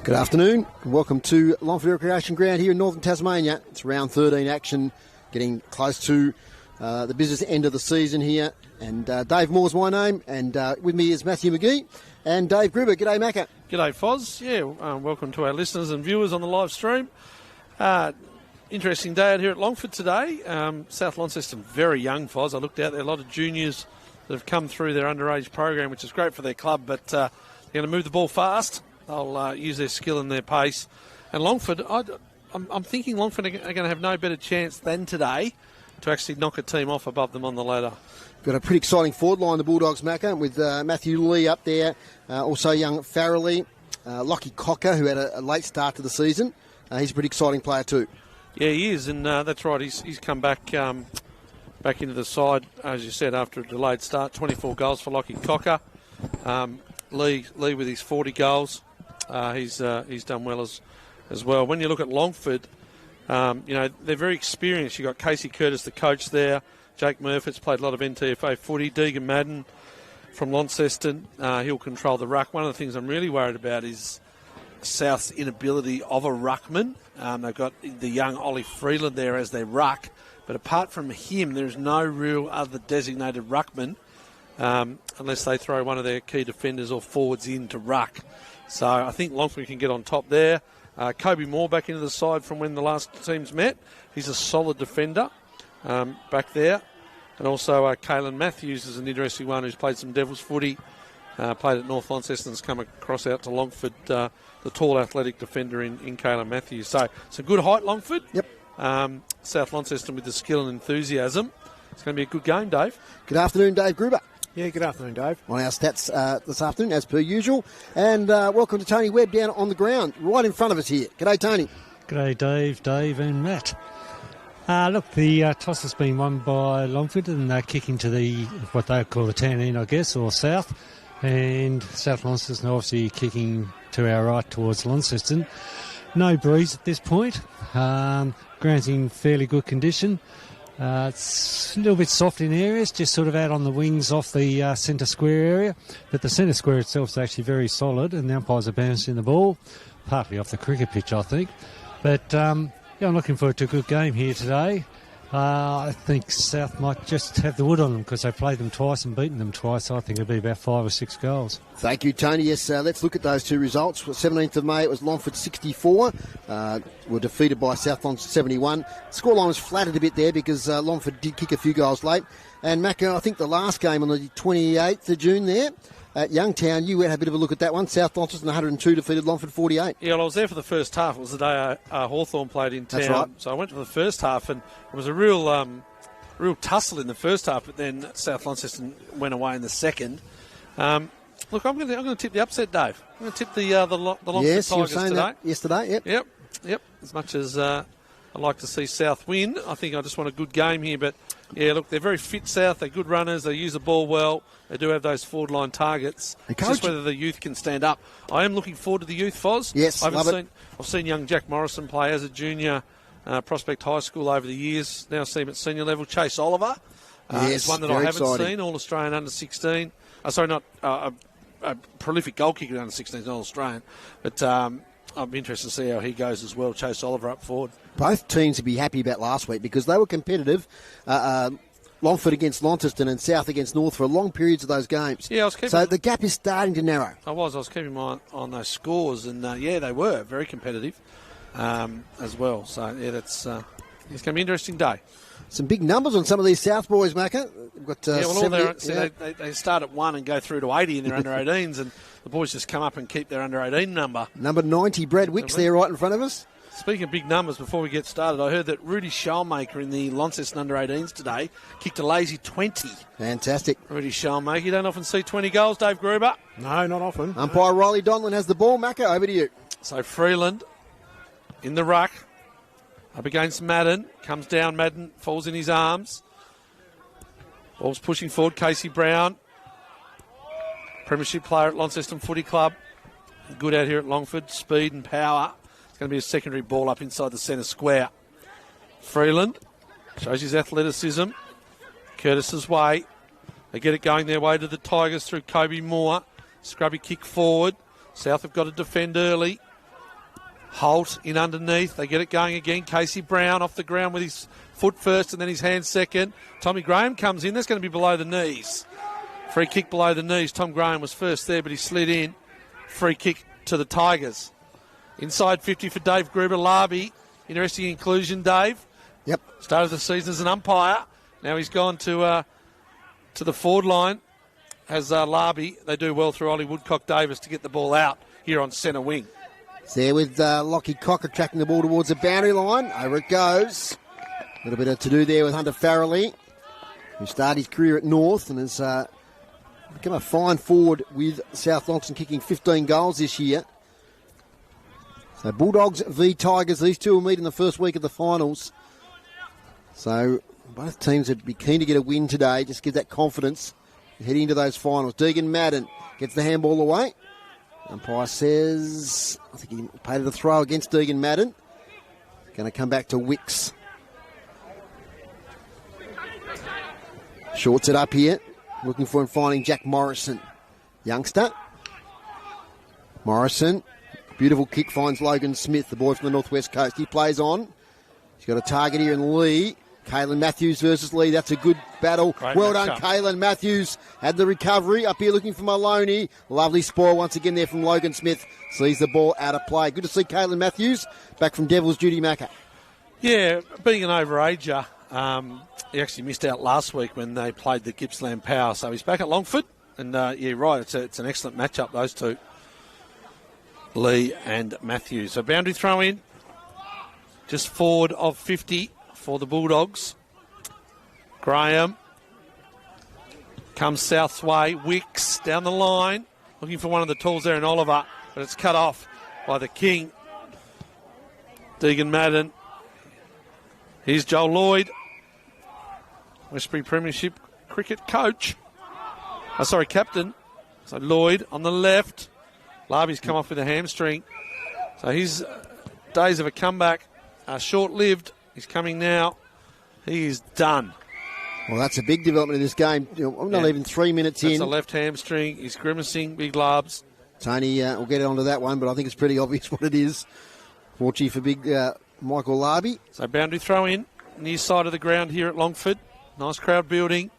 Good afternoon, and welcome to Longford Recreation Ground here in northern Tasmania. It's round 13 action, getting close to the business end of the season here. And Dave Moore's my name, and with me is Matthew McGee and Dave Gruber. G'day, Macca. G'day, Foz. Welcome to our listeners and viewers on the live stream. Interesting day out here at Longford today. South Launceston, very young, Foz. I looked out there, a lot of juniors that have come through their underage program, which is great for their club, but they're going to move the ball fast. They'll use their skill and their pace. And Longford, I'm thinking Longford are going to have no better chance than today to actually knock a team off above them on the ladder. Got a pretty exciting forward line, the Bulldogs, Macca, with Matthew Lee up there, also young Farrelly, Lockie Cocker, who had a late start to the season. He's a pretty exciting player too. Yeah, he is, and that's right. He's come back into the side, as you said, after a delayed start. 24 goals for Lockie Cocker. Lee with his 40 goals. He's done well as well. When you look at Longford, they're very experienced. You've got Casey Curtis, the coach there. Jake Murphy's played a lot of NTFA footy. Deegan Madden from Launceston, he'll control the ruck. One of the things I'm really worried about is South's inability of a ruckman. They've got the young Ollie Freeland there as their ruck, but apart from him, there's no real other designated ruckman unless they throw one of their key defenders or forwards in to ruck. So I think Longford can get on top there. Kobe Moore back into the side from when the last teams met. He's a solid defender back there. And also Caelan Matthews is an interesting one who's played some Devils footy. Played at North Launceston, has come across out to Longford, the tall athletic defender in Caelan Matthews. So some good height, Longford. Yep. South Launceston with the skill and enthusiasm. It's going to be a good game, Dave. Good afternoon, Dave Gruber. Yeah, good afternoon, Dave. On our stats this afternoon, as per usual. And welcome to Tony Webb down on the ground, right in front of us here. G'day, Tony. G'day, Dave and Matt. Look, the toss has been won by Longford, and they're kicking to what they call the tan end, I guess, or south. And South Launceston obviously kicking to our right towards Launceston. No breeze at this point. Ground's in fairly good condition. It's a little bit soft in areas, just sort of out on the wings off the centre square area. But the centre square itself is actually very solid, and the umpires are bouncing the ball, partly off the cricket pitch, I think. But I'm looking forward to a good game here today. I think South might just have the wood on them because they've played them twice and beaten them twice. I think it'll be about 5 or 6 goals. Thank you, Tony. Yes, let's look at those two results. 17th of May, it was Longford 64. Were defeated by South Launceston 71. Scoreline was flattered a bit there because Longford did kick a few goals late. And, Macca, I think the last game on the 28th of June there at Youngtown, you had a bit of a look at that one. South Launceston 102 defeated Longford 48. Yeah, well, I was there for the first half. It was the day Hawthorn played in town. That's right. So I went for the first half, and it was a real tussle in the first half, but then South Launceston went away in the second. Look, I'm going to tip the upset, Dave. I'm going to tip the Longford Tigers you were saying today. That yesterday, yep. Yep. As much as I'd like to see South win, I think I just want a good game here. But, yeah, look, they're very fit, South. They're good runners. They use the ball well. They do have those forward line targets. It's just whether the youth can stand up. I am looking forward to the youth, Foz. Yes, I've seen young Jack Morrison play as a junior Prospect High School over the years. Now see him at senior level. Chase Oliver is one that I haven't seen. All-Australian under 16. Not a prolific goal kicker under 16, not Australian. But I'm interested to see how he goes as well. Chase Oliver up forward. Both teams would be happy about last week because they were competitive. Longford against Launceston and South against North for long periods of those games. Yeah, I was keeping. So the gap is starting to narrow. I was keeping my eye on those scores, and they were very competitive as well. So yeah, it's going to be an interesting day. Some big numbers on some of these South boys, Macca. We've got 70, they start at 1 and go through to 80 in their under-18s, and the boys just come up and keep their under-18 number. Number 90, Brad Wicks, there right in front of us. Speaking of big numbers, before we get started, I heard that Rudy Shellmaker in the Launceston under-18s today kicked a lazy 20. Fantastic. Rudy Shellmaker, you don't often see 20 goals, Dave Gruber. No, not often. Umpire Riley Donlan has the ball. Macca, over to you. So Freeland in the ruck, up against Madden, comes down, Madden falls in his arms. Ball's pushing forward, Casey Brown, premiership player at Launceston Footy Club. Good out here at Longford, speed and power. Going to be a secondary ball up inside the centre square. Freeland shows his athleticism. Curtis's way. They get it going their way to the Tigers through Kobe Moore. Scrubby kick forward. South have got to defend early. Holt in underneath. They get it going again. Casey Brown off the ground with his foot first and then his hand second. Tommy Graham comes in. That's going to be below the knees. Free kick below the knees. Tom Graham was first there, but he slid in. Free kick to the Tigers. Inside 50 for Dave Gruber. Larby. Interesting inclusion, Dave. Yep. Started the season as an umpire. Now he's gone to the forward line. Has Larby. They do well through Ollie Woodcock-Davis to get the ball out here on centre wing. It's there with Lockie Cocker tracking the ball towards the boundary line. Over it goes. A little bit of to do there with Hunter Farrelly, who started his career at North and has become a fine forward with South Launceston, kicking 15 goals this year. So Bulldogs v Tigers, these two will meet in the first week of the finals. So both teams would be keen to get a win today, just give that confidence heading into those finals. Deegan Madden gets the handball away. Umpire says, I think he paid a throw against Deegan Madden. Going to come back to Wicks. Shorts it up here. Looking for and finding Jack Morrison. Youngster. Morrison. Beautiful kick finds Logan Smith, the boy from the Northwest Coast. He plays on. He's got a target here in Lee. Kalen Matthews versus Lee. That's a good battle. Great well done, matchup. Kalen Matthews. Had the recovery. Up here looking for Maloney. Lovely spoil once again there from Logan Smith. Sees the ball out of play. Good to see Kalen Matthews back from Devils duty, Macca. Yeah, being an overager, he actually missed out last week when they played the Gippsland Power. So he's back at Longford. And, yeah, right, it's an excellent matchup, those two. Lee and Matthews. So boundary throw in. Just forward of 50 for the Bulldogs. Graham comes South's way. Wicks down the line. Looking for one of the tools there in Oliver. But it's cut off by the King. Deegan Madden. Here's Joel Lloyd. Westbury Premiership cricket coach. Captain. So Lloyd on the left. Larby's come off with a hamstring. So his days of a comeback are short-lived. He's coming now. He is done. Well, that's a big development in this game. I'm not even 3 minutes in. That's a left hamstring. He's grimacing, big lobs. Tony will get onto that one, but I think it's pretty obvious what it is. Fortunately for big Michael Larby. So boundary throw in, near side of the ground here at Longford. Nice crowd building.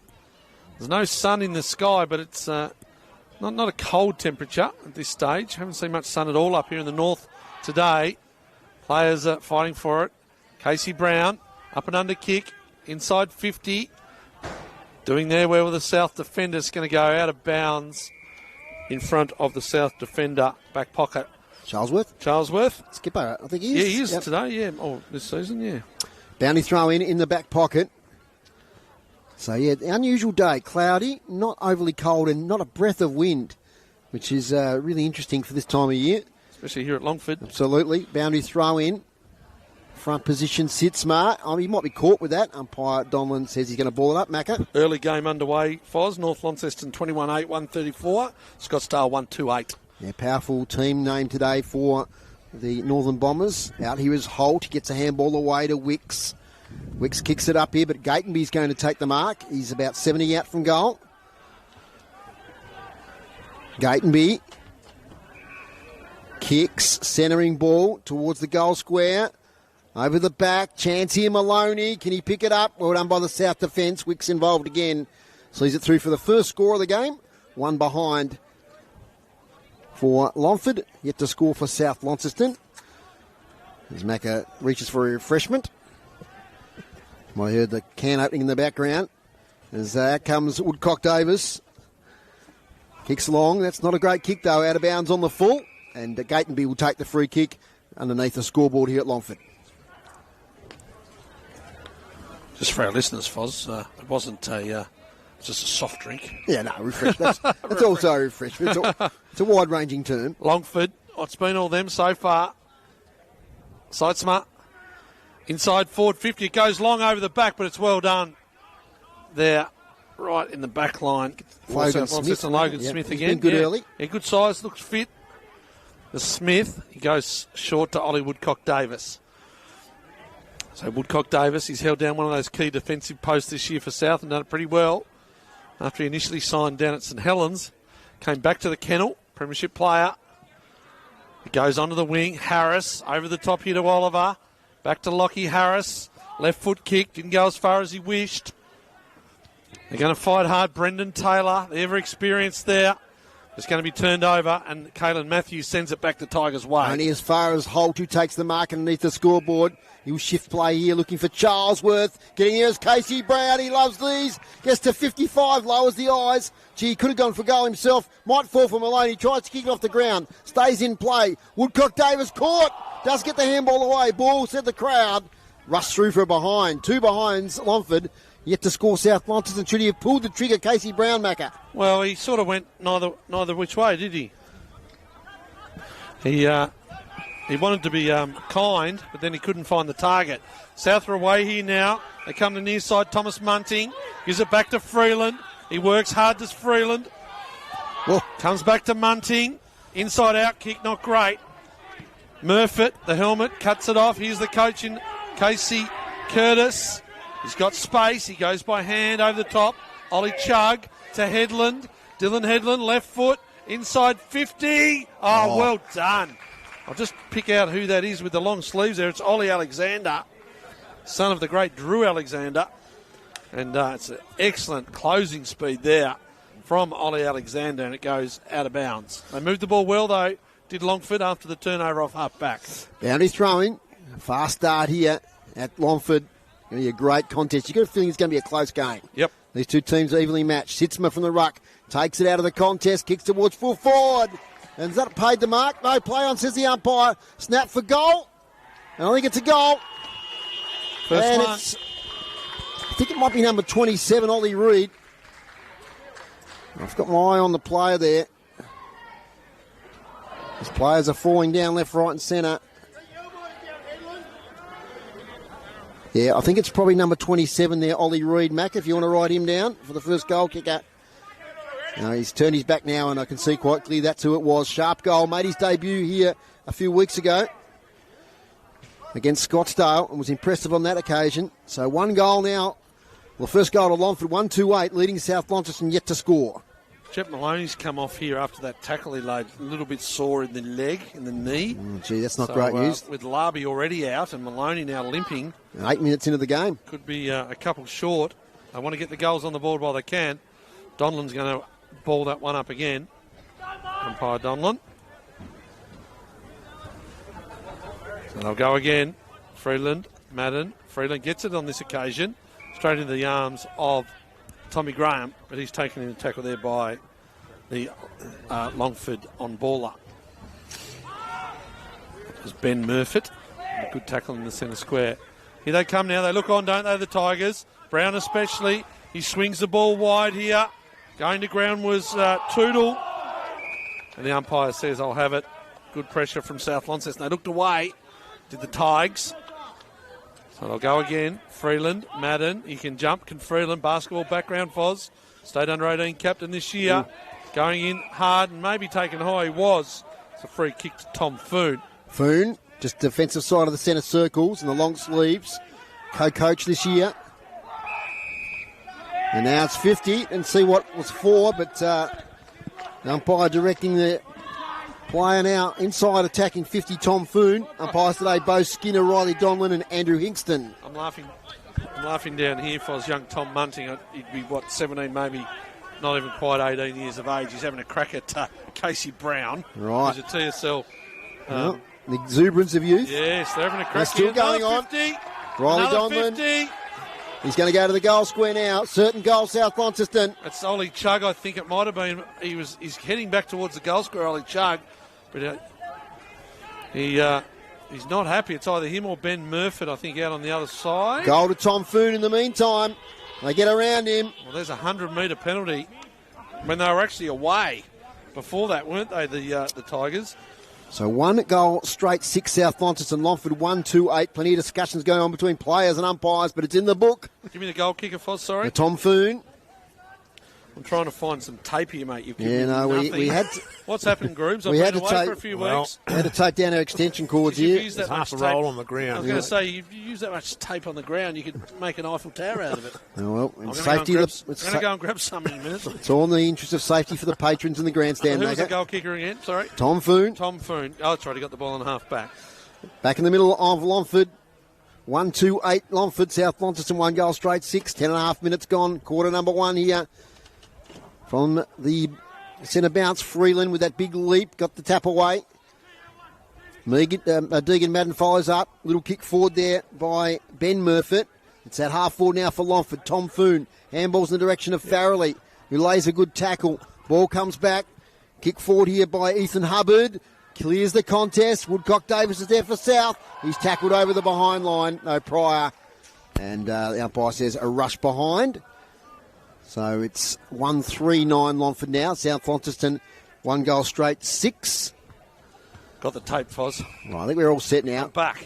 There's no sun in the sky, but it's not a cold temperature at this stage. Haven't seen much sun at all up here in the north today. Players are fighting for it. Casey Brown, up and under kick, inside 50. Doing there well with the South defender. It's going to go out of bounds in front of the South defender, back pocket. Charlesworth. Skipper, I think he is. Yeah, he is today, yeah. Oh, this season, yeah. Bounty throw in the back pocket. So, yeah, unusual day. Cloudy, not overly cold, and not a breath of wind, which is really interesting for this time of year. Especially here at Longford. Absolutely. Boundary throw in. Front position, sit smart. He might be caught with that. Umpire Donlan says he's going to ball it up, Macca. Early game underway, Foz. North Launceston 21-8, 134. Scottsdale 128. Yeah, powerful team name today for the Northern Bombers. Out here is Holt. He gets a handball away to Wicks. Wicks kicks it up here, but Gatenby's going to take the mark. He's about 70 out from goal. Gatenby kicks, centering ball towards the goal square. Over the back, chance here, Maloney. Can he pick it up? Well done by the South defence. Wicks involved again. Sees it through for the first score of the game. One behind for Longford. Yet to score for South Launceston. As Macca reaches for a refreshment. I heard the can opening in the background. As out comes Woodcock-Davis. Kicks long. That's not a great kick, though. Out of bounds on the full. And Gatenby will take the free kick underneath the scoreboard here at Longford. Just for our listeners, Foz, it wasn't just a soft drink. Yeah, no, refreshment. That's also a refreshment. It's a wide-ranging term. Longford, it's been all them so far. Side smart. Inside forward 50. It goes long over the back, but it's well done. There, right in the back line. Logan Smith Smith again. Been good early. Yeah, good size, looks fit. The Smith, he goes short to Ollie Woodcock-Davis. So Woodcock-Davis, he's held down one of those key defensive posts this year for South and done it pretty well. After he initially signed down at St Helens, came back to the kennel, premiership player. It goes onto the wing. Harris over the top here to Oliver. Back to Lockie Harris. Left foot kick. Didn't go as far as he wished. They're going to fight hard. Brendan Taylor, the ever-experienced there. It's going to be turned over, and Caelan Matthews sends it back the Tigers' way. Only as far as Holt, who takes the mark underneath the scoreboard. He'll shift play here, looking for Charlesworth. Getting here is Casey Brown. He loves these. Gets to 55, lowers the eyes. Gee, he could have gone for goal himself. Might fall for Malone. He tries to kick it off the ground. Stays in play. Woodcock Davis caught. Does get the handball away. Ball, said the crowd. Rush through for a behind. Two behinds, Longford. Yet to score South Launceston. Should he have pulled the trigger, Casey Brown, Macca? Well, he sort of went neither which way, did he? He wanted to be kind, but then he couldn't find the target. South are away here now. They come to near side. Thomas Munting gives it back to Freeland. He works hard to Freeland. Oh. Comes back to Munting. Inside out kick, not great. Murfitt, the helmet, cuts it off. Here's the coach in Casey Curtis. He's got space. He goes by hand over the top. Ollie Chugg to Headland. Dylan Headland, left foot, inside 50. Oh, well done. I'll just pick out who that is with the long sleeves there. It's Ollie Alexander, son of the great Drew Alexander. And it's an excellent closing speed there from Ollie Alexander, and it goes out of bounds. They moved the ball well, though, did Longford after the turnover off half back. Boundary throwing. Fast start here at Longford. Going to be a great contest. You've got a feeling it's going to be a close game. Yep. These two teams are evenly matched. Sitzma from the ruck. Takes it out of the contest. Kicks towards full forward. And is that paid the mark? No, play on, says the umpire. Snap for goal. And I think it's a goal. First and one. I think it might be number 27, Ollie Reid. I've got my eye on the player there. His players are falling down left, right and centre. Yeah, I think it's probably number 27 there, Ollie Reid, Mac, if you want to write him down for the first goal kicker. He's turned his back now, and I can see quite clearly that's who it was. Sharp goal, made his debut here a few weeks ago against Scottsdale and was impressive on that occasion. So one goal now. Well, first goal to Longford, 1-2-8, leading South Launceston yet to score. Jep Maloney's come off here after that tackle he laid, a little bit sore in the leg, in the knee. Gee, that's not great news. With Larby already out and Maloney now limping. 8 minutes into the game. Could be a couple short. They want to get the goals on the board while they can. Donlan's going to ball that one up again. Umpire Donlan. So they'll go again. Freeland, Madden. Freeland gets it on this occasion. Straight into the arms of Tommy Graham, but he's taken in a tackle there by the Longford on baller. It was Ben Murfitt. A good tackle in the centre square. Here they come now. They look on, don't they, the Tigers? Brown especially. He swings the ball wide here. Going to ground was Toodle. And the umpire says, I'll have it. Good pressure from South Launceston. They looked away. Did the Tigers. So they'll go again. Freeland, Madden, he can jump. Can Freeland, basketball background, Foz. State under 18 captain this year. Going in hard and maybe taken high. He was. It's a free kick to Tom Foon. Foon, just defensive side of the centre circles and the long sleeves. Co-coach this year. And now it's 50 and see what was for, but the umpire directing the player now inside attacking 50, Tom Foon. Umpires today, Bo Skinner, Riley Donlan and Andrew Hingston. I'm laughing down here if I was young Tom Munting. He'd be, 17, maybe not even quite 18 years of age. He's having a crack at Casey Brown. Right. Who's a TSL. The exuberance of youth. Yes, they're having a crack. They're still going another on. 50. Riley Another Donlan. 50. He's going to go to the goal square now. Certain goal, South Launceston. It's Ollie Chugg, I think it might have been. He's heading back towards the goal square, Ollie Chugg. But he's not happy. It's either him or Ben Murfitt, I think, out on the other side. Goal to Tom Foon in the meantime. They get around him. Well, there's a 100-metre penalty when they were actually away before that, weren't they, the Tigers? So one goal straight, 6 South Launceston, Longford 1-2-8. Plenty of discussions going on between players and umpires, but it's in the book. Give me the goal kicker, Foz, sorry. Tom Foon. I'm trying to find some tape here, mate. You've given Yeah, me no, nothing. we had to, What's happened, Grooms? I've we been had to away take- for a few well, weeks. had to take down our extension cords If you've here. used that Half much a roll tape- on the ground. I was going to say, if you use that much tape on the ground, you could make an Eiffel Tower out of it. Oh, well, I'm in going to safety, go, it's, and grab some in a minute. it's all in the interest of safety for the patrons in the grandstand. Who was the Maker. goal kicker again? Sorry. Tom Foon, Tom Foon. Oh, that's right. He got the ball in half back. back in the middle of Longford. 1-2-8 Longford, South Launceston, 1 goal straight, 6, 10.5 minutes gone. Quarter number 1 here. From the centre bounce, Freeland with that big leap, got the tap away. Deegan Madden follows up. Little kick forward there by Ben Murfitt. It's at half forward now for Longford. Tom Foon. Handballs in the direction of Farrelly, who lays a good tackle. Ball comes back. Kick forward here by Ethan Hubbard. Clears the contest. Woodcock Davis is there for South. He's tackled over the behind line. No prior. And the umpire says a rush behind. So it's 1-3-9 Longford now. South Launceston, 1 goal straight, 6. Got the tape, Foz. Right, I think we're all set now. Back.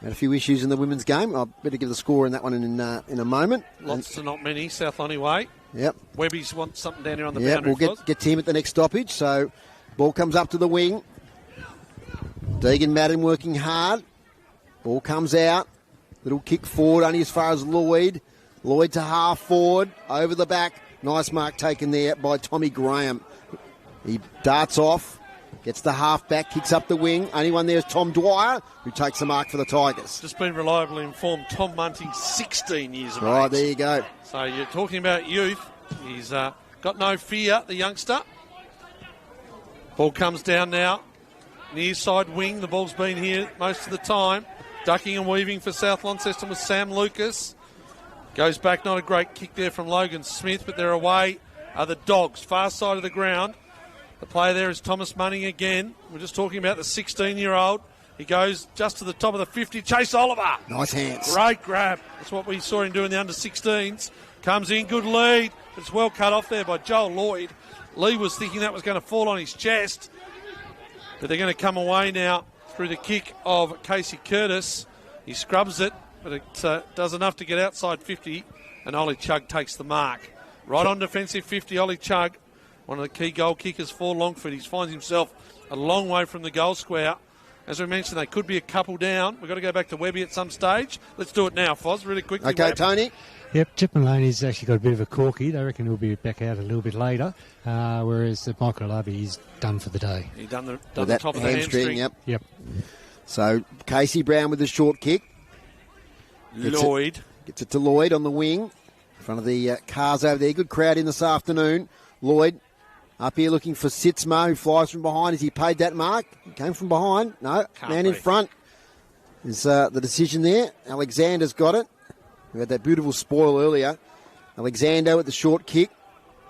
Had a few issues in the women's game. I'll better give the score in that one in a moment. Lots to not many. South Lonnie way. Yep. Webbies want something down here on the Yep, boundary. we'll get to him at the next stoppage. So ball comes up to the wing. Deegan Madden working hard. Ball comes out. Little kick forward, only as far as Lloyd. Lloyd to half forward, over the back. Nice mark taken there by Tommy Graham. He darts off, gets the half back, kicks up the wing. Only one there is Tom Dwyer, who takes the mark for the Tigers. Just been reliably informed. Tom Munting, 16 years of Right, age. there you go. So you're talking about youth. He's got no fear, the youngster. Ball comes down now. Near side wing. The ball's been here most of the time. Ducking and weaving for South Launceston with Sam Lucas. Goes back, not a great kick there from Logan Smith, but they're away are the Dogs, far side of the ground. The player there is Thomas Munning again. We're just talking about the 16-year-old. He goes just to the top of the 50. Chase Oliver. Nice hands. Great grab. That's what we saw him do in the under-16s. Comes in, good lead. But it's well cut off there by Joel Lloyd. Lee was thinking that was going to fall on his chest. But they're going to come away now through the kick of Casey Curtis. He scrubs it, but it does enough to get outside 50. And Ollie Chugg takes the mark. Right on defensive 50, Ollie Chugg, one of the key goal kickers for Longford. He finds himself a long way from the goal square. As we mentioned, they could be a couple down. We've got to go back to Webby at some stage. Let's do it now, Foz, really quickly. Okay, Webb. Tony. Yep, Chip Maloney's actually got a bit of a corky. They reckon he'll be back out a little bit later, whereas Michael Abbey is done for the day. He done With the that top of the hamstring. Yep. Yep. So Casey Brown with the short kick. Lloyd. Gets it to Lloyd on the wing. In front of the cars over there. Good crowd in this afternoon. Lloyd up here looking for Sitzma, who flies from behind. Has he paid that mark? He came from behind. No, Can't man in be. front is the decision there. Alexander's got it. We had that beautiful spoil earlier. Alexander with the short kick.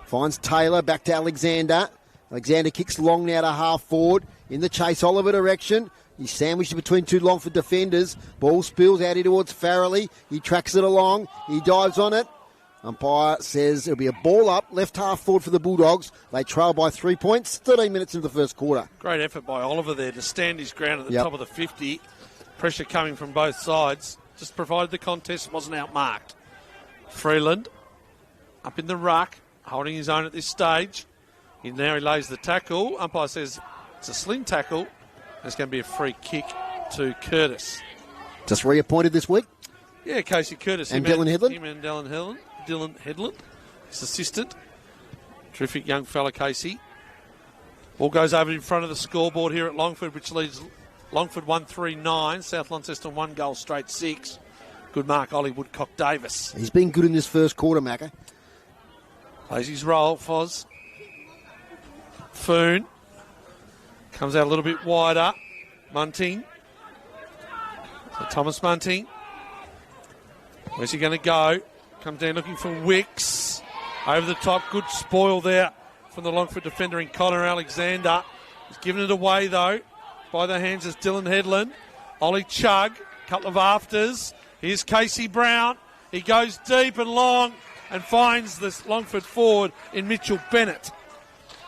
Finds Taylor, back to Alexander. Alexander kicks long now to half forward. In the Chase Oliver direction. He's sandwiched between two Longford defenders. Ball spills out here towards Farrelly. He tracks it along. He dives on it. Umpire says it'll be a ball up, left half forward for the Bulldogs. They trail by 3 points, 13 minutes into the first quarter. Great effort by Oliver there to stand his ground at the Yep. top of the 50. Pressure coming from both sides. Just provided the contest wasn't outmarked. Freeland up in the ruck, holding his own at this stage. Now he lays the tackle. Umpire says it's a sling tackle. There's going to be a free kick to Curtis. Just reappointed this week. Yeah, Casey Curtis. And him Dylan Headland? Him and Dylan Headland, his assistant. Terrific young fella, Casey. Ball goes over in front of the scoreboard here at Longford, which leads Longford 1-3-9. South Launceston 1 goal straight 6. Good mark, Ollie Woodcock Davis. He's been good in this first quarter, Macca. Plays his role, Foz. Foon. Comes out a little bit wider. Munting. So Thomas Munting. Where's he going to go? Comes down looking for Wicks. Over the top. Good spoil there from the Longford defender in Connor Alexander. He's given it away, though, by the hands of Dylan Headland. Ollie Chugg. Couple of afters. Here's Casey Brown. He goes deep and long and finds this Longford forward in Mitchell Bennett.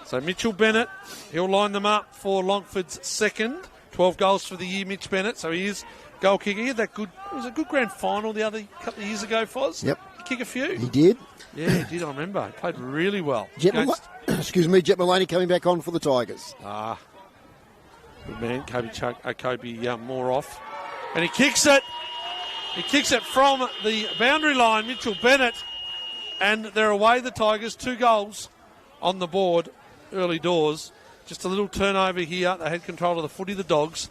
So Mitchell Bennett, he'll line them up for Longford's second. 12 goals for the year, Mitch Bennett. So he is goal kicker. He had that good, it was a good grand final the other couple of years ago, Foz. Yep. He kick a few? He did. Yeah, he did, I remember. He played really well. Jet Maloney coming back on for the Tigers. Good man, Kobe more off. And he kicks it. He kicks it from the boundary line, Mitchell Bennett. And they're away, the Tigers. 2 goals on the board early doors. Just a little turnover here. They had control of the footy, the Dogs.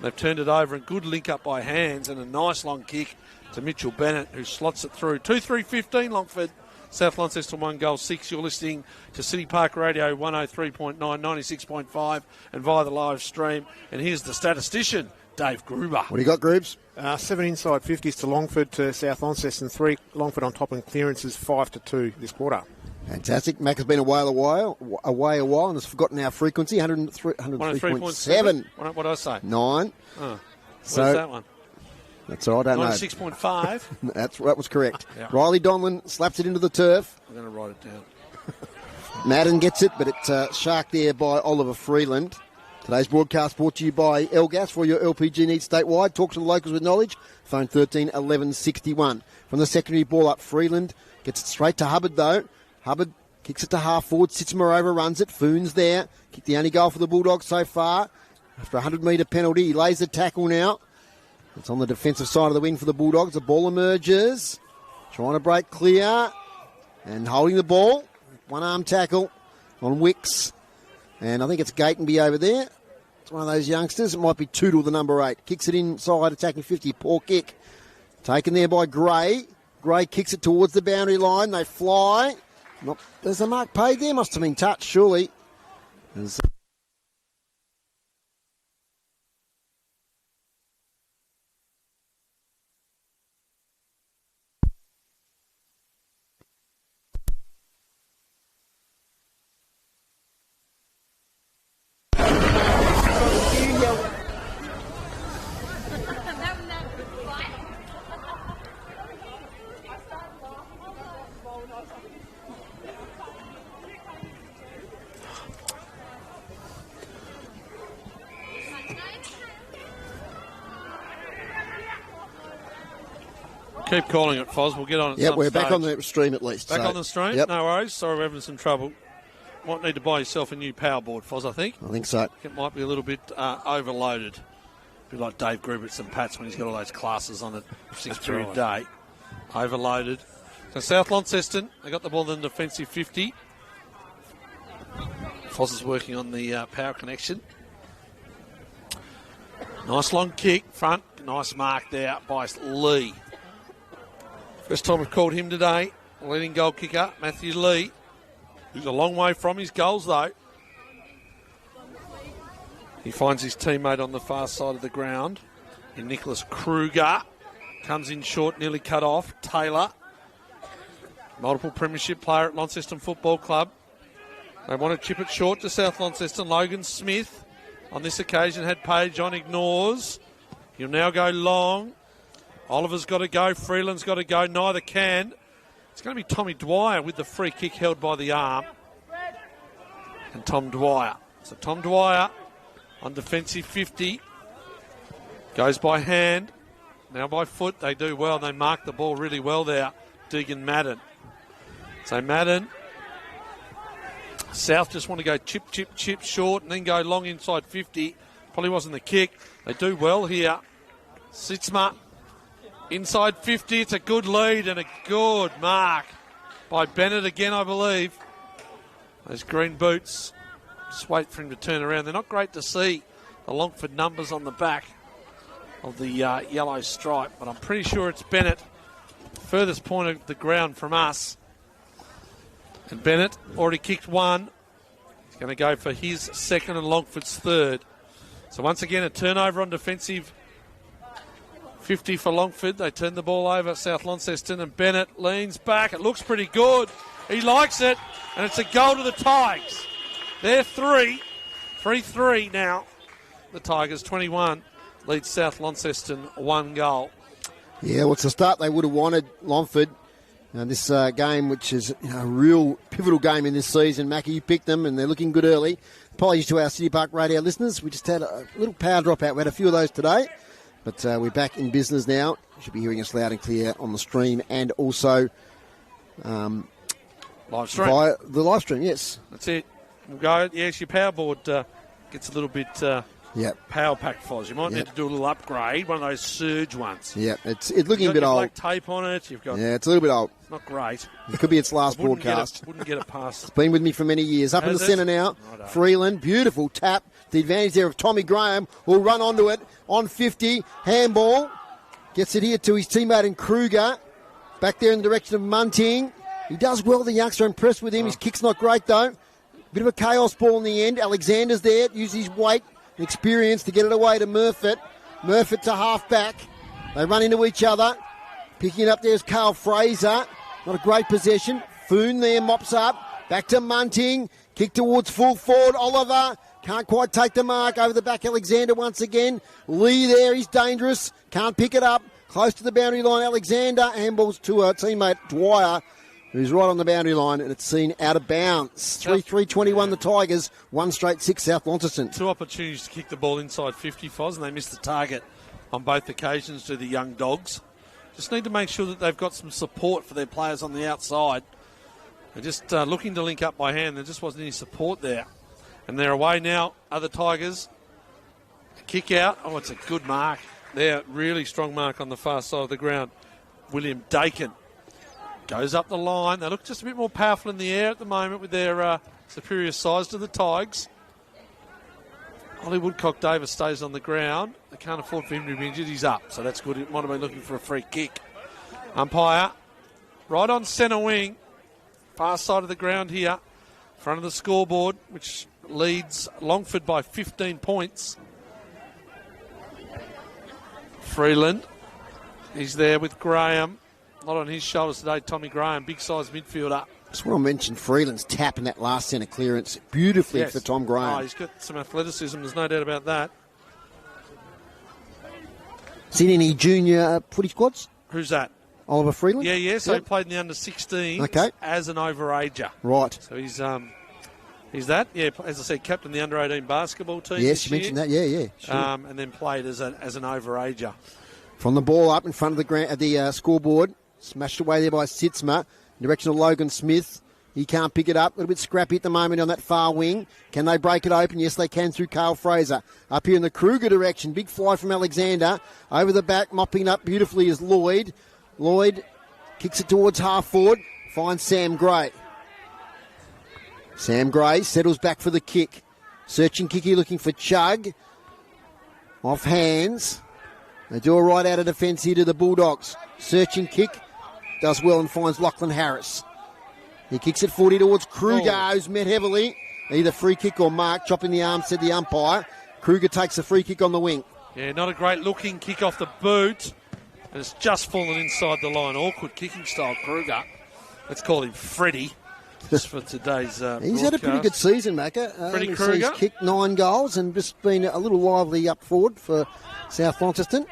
They've turned it over, and good link up by Hands and a nice long kick to Mitchell Bennett, who slots it through. 2-3-15, Longford. South Launceston 1 goal 6. You're listening to City Park Radio 103.9, 96.5, and via the live stream. And here's the statistician, Dave Gruber. What do you got, Grubes? 7 inside 50s to Longford to South Launceston 3. Longford on top, and clearances 5-2 this quarter. Fantastic. Mac has been away a while and has forgotten our frequency, 103.7. What did I say? 9. Oh, so, where's that one? That's all right, I don't know. 96.5. That was correct. Yeah. Riley Donlan slaps it into the turf. I'm going to write it down. Madden gets it, but it's sharked there by Oliver Freeland. Today's broadcast brought to you by Elgas for your LPG needs statewide. Talk to the locals with knowledge. Phone 13 11 61. From the secondary ball up, Freeland gets it straight to Hubbard, though. Hubbard kicks it to half forward, Sitzmer overruns it. Foon's there. Kicked the only goal for the Bulldogs so far. After a 100-metre penalty, he lays the tackle now. It's on the defensive side of the wing for the Bulldogs. The ball emerges. Trying to break clear. And holding the ball. One-arm tackle on Wicks. And I think it's Gatenby over there. It's one of those youngsters. It might be Tootle, the number 8. Kicks it inside, attacking 50. Poor kick. Taken there by Gray. Gray kicks it towards the boundary line. They fly. There's a mark paid there. Must have been touched, surely. Keep calling it, Foz. We'll get on it. Yep, we're back on the stream at least. Back on the stream? Yep. No worries. Sorry we're having some trouble. Might need to buy yourself a new power board, Foz, I think. I think so. It might be a little bit overloaded. A bit like Dave Gruberts and Pats when he's got all those classes on it 6 period day. Overloaded. So South Launceston, they got the ball in the defensive 50. Foz is working on the power connection. Nice long kick, front. Nice mark there by Lee. First time we've called him today. Leading goal kicker, Matthew Lee. He's a long way from his goals, though. He finds his teammate on the far side of the ground in Nicholas Kruger. Comes in short, nearly cut off. Taylor, multiple premiership player at Launceston Football Club. They want to chip it short to South Launceston. Logan Smith, on this occasion, had Page on, ignores. He'll now go long. Oliver's got to go. Freeland's got to go. Neither can. It's going to be Tommy Dwyer with the free kick held by the arm. And Tom Dwyer. So Tom Dwyer on defensive 50. Goes by hand. Now by foot. They do well. They mark the ball really well there. Deegan Madden. So Madden. South just want to go chip short and then go long inside 50. Probably wasn't the kick. They do well here. Sitzma. Inside 50, it's a good lead and a good mark by Bennett again, I believe. Those green boots, just wait for him to turn around. They're not great to see, the Longford numbers on the back of the yellow stripe, but I'm pretty sure it's Bennett, furthest point of the ground from us. And Bennett already kicked one. He's going to go for his second and Longford's third. So once again, a turnover on defensive 50 for Longford. They turn the ball over, South Launceston, and Bennett leans back. It looks pretty good. He likes it, and it's a goal to the Tigers. They're 3-3 now. The Tigers 21 leads South Launceston 1 goal. Yeah, well, it's the start they would have wanted, Longford. This game, which is a real pivotal game in this season. Mackie, you picked them, and they're looking good early. Apologies to our City Park Radio listeners. We just had a little power drop out. We had a few of those today. But we're back in business now. You should be hearing us loud and clear on the stream and also Live stream. via the live stream, yes. That's it. We'll go. Yes, your power board gets a little bit Yep. power packed, Foz. You might need to do a little upgrade, one of those surge ones. Yeah, it's looking You've a bit got your old. black tape on it. You've got. Yeah, it's a little bit old. Not great. It could be its last Wouldn't broadcast. Wouldn't get it past. Been with me for many years. Up in Has the it? centre now. Righto. Freeland, beautiful tap. The advantage there of Tommy Graham will run onto it on 50. Handball. Gets it here to his teammate in Kruger. Back there in the direction of Munting. He does well, the youngster. Impressed with him. His kick's not great, though. Bit of a chaos ball in the end. Alexander's there. Uses his weight and experience to get it away to Murfitt. Murfitt to half-back. They run into each other. Picking it up there is Carl Fraser. Not a great possession. Foon there mops up. Back to Munting. Kick towards full forward. Oliver can't quite take the mark. Over the back, Alexander once again. Lee there. He's dangerous. Can't pick it up. Close to the boundary line, Alexander. Handballs to her teammate Dwyer, who's right on the boundary line, and it's seen out of bounds. 3-3-21 the Tigers. 1 straight 6 South Launceston. 2 opportunities to kick the ball inside 50, Foz, and they missed the target on both occasions to the young dogs. Just need to make sure that they've got some support for their players on the outside. They're just looking to link up by hand. There just wasn't any support there. And they're away now, other Tigers. Kick out. Oh, it's a good mark. There, really strong mark on the far side of the ground. William Dakin goes up the line. They look just a bit more powerful in the air at the moment with their superior size to the Tigers. Ollie Woodcock-Davis stays on the ground. They can't afford for him to be injured. He's up, so that's good. He might have been looking for a free kick. Umpire, right on centre wing. Far side of the ground here. Front of the scoreboard, which leads Longford by 15 points. Freeland, he's there with Graham. Not on his shoulders today, Tommy Graham, big size midfielder. Just want to mention Freeland's tap in that last centre clearance beautifully for Tom Graham. Oh, he's got some athleticism, there's no doubt about that. Seen any junior footy squads? Who's that? Oliver Freeland? Yeah, so Yep. he played in the under-16s Okay. as an overager. Right. So he's that, yeah, as I said, captain the under-18 basketball team Yes, this you mentioned year. that, yeah. Sure. And then played as an overager. From the ball up in front of the scoreboard, smashed away there by Sitzma, direction of Logan Smith. He can't pick it up. A little bit scrappy at the moment on that far wing. Can they break it open? Yes, they can through Carl Fraser. Up here in the Kruger direction, big fly from Alexander. Over the back, mopping up beautifully is Lloyd. Lloyd kicks it towards half forward, finds Sam Gray. Sam Gray settles back for the kick. Searching kicky, looking for Chug. Off hands. They do a right out of defence here to the Bulldogs. Searching kick. Does well and finds Lachlan Harris. He kicks it 40 towards Kruger, who's met heavily. Either free kick or mark. Chopping the arm, said the umpire. Kruger takes a free kick on the wing. Yeah, not a great looking kick off the boot. And it's just fallen inside the line. Awkward kicking style, Kruger. Let's call him Freddie. Just for today's He's had a pretty good season, Macca. Freddie Kruger. He's kicked 9 goals and just been a little lively up forward for South Launceston.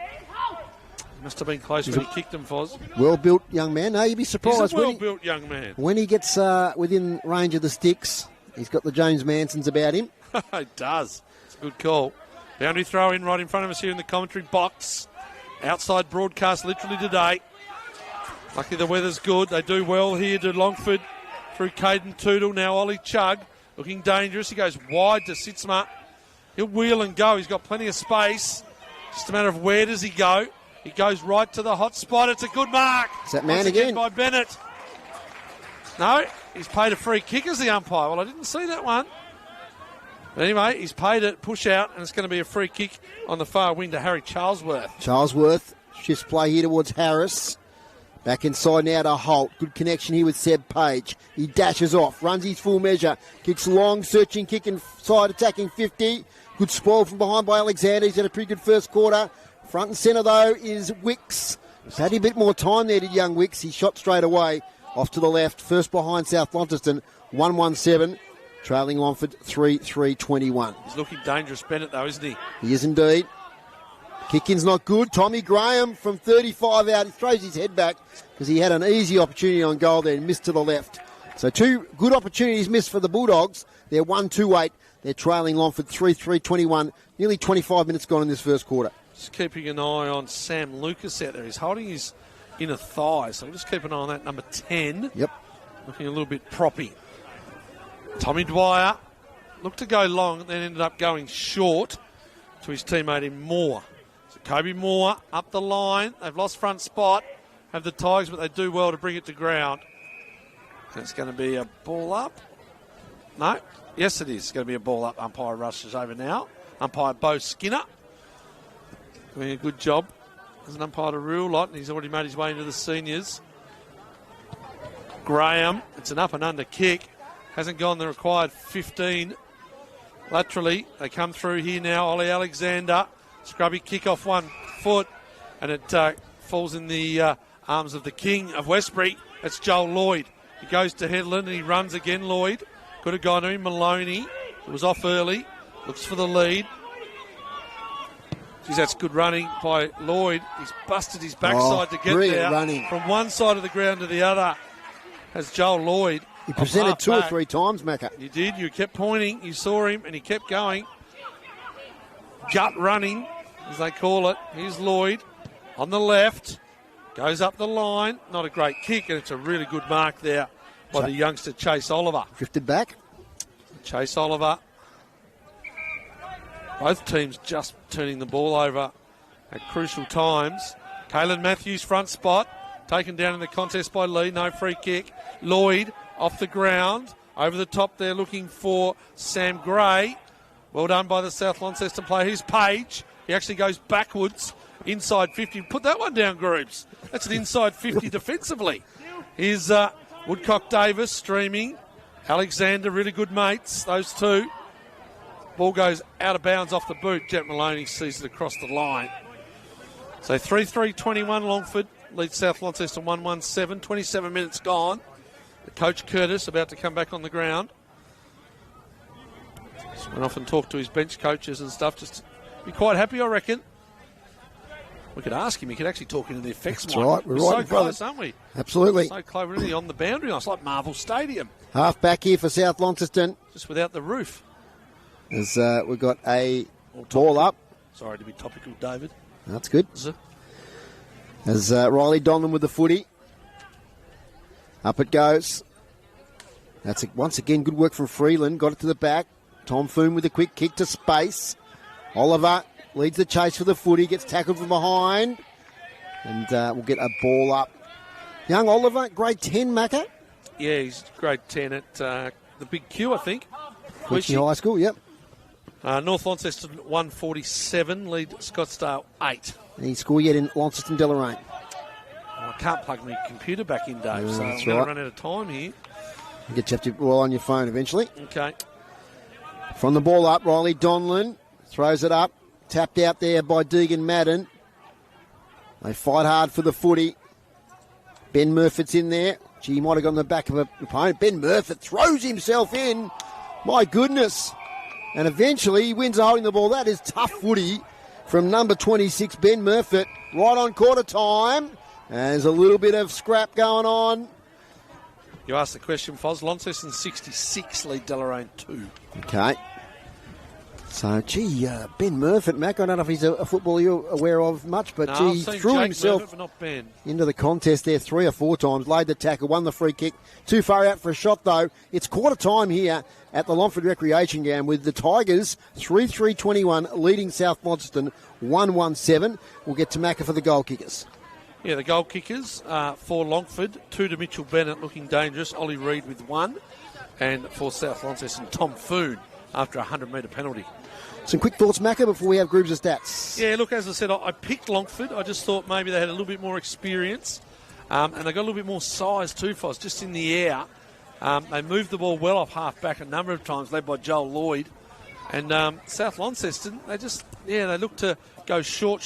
Must have been close when he kicked him, Foz. Well-built young man. No, you'd be surprised. He's a well-built young man. When he gets within range of the sticks, he's got the James Mansons about him. It does. It's a good call. Boundary throw in right in front of us here in the commentary box. Outside broadcast literally today. Lucky the weather's good. They do well here to Longford through Caden Tootle. Now Ollie Chug looking dangerous. He goes wide to Sitzma. He'll wheel and go. He's got plenty of space. Just a matter of where does he go. He goes right to the hot spot. It's a good mark. Is that man Once again? by Bennett. No, he's paid a free kick as the umpire. Well, I didn't see that one. But anyway, he's paid it, push out, and it's going to be a free kick on the far wing to Harry Charlesworth. Charlesworth shifts play here towards Harris. Back inside now to Holt. Good connection here with Seb Page. He dashes off, runs his full measure, kicks long, searching kick inside, attacking 50. Good spoil from behind by Alexander. He's had a pretty good first quarter. Front and centre, though, is Wicks. He's had a bit more time there, did young Wicks. He shot straight away off to the left. First behind South Launceston, 1-1-7. Trailing Longford 3-3-21. He's looking dangerous, Bennett, though, isn't he? He is indeed. Kick-in's not good. Tommy Graham from 35 out. He throws his head back because he had an easy opportunity on goal there and missed to the left. So 2 good opportunities missed for the Bulldogs. They're 1-2-8. They're trailing Longford 3-3-21. Nearly 25 minutes gone in this first quarter. Just keeping an eye on Sam Lucas out there. He's holding his inner thigh. So we'll just keep an eye on that. Number 10. Yep. Looking a little bit proppy. Tommy Dwyer looked to go long and then ended up going short to his teammate in Moore. So Kobe Moore up the line. They've lost front spot. Have the Tigers, but they do well to bring it to ground. And it's going to be a ball up. No. Yes, it is. It's going to be a ball up. Umpire rushes over now. Umpire Bo Skinner doing a good job. Hasn't umpired a real lot, and he's already made his way into the seniors. Graham, it's an up and under kick. Hasn't gone the required 15 laterally. They come through here now. Ollie Alexander, scrubby kick off 1 foot, and it falls in the arms of the king of Westbury. That's Joel Lloyd. He goes to Headland and he runs again, Lloyd. Could have gone to him. Maloney, it was off early, looks for the lead. Geez, that's good running by Lloyd. He's busted his backside to get there. Running. From one side of the ground to the other has Joel Lloyd. He presented 2 or 3 times, Macca. You did. You kept pointing. You saw him, and he kept going. Gut running, as they call it. Here's Lloyd on the left. Goes up the line. Not a great kick, and it's a really good mark there by the youngster Chase Oliver. Drifted back. Chase Oliver. Both teams just turning the ball over at crucial times. Caelan Matthews front spot. Taken down in the contest by Lee. No free kick. Lloyd off the ground. Over the top there looking for Sam Gray. Well done by the South Launceston player. Here's Page. He actually goes backwards. Inside 50. Put that one down, Groups. That's an inside 50 defensively. Here's Woodcock Davis streaming. Alexander, really good mates, those two. Ball goes out of bounds off the boot. Jet Maloney sees it across the line. So 3-3-21 Longford leads South Launceston 1-1-7. 27 minutes gone. Coach Curtis about to come back on the ground. Just went off and talked to his bench coaches and stuff. Just be quite happy, I reckon. We could ask him. He could actually talk into the effects mic. That's right. We're so right close, aren't we? Absolutely. So close, really on the boundary line. It's like Marvel Stadium. Half back here for South Launceston. Just without the roof. As we've got a ball up. Sorry to be topical, David. That's good. As Riley Donlan with the footy. Up it goes. That's once again good work from Freeland. Got it to the back. Tom Foon with a quick kick to space. Oliver leads the chase for the footy. Gets tackled from behind. And we'll get a ball up. Young Oliver, grade 10, Macca. Yeah, he's grade 10 at the Big Q, I think. Quincy High School, yep. North Launceston 147, lead Scottsdale 8. Any score yet in Launceston Deloraine? I can't plug my computer back in, Dave, so I'm going to run out of time here. You have to roll on your phone eventually. Okay. From the ball up, Riley Donlan throws it up. Tapped out there by Deegan Madden. They fight hard for the footy. Ben Murfitt's in there. Gee, he might have gone the back of an opponent. Ben Murfitt throws himself in. My goodness. And eventually he wins holding the ball. That is tough footy from number 26, Ben Murfitt. Right on quarter time. And there's a little bit of scrap going on. You asked the question, Foz. Launceston 66, lead Deloraine 2. Okay. So, Ben Murfitt, Mac, I don't know if he's a footballer you're aware of much, but he threw himself Murfitt, but not Ben. Into the contest there 3 or 4 times, laid the tackle, won the free kick. Too far out for a shot, though. It's quarter time here at the Longford Recreation Ground with the Tigers 3-3-21 leading South Launceston 1-1-7. We'll get to Macca for the goal kickers. Yeah, the goal kickers for Longford, 2 to Mitchell Bennett looking dangerous, Ollie Reid with 1, and for South Launceston, Tom Foon after a 100-metre penalty. Some quick thoughts, Macca, before we have groups of stats. Yeah, look, as I said, I picked Longford. I just thought maybe they had a little bit more experience, and they got a little bit more size too, Foz, just in the air. They moved the ball well off half-back a number of times, led by Joel Lloyd. And South Launceston, they look to go short,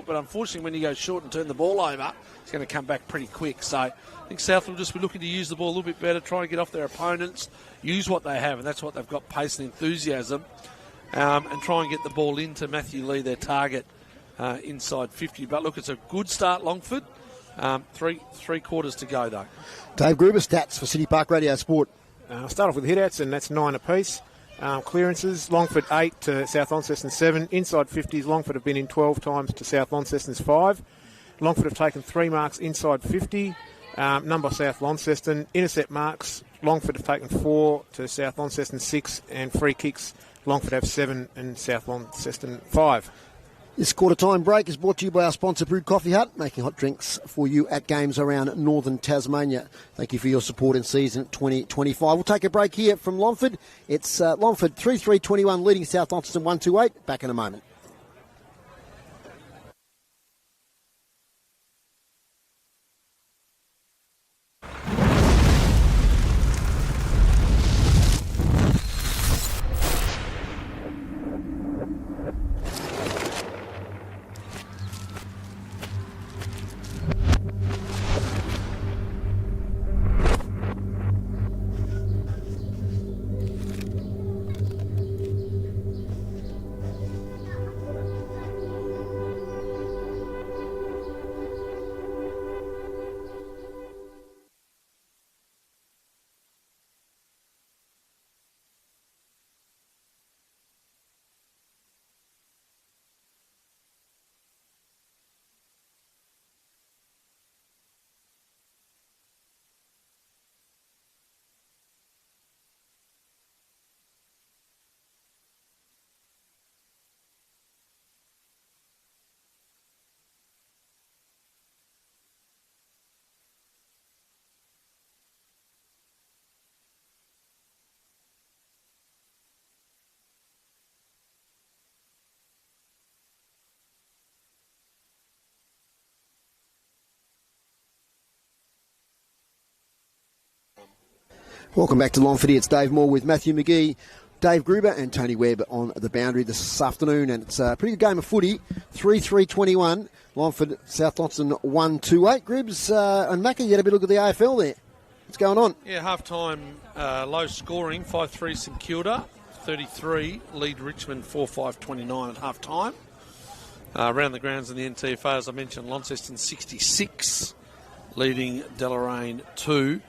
but unfortunately when you go short and turn the ball over, it's going to come back pretty quick. So I think South will just be looking to use the ball a little bit better, try and get off their opponents, use what they have, and that's what they've got, pace and enthusiasm, and try and get the ball into Matthew Lee, their target, inside 50. But look, it's a good start, Longford. Three quarters to go, though. Dave Gruber, stats for City Park Radio Sport. I'll start off with hit-outs, and that's 9 apiece. Clearances, Longford 8 to South Launceston 7. Inside 50s, Longford have been in 12 times to South Launceston's 5. Longford have taken 3 marks inside 50. None by South Launceston. Intercept marks, Longford have taken 4 to South Launceston 6, and free kicks, Longford have 7 and South Launceston 5. This quarter-time break is brought to you by our sponsor, Brewed Coffee Hut, making hot drinks for you at games around northern Tasmania. Thank you for your support in season 2025. We'll take a break here from Longford. It's Longford 3-3-21 leading South Launceston 1-2-8. Back in a moment. Welcome back to Longford. It's Dave Moore with Matthew McGee, Dave Gruber and Tony Webb on the boundary this afternoon. And it's a pretty good game of footy. 3-3-21. Longford, South Launceston 1-2-8. Gribs and Macca, you had a bit of a look at the AFL there. What's going on? Yeah, half-time low scoring. 5-3 St Kilda. 33 lead Richmond 4-5-29 at half-time. Around the grounds in the NTFA, as I mentioned, Launceston 66 leading Deloraine 2.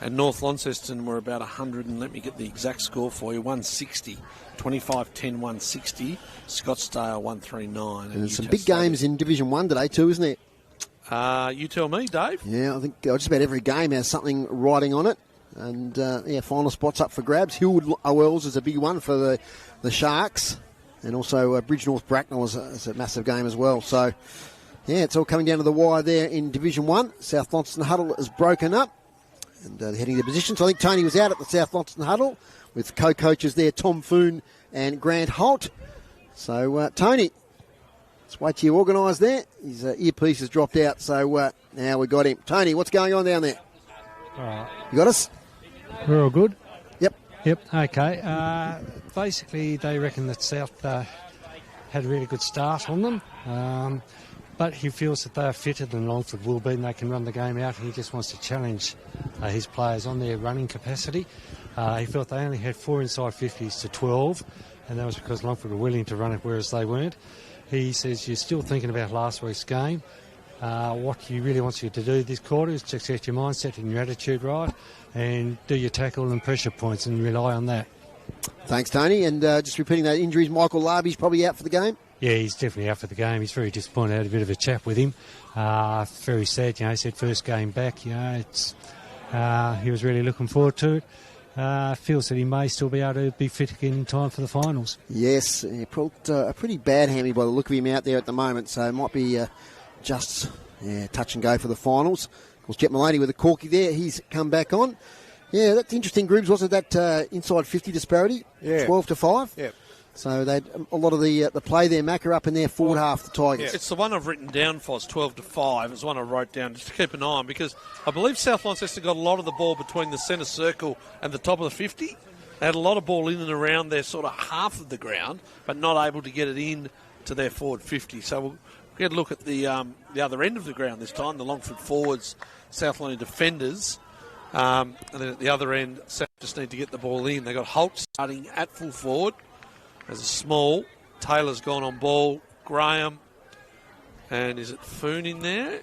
And North Launceston were about 100, and let me get the exact score for you, 160. 25-10, 160. Scottsdale 139. And there's some big games in Division 1 today too, isn't there? You tell me, Dave. Yeah, I think just about every game has something riding on it. And, final spots up for grabs. Hillwood Owls is a big one for the Sharks. And also Bridge North Bracknell is a massive game as well. So, yeah, it's all coming down to the wire there in Division 1. South Launceston Huddle is broken up. And heading their positions. I think Tony was out at the South Launceston Huddle with co-coaches there, Tom Foon and Grant Holt. So, Tony, let's wait till you organise there. His earpiece has dropped out, so now we got him. Tony, what's going on down there? All right. You got us? We're all good? Yep. Okay. Basically, they reckon that South had a really good start on them. But he feels that they are fitter than Longford will be and they can run the game out, and he just wants to challenge his players on their running capacity. He felt they only had 4 inside 50s to 12, and that was because Longford were willing to run it, whereas they weren't. He says you're still thinking about last week's game. What he really wants you to do this quarter is just get your mindset and your attitude right and do your tackle and pressure points and rely on that. Thanks, Tony. And just repeating those injuries, Michael Larby's probably out for the game? Yeah, he's definitely out for the game. He's very disappointed. I had a bit of a chat with him. Very sad, he said first game back, he was really looking forward to it. Feels that he may still be able to be fit again in time for the finals. Yes, he pulled a pretty bad hammy by the look of him out there at the moment, so it might be just touch and go for the finals. Of course, Jet Maloney with a corky there, he's come back on. Yeah, that's interesting, Grooves, wasn't that inside 50 disparity? Yeah. 12-5? Yeah. So they a lot of the play there, Macca up in their forward half, the Tigers. It's the one I've written down, Foz, 12-5. It's the one I wrote down just to keep an eye on, because I believe South Launceston got a lot of the ball between the centre circle and the top of the 50. They had a lot of ball in and around their sort of half of the ground, but not able to get it in to their forward 50. So we'll get a look at the other end of the ground this time, the Longford forwards, South Launceston defenders. And then at the other end, South just need to get the ball in. They got Holt starting at full forward. As a small, Taylor's gone on ball, Graham, and is it Foon in there?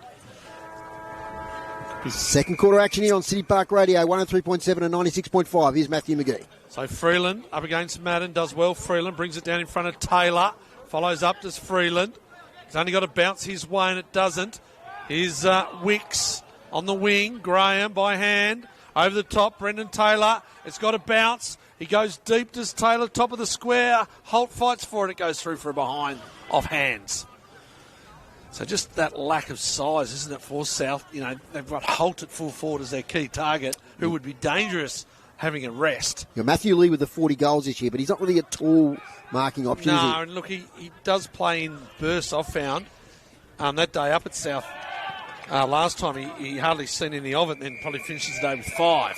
Second quarter action here on City Park Radio, 103.7 and 96.5. Here's Matthew McGee. So Freeland up against Madden, does well. Freeland brings it down in front of Taylor, follows up, does Freeland. He's only got to bounce his way and it doesn't. Here's Wicks on the wing. Graham by hand. Over the top, Brendan Taylor. It's got to bounce. He goes deep to Taylor, top of the square. Holt fights for it. It goes through for a behind off hands. So just that lack of size, isn't it, for South? You know, they've got Holt at full forward as their key target, who would be dangerous having a rest. Yeah, Matthew Lee with the 40 goals this year, but he's not really a tall marking option, is he? No, and look, he does play in bursts, I've found. That day up at South, last time he hardly seen any of it, and then probably finishes the day with 5.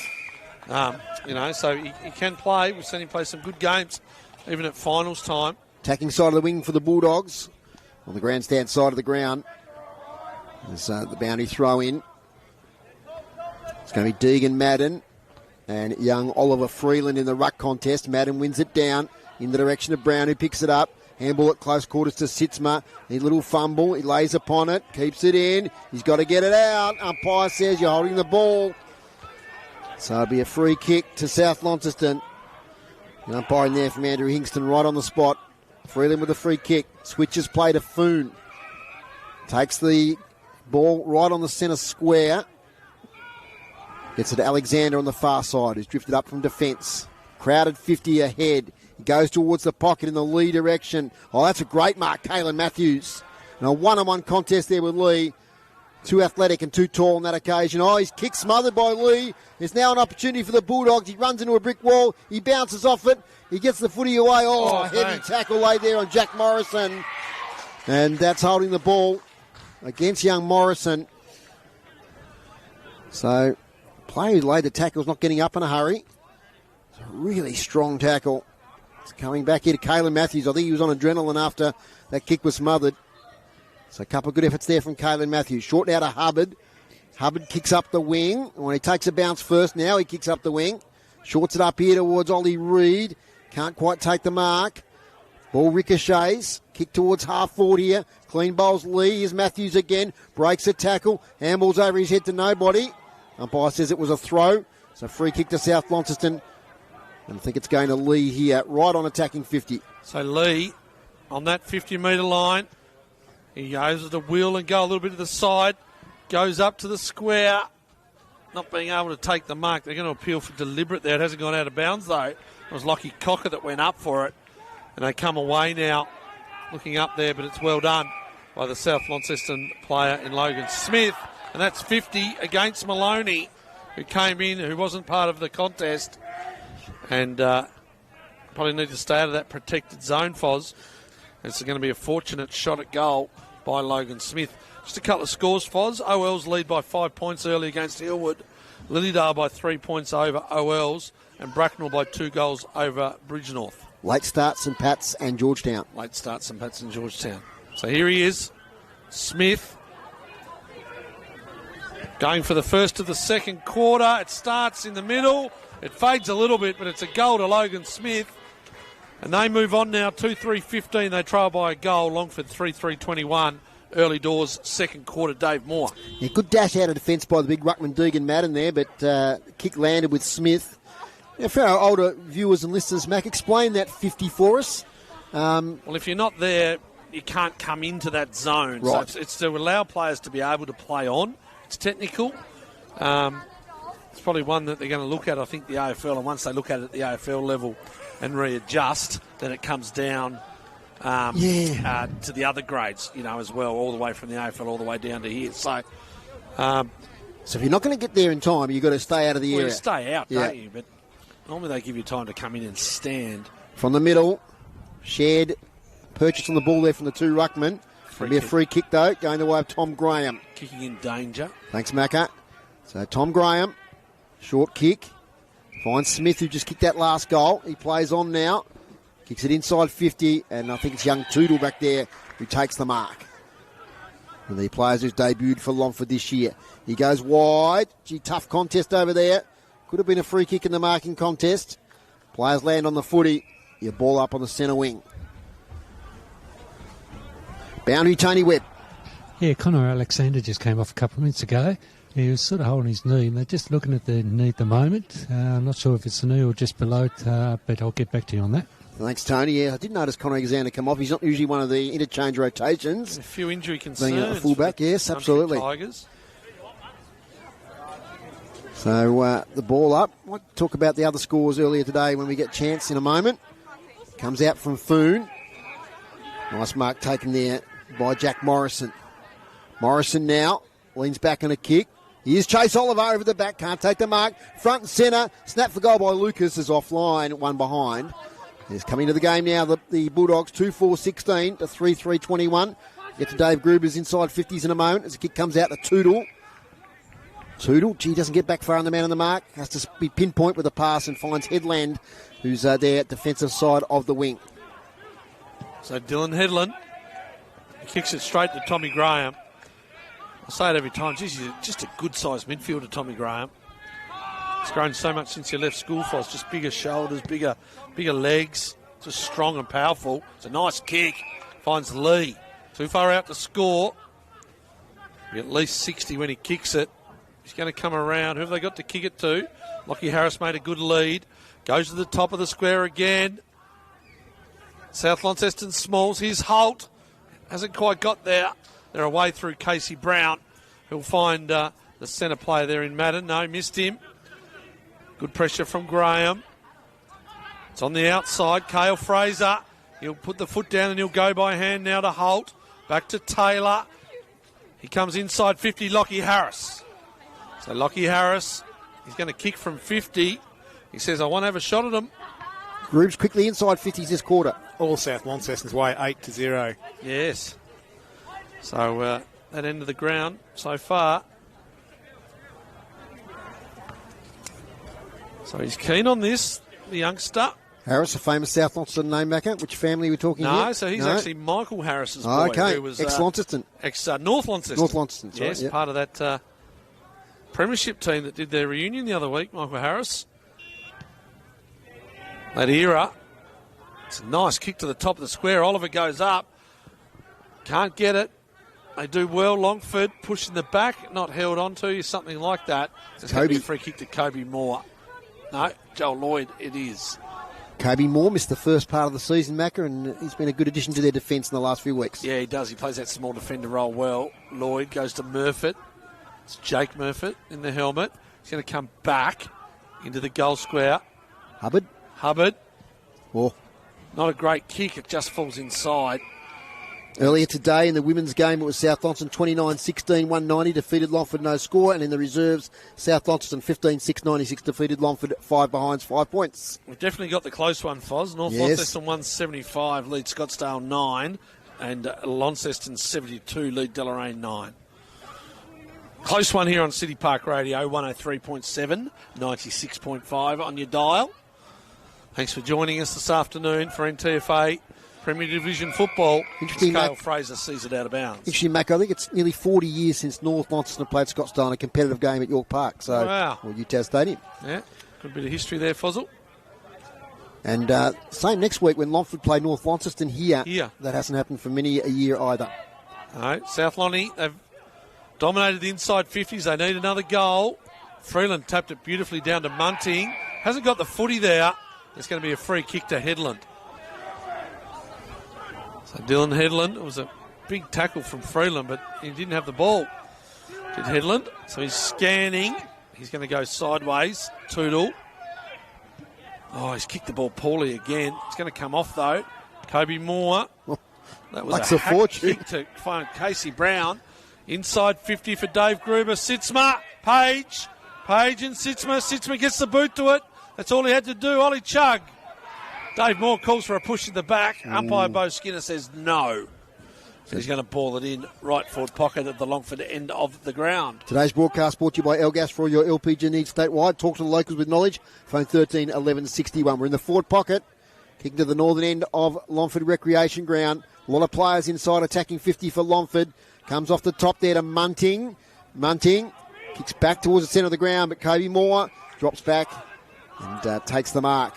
So he can play. We've seen him play some good games, even at finals time. Attacking side of the wing for the Bulldogs, on the grandstand side of the ground. There's the boundary throw in. It's going to be Deegan Madden and young Oliver Freeland in the ruck contest. Madden wins it down in the direction of Brown, who picks it up. Handball at close quarters to Sitzma. A little fumble. He lays upon it. Keeps it in. He's got to get it out. Umpire says you're holding the ball. So it'll be a free kick to South Launceston. The umpire in there from Andrew Hingston right on the spot. Freeland with a free kick. Switches play to Foon. Takes the ball right on the centre square. Gets it to Alexander on the far side, who's drifted up from defence. Crowded 50 ahead. He goes towards the pocket in the Lee direction. Oh, that's a great mark, Kalen Matthews. And a one-on-one contest there with Lee. Too athletic and too tall on that occasion. Oh, his kick smothered by Lee. There's now an opportunity for the Bulldogs. He runs into a brick wall. He bounces off it. He gets the footy away. Oh, heavy tackle laid there on Jack Morrison. And that's holding the ball against young Morrison. So, player who laid the tackle is not getting up in a hurry. It's a really strong tackle. It's coming back here to Kalen Matthews. I think he was on adrenaline after that kick was smothered. So a couple of good efforts there from Kalen Matthews. Short now to Hubbard. Hubbard kicks up the wing. When he takes a bounce first, now he kicks up the wing. Shorts it up here towards Ollie Reid. Can't quite take the mark. Ball ricochets. Kick towards half forward here. Clean bowls Lee. Here's Matthews again. Breaks a tackle. Handballs over his head to nobody. Umpire says it was a throw. So free kick to South Launceston. And I think it's going to Lee here, right on attacking 50. So Lee on that 50-metre line. He goes with the wheel and go a little bit to the side. Goes up to the square. Not being able to take the mark. They're going to appeal for deliberate there. It hasn't gone out of bounds, though. It was Lockie Cocker that went up for it. And they come away now, looking up there, but it's well done by the South Launceston player in Logan Smith. And that's 50 against Maloney, who came in, who wasn't part of the contest. And probably need to stay out of that protected zone, Foz. It's going to be a fortunate shot at goal by Logan Smith. Just a couple of scores, Foz. OLs lead by 5 points early against Hillwood. Lilydale by 3 points over OLs. And Bracknell by 2 goals over Bridgenorth. Late start, St Pat's and Georgetown. Late start, St Pat's and Georgetown. So here he is, Smith. Going for the first of the second quarter. It starts in the middle. It fades a little bit, but it's a goal to Logan Smith. And they move on now, 2-3-15. They trail by a goal. Longford 3-3-21. Early doors, second quarter, Dave Moore. Yeah, good dash out of defence by the big ruckman Deegan Madden there, but kick landed with Smith. Yeah, for our older viewers and listeners, Mac, explain that 50 for us. Well, if you're not there, you can't come into that zone. Right. So it's to allow players to be able to play on. It's technical. It's probably one that they're going to look at, I think, the AFL. And once they look at it at the AFL level and readjust, then it comes down to the other grades, as well, all the way from the AFL all the way down to here. So if you're not going to get there in time, you've got to stay out of the area. You stay out, don't you? But normally they give you time to come in and stand. From the middle, shared purchase on the ball there from the two ruckmen. It'll be a free kick, though, going the way of Tom Graham. Kicking in danger. Thanks, Macca. So Tom Graham, short kick. Finds Smith, who just kicked that last goal. He plays on now. Kicks it inside 50, and I think it's young Toodle back there who takes the mark. One of the players who's debuted for Longford this year. He goes wide. Gee, tough contest over there. Could have been a free kick in the marking contest. Players land on the footy. Your ball up on the centre wing. Boundary, Tony Webb. Yeah, Connor Alexander just came off a couple of minutes ago. He was sort of holding his knee, and they're just looking at the knee at the moment. I'm not sure if it's the knee or just below it, but I'll get back to you on that. Thanks, Tony. Yeah, I did notice Conor Alexander come off. He's not usually one of the interchange rotations. A few injury concerns. Being a fullback, yes, absolutely. Tigers. So the ball up. We'll talk about the other scores earlier today when we get chance in a moment. Comes out from Foon. Nice mark taken there by Jack Morrison. Morrison now leans back on a kick. Here's Chase Oliver over the back. Can't take the mark. Front and centre. Snap for goal by Lucas is offline. One behind. He's coming to the game now. The Bulldogs 2-4-16 to 3-3-21. Get to Dave Gruber's inside 50s in a moment as the kick comes out to Toodle. Toodle, doesn't get back far on the man on the mark. Has to be pinpoint with a pass and finds Headland, who's there at defensive side of the wing. So Dylan Headland kicks it straight to Tommy Graham. I say it every time. Geez, he's just a good-sized midfielder, Tommy Graham. He's grown so much since he left school for us. Just bigger shoulders, bigger legs. Just strong and powerful. It's a nice kick. Finds Lee. Too far out to score. At least 60 when he kicks it. He's going to come around. Who have they got to kick it to? Lockie Harris made a good lead. Goes to the top of the square again. South Launceston Smalls. Here's Holt. Hasn't quite got there. They're away through Casey Brown. He'll find the centre player there in Madden. No, missed him. Good pressure from Graham. It's on the outside. Cale Fraser. He'll put the foot down and he'll go by hand now to Holt. Back to Taylor. He comes inside 50, Lockie Harris. So Lockie Harris, he's going to kick from 50. He says, I want to have a shot at him. Grooves quickly inside 50s this quarter. All South Launceston's way, 8-0. Yes. So that end of the ground so far. So he's keen on this, the youngster. Harris, a famous South Launceston name maker. Which family are we talking here? No, so he's actually Michael Harris's boy. Okay, who was ex-Launceston. North Launceston. North Launceston, yes, right, yep. Part of that premiership team that did their reunion the other week, Michael Harris. That era. It's a nice kick to the top of the square. Oliver goes up. Can't get it. They do well. Longford pushing the back, not held onto, something like that. It's going to be a free kick to Kobe Moore. No, Joel Lloyd, it is. Kobe Moore missed the first part of the season, Macca, and he's been a good addition to their defence in the last few weeks. Yeah, he does. He plays that small defender role well. Lloyd goes to Murfitt. It's Jake Murfitt in the helmet. He's going to come back into the goal square. Hubbard. Oh. Not a great kick. It just falls inside. Earlier today in the women's game, it was South Launceston 29-16, 190, defeated Longford, no score. And in the reserves, South Launceston 15-6, 96, defeated Longford, 5 behinds, 5 points. We've definitely got the close one, Foz. North Launceston 175, lead Scottsdale 9. And Launceston 72, lead Deloraine 9. Close one here on City Park Radio, 103.7, 96.5 on your dial. Thanks for joining us this afternoon for NTFA Premier Division football. Interesting, Cale Fraser sees it out of bounds. Interesting, Mac. I think it's nearly 40 years since North Launceston played Scottsdale in a competitive game at York Park. So, wow. Or Utah Stadium. Yeah, good bit of history there, Fozzle. And same next week when Longford played North Launceston here. That hasn't happened for many a year either. All right, South Lonnie, they've dominated the inside 50s. They need another goal. Freeland tapped it beautifully down to Munting. Hasn't got the footy there. It's going to be a free kick to Headland. So Dylan Headland, it was a big tackle from Freeland, but he didn't have the ball. Did Headland. So he's scanning. He's going to go sideways. Toodle. Oh, he's kicked the ball poorly again. It's going to come off, though. Kobe Moore. That was a hack kick to find Casey Brown. Inside 50 for Dave Gruber. Sitzma. Page and Sitzma. Sitzma gets the boot to it. That's all he had to do. Ollie Chug. Dave Moore calls for a push in the back. Umpire Bo Skinner says no. So he's going to ball it in right forward pocket at the Longford end of the ground. Today's broadcast brought to you by Elgas for all your LPG needs statewide. Talk to the locals with knowledge. Phone 13 11 61. We're in the forward pocket. Kicking to the northern end of Longford Recreation Ground. A lot of players inside attacking 50 for Longford. Comes off the top there to Munting. Munting kicks back towards the centre of the ground, but Kobe Moore drops back and takes the mark.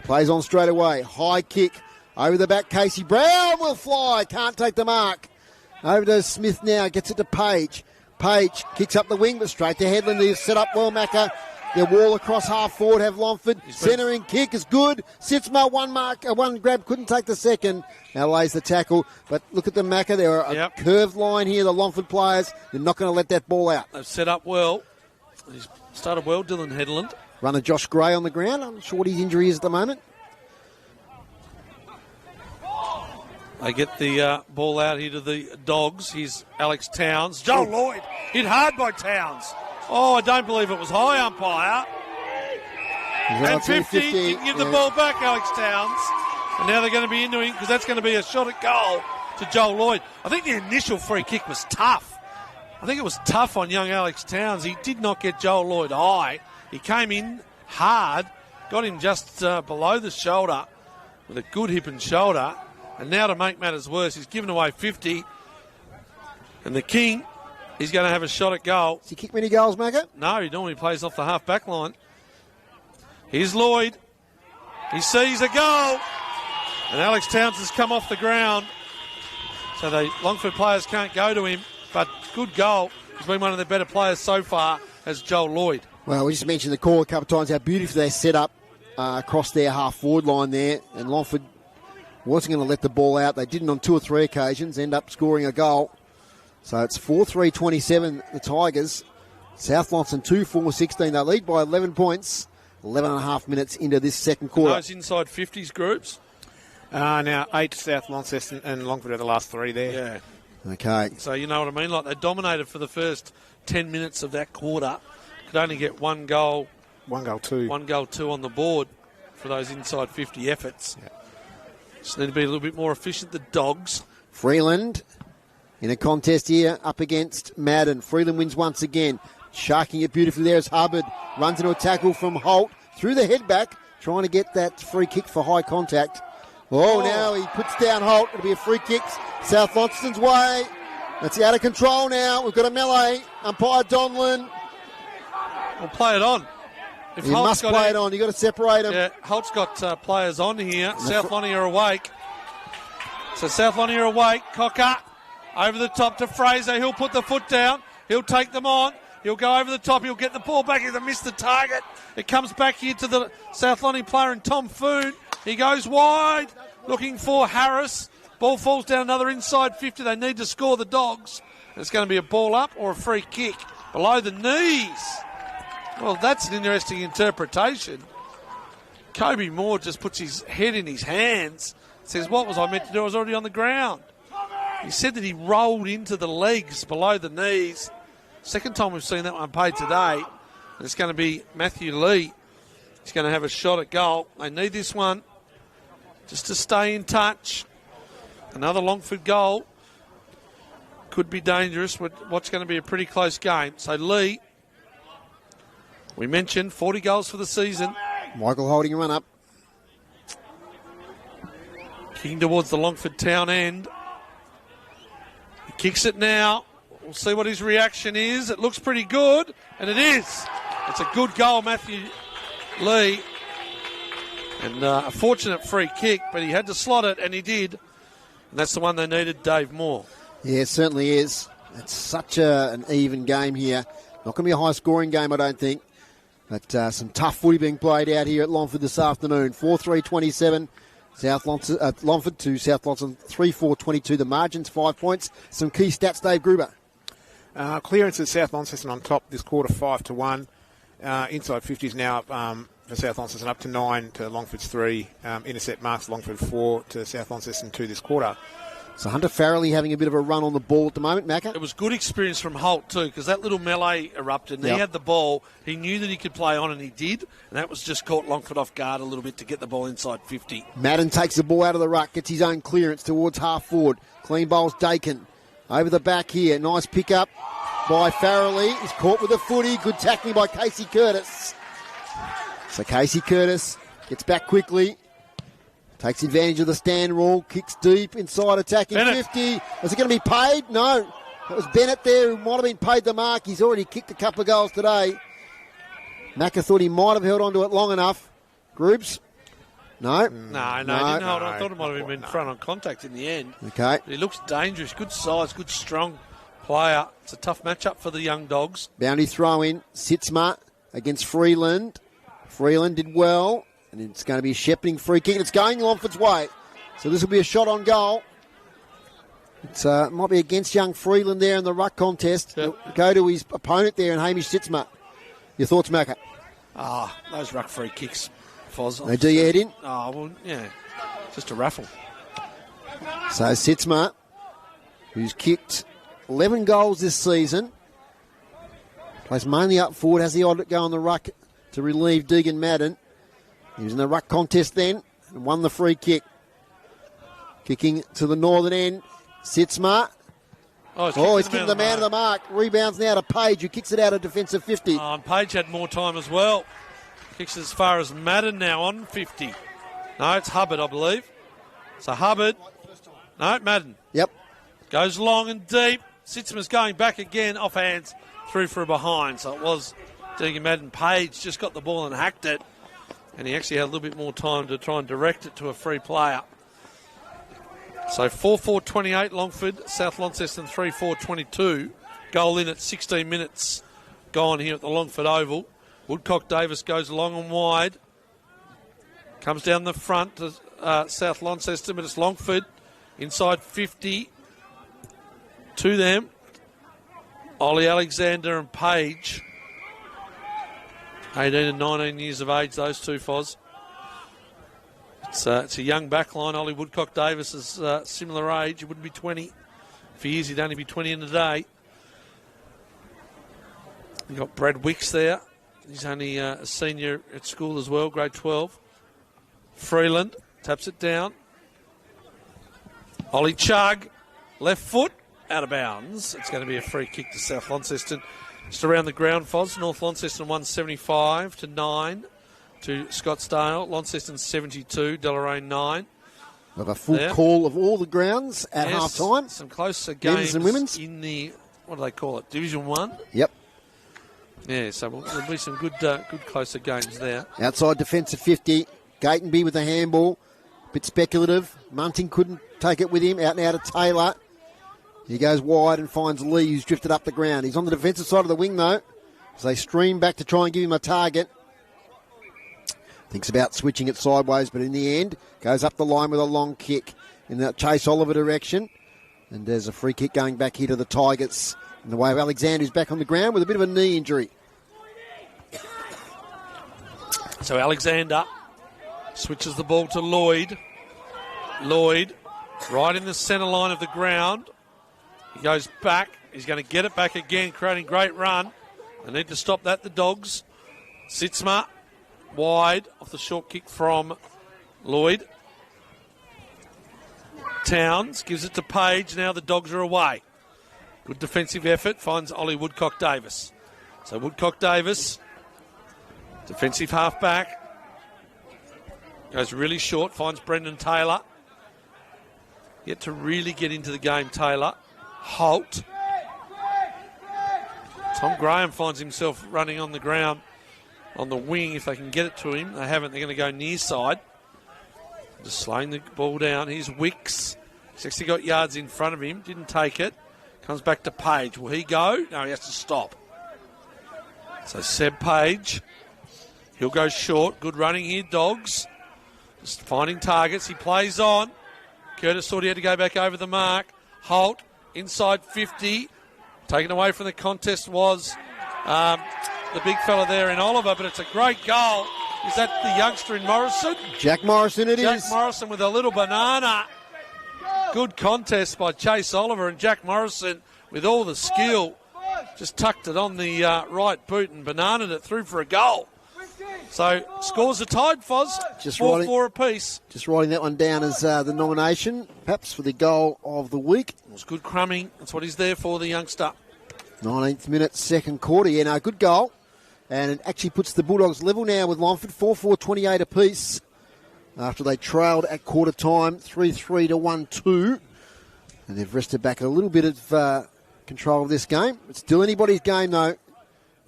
Plays on straight away. High kick. Over the back, Casey Brown will fly. Can't take the mark. Over to Smith now. Gets it to Page. Page kicks up the wing, but straight to Headland. He's set up well, Macca. Their wall across half forward have Longford. He's been- Centering kick is good. Sitzma, one grab, couldn't take the second. Now lays the tackle. But look at the Macca. There are a Yep. curved line here. The Longford players, they're not going to let that ball out. They've set up well. He's started well, Dylan Headland. Runner Josh Gray on the ground. I'm not sure what his injury is at the moment. They get the ball out here to the Dogs. Here's Alex Towns. Joel Lloyd hit hard by Towns. Oh, I don't believe it was high, umpire. And 50, you can give the ball back, Alex Towns. And now they're going to be into him because that's going to be a shot at goal to Joel Lloyd. I think the initial free kick was tough. I think it was tough on young Alex Towns. He did not get Joel Lloyd high. He came in hard, got him just below the shoulder with a good hip and shoulder. And now to make matters worse, he's given away 50. And the King is going to have a shot at goal. Does he kick many goals, Macca? No, he normally plays off the half-back line. Here's Lloyd. He sees a goal. And Alex Towns has come off the ground. So the Longford players can't go to him. But good goal. He's been one of the better players so far as Joel Lloyd. Well, we just mentioned the call a couple of times, how beautifully they set up across their half-forward line there. And Longford wasn't going to let the ball out. They didn't on 2 or 3 occasions, end up scoring a goal. So it's 4-3-27, the Tigers. South Launceston 2-4-16. They lead by 11 points, 11 and a half minutes into this second quarter. Those inside 50s groups. Now 8 South Launceston and Longford are the last 3 there. Yeah. Okay. So you know what I mean? Like they dominated for the first 10 minutes of that quarter. Could only get 1 goal. 1 goal, 2. 1 goal, 2 on the board for those inside 50 efforts. Yeah. Just need to be a little bit more efficient, the Dogs. Freeland in a contest here up against Madden. Freeland wins once again. Sharking it beautifully there as Hubbard runs into a tackle from Holt through the head back, trying to get that free kick for high contact. Now he puts down Holt. It'll be a free kick South Launceston's way. That's out of control now. We've got a melee. Umpire Donlan. We'll play it on. If You Holt's must play it on. You've got to separate them. Yeah, Holt's got players on here. South Lonnie are awake. So South Lonnie are awake. Cocker over the top to Fraser. He'll put the foot down. He'll take them on. He'll go over the top. He'll get the ball back. He'll miss the target. It comes back here to the South Lonnie player and Tom Foon. He goes wide, looking for Harris. Ball falls down another inside 50. They need to score, the Dogs. It's going to be a ball up or a free kick below the knees. Well, that's an interesting interpretation. Kobe Moore just puts his head in his hands, says, what was I meant to do? I was already on the ground. He said that he rolled into the legs below the knees. Second time we've seen that one paid today. And it's going to be Matthew Lee. He's going to have a shot at goal. They need this one just to stay in touch. Another Longford goal could be dangerous with what's going to be a pretty close game. So Lee, we mentioned 40 goals for the season. Michael holding a run up. Kicking towards the Longford town end. He kicks it now. We'll see what his reaction is. It looks pretty good, and it is. It's a good goal, Matthew Lee. And a fortunate free kick, but he had to slot it, and he did. And that's the one they needed, Dave Moore. Yeah, it certainly is. It's such an even game here. Not going to be a high-scoring game, I don't think. But some tough footy being played out here at Longford this afternoon. 4-3-27. Longford to South Launceston 3-4-22. The margins 5 points. Some key stats, Dave Gruber. Clearance at South Launceston on top this quarter 5-1. Inside 50s now for South Launceston up to 9 to Longford's 3. Intercept marks Longford 4 to South Launceston 2 this quarter. So Hunter Farrelly having a bit of a run on the ball at the moment, Macca. It was good experience from Holt too, because that little melee erupted and Yep. he had the ball. He knew that he could play on, and he did. And that was just caught Longford off guard a little bit to get the ball inside 50. Madden takes the ball out of the ruck, gets his own clearance towards half forward. Clean bowls Dakin. Over the back here. Nice pick up by Farrelly. He's caught with a footy. Good tackling by Casey Curtis. So Casey Curtis gets back quickly. Takes advantage of the stand rule. Kicks deep inside attacking Bennett. 50. Is it going to be paid? No. That was Bennett there who might have been paid the mark. He's already kicked a couple of goals today. Macca thought he might have held on to it long enough. Groups? No. No, he didn't hold on. I thought it might have been front on contact in the end. Okay. But he looks dangerous. Good size, good strong player. It's a tough matchup for the young Dogs. Bounty throw in. Sitzma against Freeland. Freeland did well, and it's going to be a shepherding free kick. It's going Longford's way. So this will be a shot on goal. It might be against young Freeland there in the ruck contest. Yep. Go to his opponent there, and Hamish Sitzma. Your thoughts, Macca? Those ruck free kicks, Foz. They do your head in? Oh, well, yeah. Just a raffle. So Sitzma, who's kicked 11 goals this season, plays mainly up forward, has the odd go on the ruck to relieve Deegan Madden. He was in the ruck contest then and won the free kick. Kicking to the northern end, Sitzma. He's kicking the man of the mark. Rebounds now to Page, who kicks it out of defensive 50. And Page had more time as well. Kicks as far as Madden now on 50. No, it's Hubbard, I believe. So Hubbard. No, Madden. Yep. Goes long and deep. Sitzma's going back again, off hands, through for a behind. So it was Deegan Madden. Page just got the ball and hacked it. And he actually had a little bit more time to try and direct it to a free player. So 4-4-28 Longford, South Launceston 3-4-22. Goal in at 16 minutes gone here at the Longford Oval. Woodcock Davis goes long and wide. Comes down the front to South Launceston, but it's Longford inside 50 to them. Ollie Alexander and Page. 18 and 19 years of age, those two, Foz. It's a young backline. Ollie Woodcock Davis is similar age. He wouldn't be 20. For years, he'd only be 20 in a day. You've got Brad Wicks there. He's only a senior at school as well, grade 12. Freeland taps it down. Ollie Chug, left foot, out of bounds. It's going to be a free kick to South Launceston. Just around the ground, Foz. North Launceston 175 to 9 to Scottsdale. Launceston 72, Deloraine 9. We've a full call of all the grounds at half time. Some closer games men's and women's in the, what do they call it, Division 1? Yep. Yeah, so there'll be some good closer games there. Outside defensive 50. Gatenby with the handball. Bit speculative. Munting couldn't take it with him. Out and out of Taylor. He goes wide and finds Lee, who's drifted up the ground. He's on the defensive side of the wing, though. So they stream back to try and give him a target. Thinks about switching it sideways, but in the end, goes up the line with a long kick in the Chase Oliver direction. And there's a free kick going back here to the Tigers in the way of Alexander, who's back on the ground with a bit of a knee injury. So Alexander switches the ball to Lloyd. Lloyd, right in the centre line of the ground. He goes back. He's going to get it back again, creating great run. They need to stop that, the Dogs. Sitzma, wide, off the short kick from Lloyd. Towns gives it to Page. Now the Dogs are away. Good defensive effort, finds Ollie Woodcock Davis. So Woodcock Davis, defensive half-back. Goes really short, finds Brendan Taylor. Yet to really get into the game, Taylor. Holt. Tom Graham finds himself running on the ground on the wing if they can get it to him. They haven't. They're going to go near side. Just slowing the ball down. Here's Wicks. He's actually got yards in front of him. Didn't take it. Comes back to Page. Will he go? No, he has to stop. So Seb Page. He'll go short. Good running here, Dogs. Just finding targets. He plays on. Curtis thought he had to go back over the mark. Holt, inside 50. Taken away from the contest was the big fella there in Oliver, but it's a great goal. Is that the youngster in Morrison? Jack Morrison it is. Jack Morrison with a little banana. Good contest by Chase Oliver, and Jack Morrison with all the skill just tucked it on the right boot and bananaed it through for a goal. So scores are tied, Foz. Just 4-4 apiece. Just writing that one down as the nomination, perhaps for the goal of the week. It was good crumbing. That's what he's there for, the youngster. 19th minute, second quarter. Yeah, no, good goal. And it actually puts the Bulldogs level now with Longford, 4-4-28 apiece. After they trailed at quarter time, 3-3 to 1-2. And they've wrested back a little bit of control of this game. It's still anybody's game, though.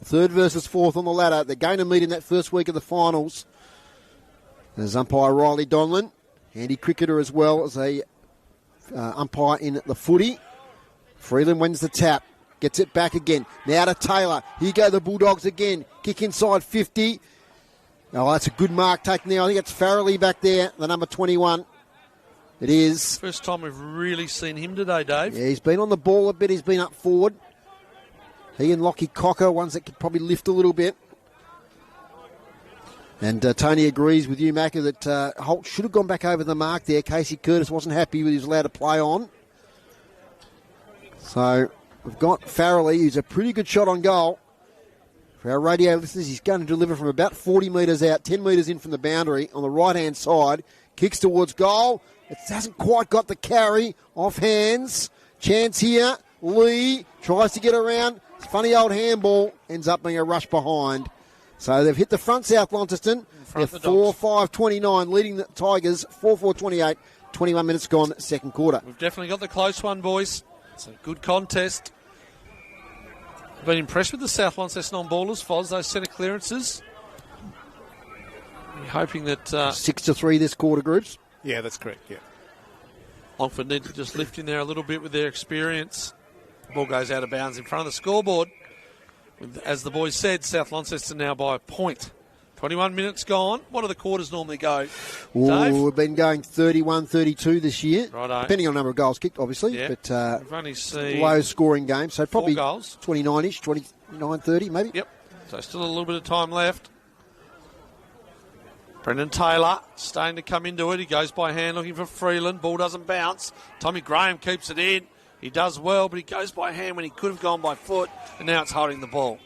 Third versus fourth on the ladder. They're going to meet in that first week of the finals. There's umpire Riley Donlan, handy cricketer as well as a umpire in the footy. Freeland wins the tap. Gets it back again. Now to Taylor. Here go the Bulldogs again. Kick inside 50. Oh, that's a good mark taken there. I think it's Farrelly back there, the number 21. It is. First time we've really seen him today, Dave. Yeah, he's been on the ball a bit. He's been up forward. He and Lockie Cocker, ones that could probably lift a little bit. And Tony agrees with you, Macca, that Holt should have gone back over the mark there. Casey Curtis wasn't happy with he was allowed to play on. So we've got Farrelly, who's a pretty good shot on goal. For our radio listeners, he's going to deliver from about 40 metres out, 10 metres in from the boundary on the right-hand side. Kicks towards goal. It hasn't quite got the carry. Off hands. Chance here. Lee tries to get around. Funny old handball. Ends up being a rush behind. So they've hit the front, South Launceston. They're 4-5-29, leading the Tigers 4-4-28. 21 minutes gone, second quarter. We've definitely got the close one, boys. It's a good contest. I've been impressed with the South Launceston on-ballers, Foz, those centre clearances. We're hoping that 6-3 this quarter, groups. Yeah, that's correct, yeah. Longford need to just lift in there a little bit with their experience. Ball goes out of bounds in front of the scoreboard. As the boys said, South Launceston now by a point. 21 minutes gone. What do the quarters normally go, Dave? We've been going 31-32 this year. Righto. Depending on the number of goals kicked, obviously. Yeah. But we've only seen low-scoring game, so probably 4 goals. 29-ish, 29-30 maybe. Yep. So still a little bit of time left. Brendan Taylor starting to come into it. He goes by hand looking for Freeland. Ball doesn't bounce. Tommy Graham keeps it in. He does well, but he goes by hand when he could have gone by foot, and now it's holding the ball.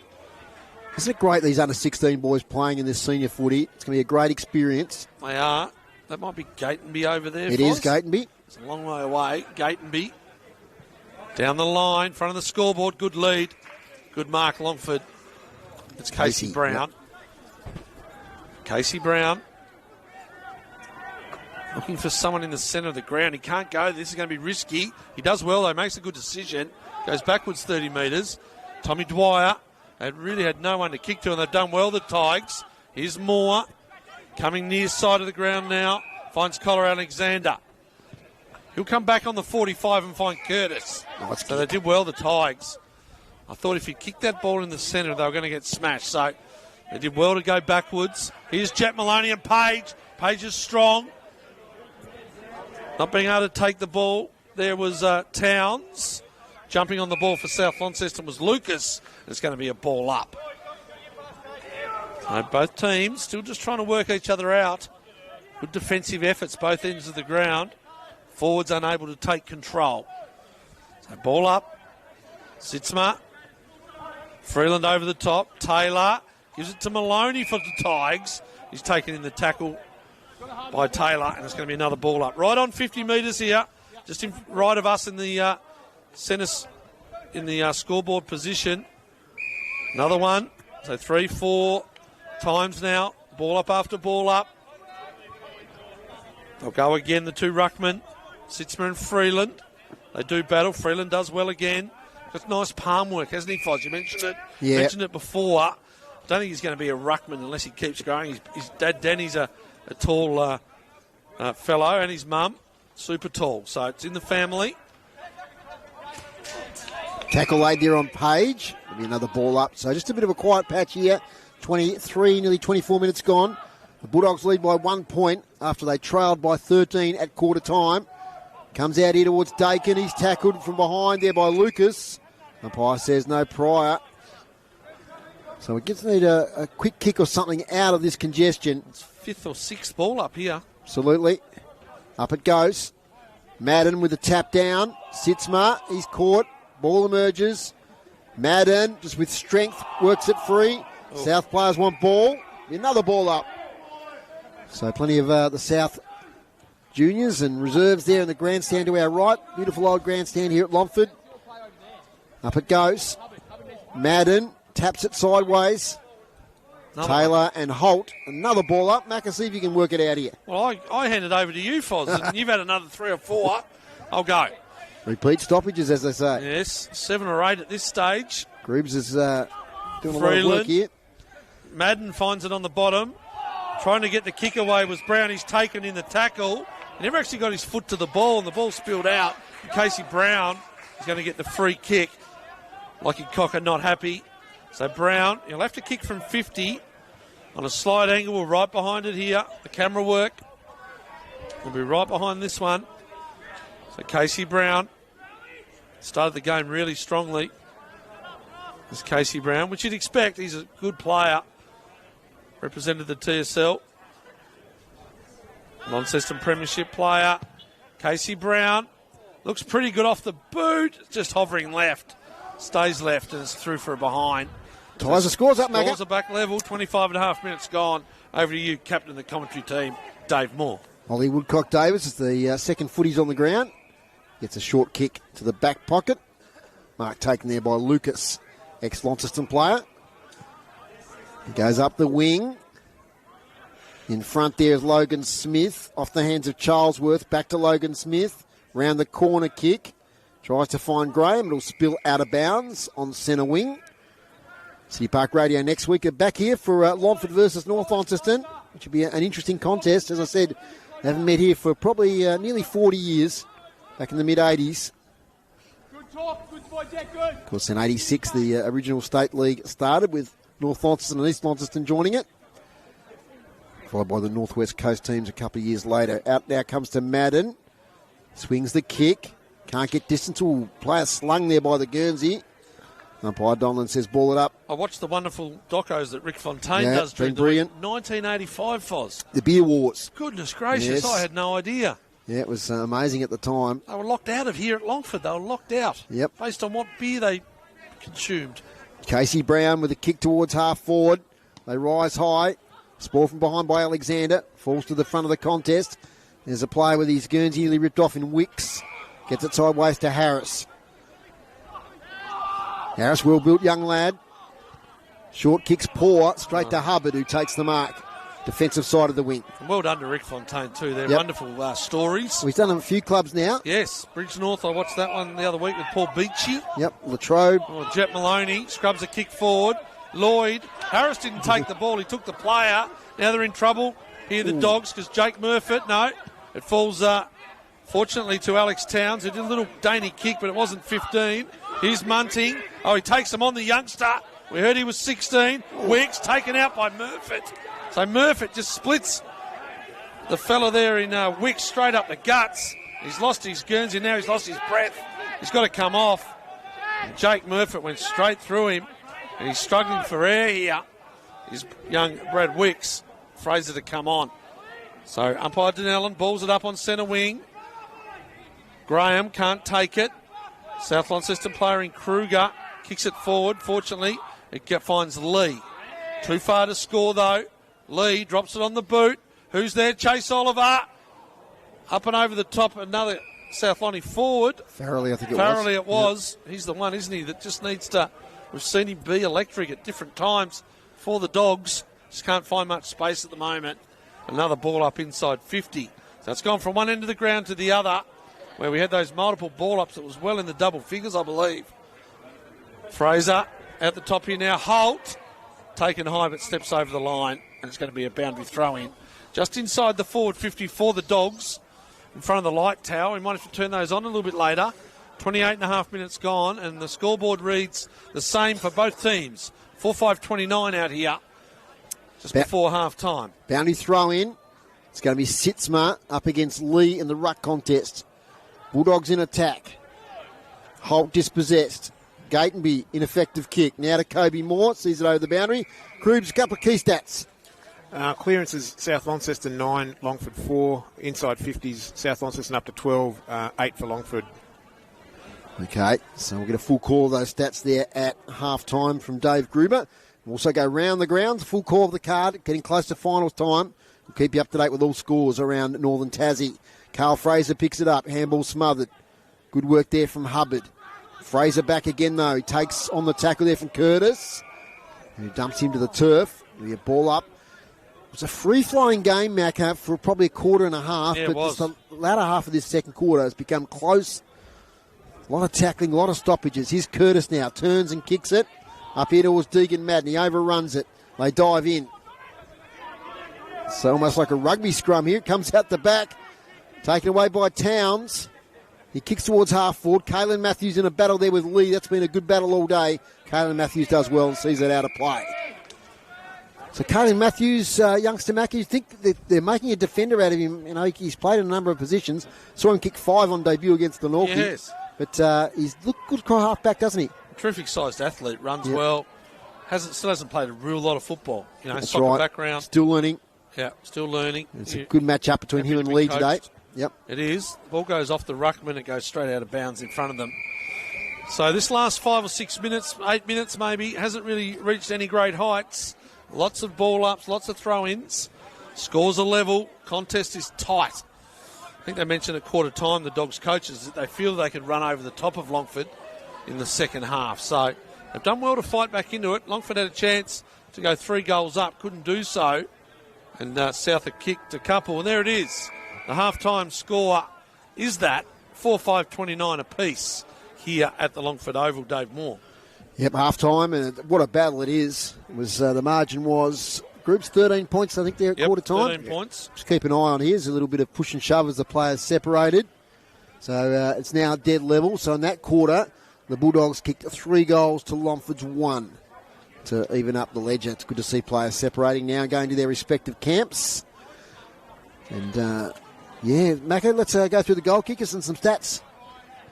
Isn't it great these under-16 boys playing in this senior footy? It's going to be a great experience. They are. That might be Gatenby over there. It is Gatenby. It's a long way away. Gatenby down the line, front of the scoreboard. Good lead. Good mark, Longford. It's Casey Brown. Yep. Casey Brown. Looking for someone in the centre of the ground. He can't go. This is going to be risky. He does well, though. Makes a good decision. Goes backwards 30 metres. Tommy Dwyer. They really had no one to kick to, and they've done well, the Tigers. Here's Moore. Coming near side of the ground now. Finds Collar Alexander. He'll come back on the 45 and find Curtis. Nice So they did well, the Tigers. I thought if he kicked that ball in the centre, they were going to get smashed. So they did well to go backwards. Here's Jet Maloney and Page. Page is strong. Not being able to take the ball. There was Towns. Jumping on the ball for South Launceston was Lucas. It's going to be a ball up. So both teams still just trying to work each other out. Good defensive efforts, both ends of the ground. Forwards unable to take control. So ball up. Sitzma. Freeland over the top. Taylor gives it to Maloney for the Tigers. He's taken in the tackle by Taylor, and it's going to be another ball up. Right on 50 metres here, just in right of us in the centre, in the scoreboard position. Another one. So 3-4 times now. Ball up after ball up. They'll go again, the two ruckmen, Sitzma and Freeland. They do battle. Freeland does well again. Got nice palm work, hasn't he, Foz? You mentioned it. Yeah. Mentioned it before. I don't think he's going to be a ruckman unless he keeps growing. His dad, Danny's a tall fellow, and his mum, super tall. So it's in the family. Tackle laid there on Page. There'll be another ball up. So just a bit of a quiet patch here. 23, nearly 24 minutes gone. The Bulldogs lead by 1 point after they trailed by 13 at quarter time. Comes out here towards Dakin. He's tackled from behind there by Lucas. Umpire says no prior. So we just need a quick kick or something out of this congestion. It's 5th or 6th ball up here. Absolutely. Up it goes. Madden with the tap down. Sitzma, he's caught. Ball emerges. Madden, just with strength, works it free. Oh. South players want ball. Another ball up. So plenty of the South juniors and reserves there in the grandstand to our right. Beautiful old grandstand here at Longford. Up it goes. Madden taps it sideways. Taylor and Holt. Another ball up. Macca, see if you can work it out here. Well, I hand it over to you, Foz, and you've had another 3 or 4. I'll go. Repeat stoppages, as they say. Yes, 7 or 8 at this stage. Grubbs is doing a lot of work here. Madden finds it on the bottom. Trying to get the kick away was Brown. He's taken in the tackle. He never actually got his foot to the ball, and the ball spilled out. And Casey Brown is going to get the free kick. Lockie Cocker not happy. So Brown, he'll have to kick from 50 on a slight angle. We're right behind it here. The camera work. We'll be right behind this one. So Casey Brown started the game really strongly. This Casey Brown, which you'd expect. He's a good player. Represented the TSL. Launceston Premiership player. Casey Brown looks pretty good off the boot. Just hovering left. Stays left and it's through for a behind. Ties the scores up, Macca. Scores are back level. 25 and a half minutes gone. Over to you, captain of the commentary team, Dave Moore. Ollie Woodcock-Davis is the second footies on the ground. Gets a short kick to the back pocket. Mark taken there by Lucas, ex-Launceston player. He goes up the wing. In front there is Logan Smith. Off the hands of Charlesworth. Back to Logan Smith. Round the corner kick. Tries to find Graham. It'll spill out of bounds on centre wing. City Park Radio next week are back here for Longford versus North Launceston, which will be an interesting contest. As I said, they haven't met here for probably nearly 40 years, back in the mid-80s. Good talk, good boy, Jack, good. Of course, in 86, the original state league started with North Launceston and East Launceston joining it, followed by the North West Coast teams a couple of years later. Out now comes to Madden. Swings the kick. Can't get distance. Ooh, player slung there by the Guernsey. Umpire Donlan says ball it up. I watched the wonderful docos that Rick Fontaine does during the brilliant. 1985 Foz. The Beer Wars. Goodness gracious, Yes. I had no idea. Yeah, it was amazing at the time. They were locked out of here at Longford. They were locked out. Yep. Based on what beer they consumed. Casey Brown with a kick towards half forward. They rise high. Ball from behind by Alexander. Falls to the front of the contest. There's a player with his Guernsey nearly ripped off in Wicks. Gets it sideways to Harris. Harris, well-built young lad. Short kicks poor, straight to Hubbard, who takes the mark. Defensive side of the wing. And well done to Rick Fontaine too. They're Yep. wonderful stories. We've done a few clubs now. Yes, Bridge North, I watched that one the other week with Paul Beachy. Yep, Latrobe. Oh, Jet Maloney scrubs a kick forward. Lloyd. Harris didn't take the ball. He took the player. Now they're in trouble. Here the Dogs, because Jake Murfitt, no. It falls, fortunately, to Alex Towns, who did a little dainty kick, but it wasn't 15. Here's Munting. Oh, he takes him on the youngster. We heard he was 16. Wicks taken out by Murfitt. So Murfitt just splits the fella there in Wicks straight up the guts. He's lost his Guernsey, now he's lost his breath. He's got to come off. And Jake Murfitt went straight through him, and he's struggling for air here. His young Brad Wicks. Fraser to come on. So umpire Denellen balls it up on centre wing. Graham can't take it. South Launceston player in Kruger kicks it forward. Fortunately, it finds Lee. Too far to score though. Lee drops it on the boot. Who's there? Chase Oliver. Up and over the top. Another South Lonnie forward. Farrelly, I think it Farrelly was. it was. Yep. He's the one, isn't he, that just needs to... We've seen him be electric at different times for the Dogs. Just can't find much space at the moment. Another ball up inside 50. So it's gone from one end of the ground to the other, where we had those multiple ball-ups. It was well in the double figures, I believe. Fraser at the top here now. Holt taken high but steps over the line, and it's going to be a boundary throw-in. Just inside the forward 50 for the Dogs, in front of the light tower. We might have to turn those on a little bit later. 28 and a half minutes gone, and the scoreboard reads the same for both teams. 4-5-29 out here, just before half-time. Boundary throw-in. It's going to be Sitzma up against Lee in the ruck contest. Bulldogs in attack. Holt dispossessed. Gatenby, ineffective kick. Now to Kobe Moore, sees it over the boundary. Krubs, a couple of key stats. Clearances, South Launceston 9, Longford 4. Inside 50s, South Launceston up to 12, 8 for Longford. Okay, so we'll get a full call of those stats there at half-time from Dave Gruber. We'll also go round the grounds, full call of the card, getting close to finals time. We'll keep you up to date with all scores around Northern Tassie. Carl Fraser picks it up, handball smothered. Good work there from Hubbard. Fraser back again though, he takes on the tackle there from Curtis, who dumps him to the turf. We have ball up. It was a free-flowing game, Macca, for probably a quarter and a half, Yeah, but it was. just the latter half of this second quarter has become close. A lot of tackling, a lot of stoppages. Here's Curtis now, turns and kicks it. Up here towards Deegan Madden, he overruns it. They dive in. So almost like a rugby scrum here. It comes out the back. Taken away by Towns. He kicks towards half forward. Kalen Matthews in a battle there with Lee. That's been a good battle all day. Kalen Matthews does well and sees it out of play. So Kalen Matthews, youngster Mackey, you think that they're making a defender out of him. You know, he's played in a number of positions. Saw him kick 5 on debut against the North. Yes. But he's looked good half-back, doesn't he? Terrific sized athlete, runs well. Still hasn't played a real lot of football. You know, That's soccer right. background. Still learning. Yeah, still learning. It's a good match-up between him and Lee today. Yep. It is. The ball goes off the ruckman. It goes straight out of bounds in front of them. So this last 5 or 6 minutes, 8 minutes maybe, hasn't really reached any great heights. Lots of ball ups, lots of throw-ins. Scores are level. Contest is tight. I think they mentioned at quarter time, the Dogs coaches, that they feel they could run over the top of Longford in the second half. So they've done well to fight back into it. Longford had a chance to go 3 goals up, couldn't do so. And South had kicked a couple, and there it is. The half-time score is that 4-5-29 apiece here at the Longford Oval, Dave Moore. Yep, half-time, and what a battle it is. It was the margin was groups 13 points, I think, there at quarter time. 13 points. Just keep an eye on here. There's a little bit of push and shove as the players separated. So it's now dead level. So in that quarter, the Bulldogs kicked 3 goals to Longford's 1 to even up the ledger. It's good to see players separating now, going to their respective camps. And, Macca, let's go through the goal kickers and some stats.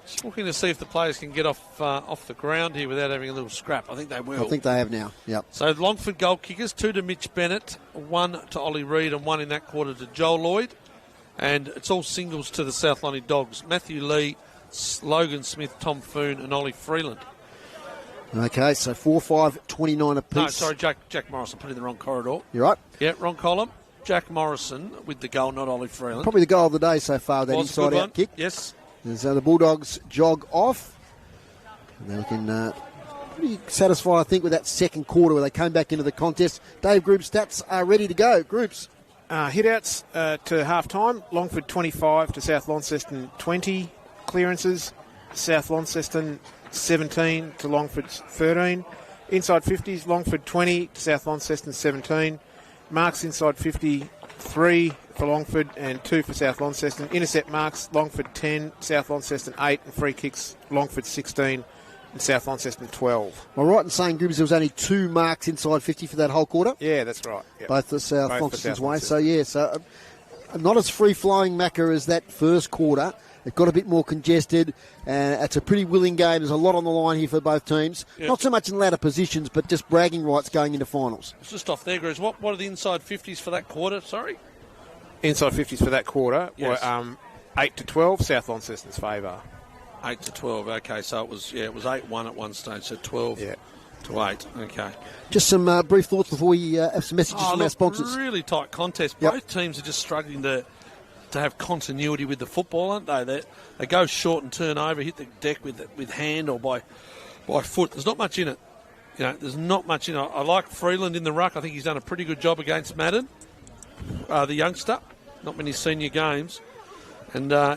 Just looking to see if the players can get off the ground here without having a little scrap. I think they will. I think they have now, yep. So Longford goal kickers, 2 to Mitch Bennett, 1 to Ollie Reid and 1 in that quarter to Joel Lloyd. And it's all singles to the South Lonnie Dogs. Matthew Lee, Logan Smith, Tom Foon and Ollie Freeland. Okay, so 4-5-29 apiece. No, sorry, Jack Morrison, put in the wrong corridor. You're right. Yeah, wrong column. Jack Morrison with the goal, not Ollie Freeland. Probably the goal of the day so far, that inside-out kick. Yes. So the Bulldogs jog off. And they're looking pretty satisfied, I think, with that second quarter where they came back into the contest. Dave, group stats are ready to go. Groups. Hit-outs to half-time. Longford 25 to South Launceston 20. Clearances, South Launceston 17 to Longford's 13. Inside 50s, Longford 20 to South Launceston 17. Marks inside 50, 3 for Longford and 2 for South Launceston. Intercept marks, Longford 10, South Launceston 8, and free kicks, Longford 16 and South Launceston 12. Am I right in saying, Gribbs, there was only 2 marks inside 50 for that whole quarter? Yeah, that's right. Yep. Both the South Launceston's way. Launceston. So not as free-flowing, Macca, as that first quarter. It got a bit more congested. It's a pretty willing game. There's a lot on the line here for both teams. Yep. Not so much in ladder positions, but just bragging rights going into finals. It's just off there, Grizz. What are the inside 50s for that quarter? Sorry? Inside 50s for that quarter yes. were 8 to 12, South Launceston's favour. 8 to 12, okay. So it was 8-1 at one stage, so 12 to 8, okay. Just some brief thoughts before we have some messages from our sponsors. Really tight contest. Both teams are just struggling to have continuity with the football, aren't they? They go short and turn over, hit the deck with hand or by foot. There's not much in it. You know, there's not much in it. I like Freeland in the ruck. I think he's done a pretty good job against Madden, the youngster. Not many senior games. And they're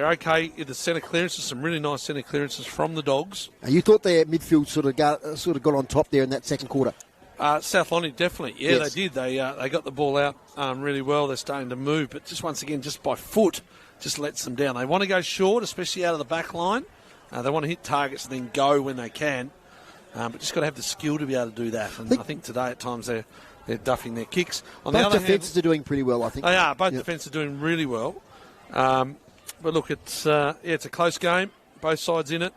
okay in the centre clearances, some really nice centre clearances from the Dogs. You thought their midfield sort of got on top there in that second quarter? South Lonnie, definitely. Yeah, yes. They did. They got the ball out really well. They're starting to move, but just once again, just by foot, just lets them down. They want to go short, especially out of the back line. They want to hit targets and then go when they can, but just got to have the skill to be able to do that. And I think today at times they're duffing their kicks. On both the other defences are doing pretty well, I think. They are. Both defences are doing really well. But look, it's a close game. Both sides in it.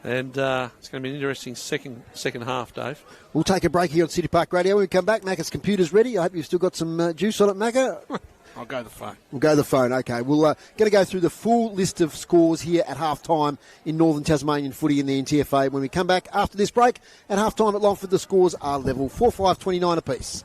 And it's going to be an interesting second half, Dave. We'll take a break here on City Park Radio. When we come back, Macca's computer's ready. I hope you've still got some juice on it, Macca. I'll go the phone. We'll go the phone, okay. We're going to go through the full list of scores here at half-time in Northern Tasmanian footy in the NTFA. When we come back after this break, at half-time at Longford, the scores are level 4-5-29 apiece.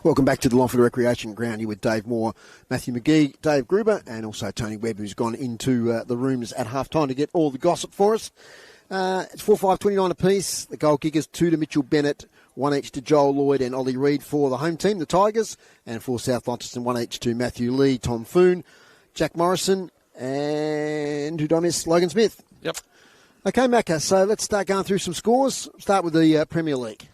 Welcome back to the Longford Recreation Ground. Here with Dave Moore, Matthew McGee, Dave Gruber, and also Tony Webb, who's gone into the rooms at half-time to get all the gossip for us. It's 4-5-29 apiece. The goal kickers, 2 to Mitchell Bennett, 1 each to Joel Lloyd and Ollie Reid for the home team, the Tigers, and for South Launceston, 1 each to Matthew Lee, Tom Foon, Jack Morrison, and who did I miss? Logan Smith. Yep. Okay, Macca, so let's start going through some scores. Start with the Premier League.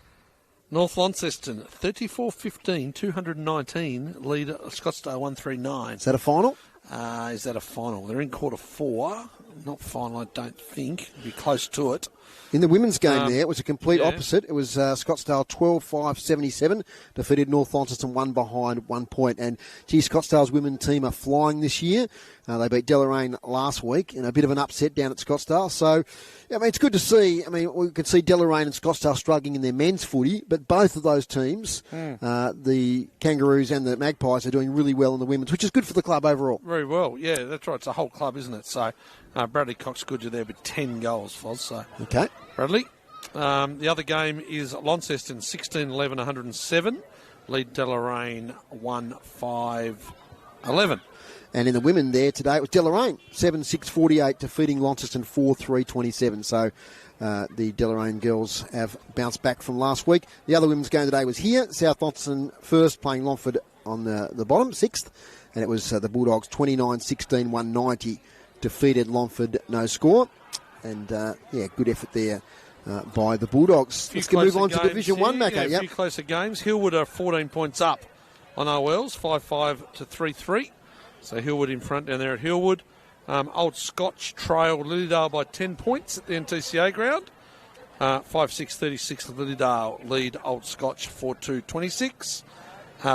North Launceston, 34-15, 219, lead Scottsdale 139. Is that a final? Is that a final? They're in quarter 4. Not final, I don't think. It'll be close to it. In the women's game there, it was a complete opposite. It was Scottsdale 12-5-77, defeated North Launceston 1 behind 1 point. And, gee, Scottsdale's women team are flying this year. They beat Deloraine last week in a bit of an upset down at Scottsdale. So, I mean, it's good to see. I mean, we could see Deloraine and Scottsdale struggling in their men's footy, but both of those teams, the Kangaroos and the Magpies, are doing really well in the women's, which is good for the club overall. Very well, yeah, that's right. It's a whole club, isn't it? So, Bradley Cox-Goodger there with 10 goals, Foz. So. Okay. Bradley. The other game is Launceston 16-11, 107. Lead Deloraine 1-5-11. And in the women there today, it was Deloraine 7-6-48, defeating Launceston 4-3-27. So the Deloraine girls have bounced back from last week. The other women's game today was here. South Launceston first playing Longford on the bottom, 6th. And it was the Bulldogs 29-16, 190, defeated Longford, no score. And, good effort there by the Bulldogs. Let's move on to Division 1, Macca. A few closer games. Hillwood are 14 points up on OLs, 5-5 to 3-3. So Hillwood in front down there at Hillwood. Old Scotch trailed Lilydale by 10 points at the NTCA ground. 5-6-36 Lilydale lead Old Scotch 4-2-26.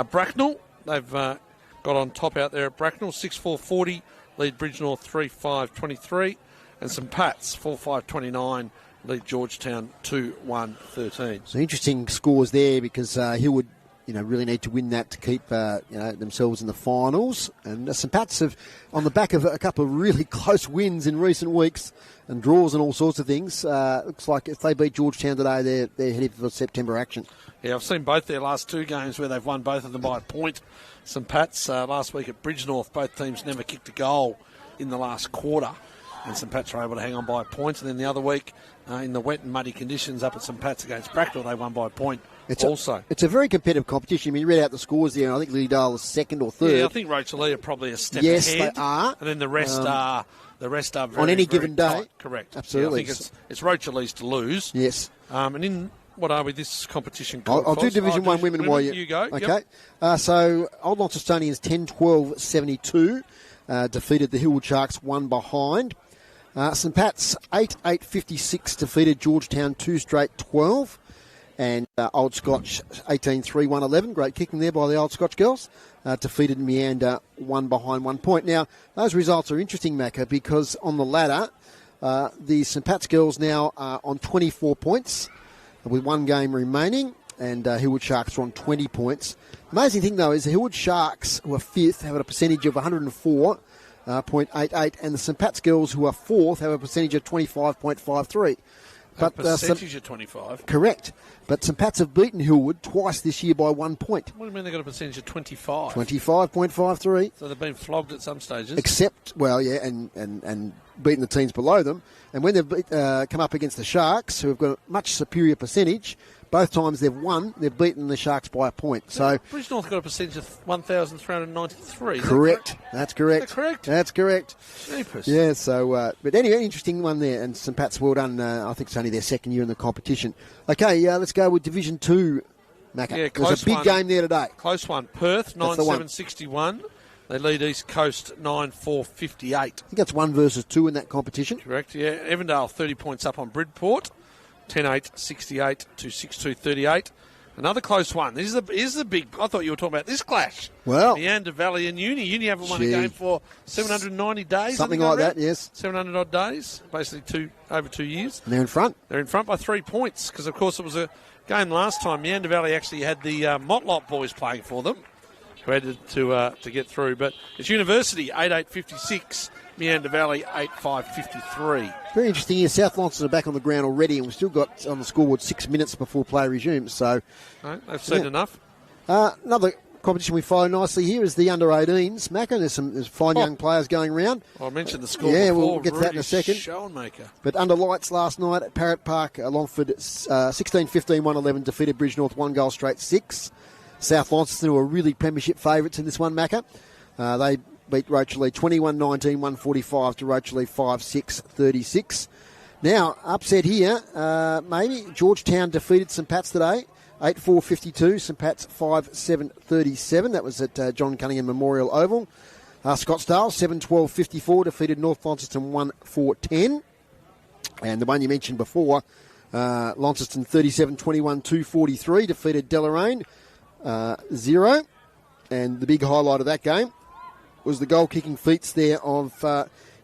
Bracknell, they've got on top out there at Bracknell, 6-4-40 lead Bridgenorth 3-5-23. And St Pat's 4-5-29 lead Georgetown 2-1-13. So interesting scores there because Hillwood, really need to win that to keep, themselves in the finals. And St Pat's have, on the back of a couple of really close wins in recent weeks and draws and all sorts of things, looks like if they beat Georgetown today, they're headed for September action. Yeah, I've seen both their last 2 games where they've won both of them by a point. St Pat's last week at Bridgenorth, both teams never kicked a goal in the last quarter. And St Pat's were able to hang on by a point. And then the other week, in the wet and muddy conditions up at St Pat's against Bracknell, they won by a point it's a very competitive competition. I mean, you read out the scores there, and I think Lilydale is 2nd or 3rd. Yeah, I think Rachel Lee are probably a step ahead. Yes, they are. And then the rest are very, on any very given day. tight. Correct. Absolutely. Yeah, I think it's Rachel Lee's to lose. Yes. And in, what are we, this competition? I'll do Division 1 women while you go. Okay. Yep. So, Old Launcestonians 10-12-72, defeated the Hillwood Sharks 1 behind. St Pat's 8-8-56 defeated Georgetown 2 straight 12. And Old Scotch 18-3-1-11. Great kicking there by the Old Scotch girls. Defeated Meander 1 behind 1 point. Now, those results are interesting, Macca, because on the ladder, the St Pat's girls now are on 24 points with 1 game remaining. And Hillwood Sharks are on 20 points. Amazing thing, though, is the Hillwood Sharks, who are 5th, have a percentage of 104.88, and the St Pat's girls, who are 4th, have a percentage of 25.53. But percentage of 25? Correct. But St Pat's have beaten Hillwood twice this year by 1 point. What do you mean they've got a percentage of 25? 25.53. So they've been flogged at some stages? Except, and beaten the teams below them. And when they've come up against the Sharks, who have got a much superior percentage, both times they've won, they've beaten the Sharks by a point. So Bridgenorth got a percentage of 1,393. Correct. That's correct. Is that correct? That's correct. Jeepers. Yeah, so, but anyway, interesting one there. And St Pat's, well done. I think it's only their 2nd year in the competition. Okay, let's go with Division 2, Macca. Yeah, There's a big game there today. Close one. Perth, 9-7-61. They lead East Coast 9-4-58. I think that's 1 versus 2 in that competition. Correct, yeah. Evandale 30 points up on Bridport. 10-8-68 to 6-2-38. Another close one. This is the big... I thought you were talking about this clash. Well... Meander Valley and Uni. Uni haven't won a game for 790 days. Something like that, yes. 700-odd days. Basically over 2 years. And they're in front. They're in front by 3 points because, of course, it was a game last time. Meander Valley actually had the Motlop boys playing for them, who had to get through. But it's University, 8-8-56. Meander Valley, 8-5-53. Very interesting here. South Launceston are back on the ground already, and we've still got on the scoreboard 6 minutes before play resumes. So no, they've seen enough. Another competition we follow nicely here is the under-18s. Macca, there's fine young players going around. I mentioned the score Yeah, before. we'll get to that in a second. Schoenmaker. But under lights last night at Parrot Park, Longford 16-15, 1-11, defeated Bridgenorth 1 goal straight 6. South Launceston were really premiership favourites in this one, Macca. They beat Rocherlea 21-19, 145 to Rocherlea 5-6, 36. Now, upset here, maybe. Georgetown defeated St Pat's today, 8-4-52, St Pat's 5-7-37. That was at John Cunningham Memorial Oval. Scottsdale 7-12-54 defeated North Launceston 1-4-10. And the one you mentioned before, Launceston 37-21, 2-43 defeated Deloraine 0. And the big highlight of that game was the goal-kicking feats there of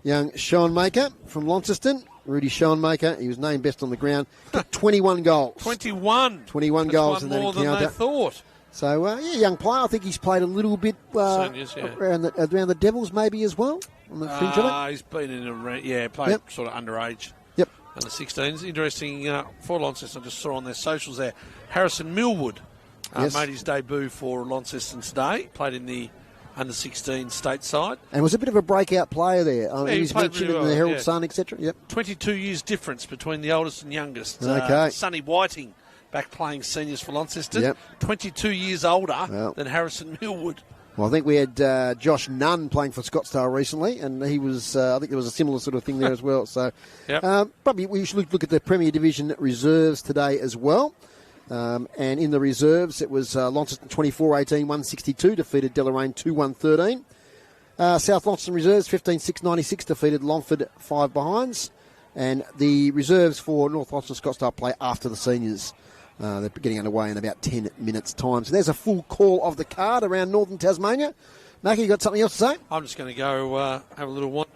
young Schoenmaker from Launceston. Rudy Schoenmaker, he was named best on the ground. Got 21 goals. 21. 21 That's goals one in that more encounter. than they thought. So, young player. I think he's played a little bit Seniors, yeah. around the Devils maybe as well, on the fringe of it. He's been in played sort of underage. Yep. Under 16s. Interesting for Launceston, I just saw on their socials there. Harrison Millwood made his debut for Launceston today. Played in the under 16 state side. And was a bit of a breakout player there. He He was played mentioned really in the well, Herald yeah. Sun, etc. Yep. 22 years difference between the oldest and youngest. Okay. Sonny Whiting back playing seniors for Launceston. Yep. 22 years older than Harrison Millwood. Well, I think we had Josh Nunn playing for Scottsdale recently, and he was. I think there was a similar sort of thing there as well. So, probably we should look at the Premier Division reserves today as well. And in the reserves, it was Launceston 24-18, 162 defeated Deloraine 2-1-13. South Launceston reserves 15-6, 96 defeated Longford 5 behinds, and the reserves for North Launceston Scottsdale play after the seniors. They're getting underway in about 10 minutes' time. So there's a full call of the card around northern Tasmania. Mackie, you got something else to say? I'm just going to go have a little one.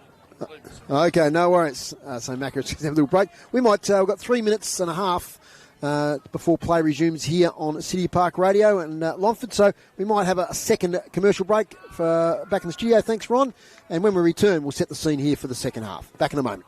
Okay, no worries. So Mackie, let's have a little break. We might. We've got 3 minutes and a half before play resumes here on City Park Radio and Longford. So we might have a second commercial break back in the studio. Thanks, Ron. And when we return, we'll set the scene here for the second half. Back in a moment.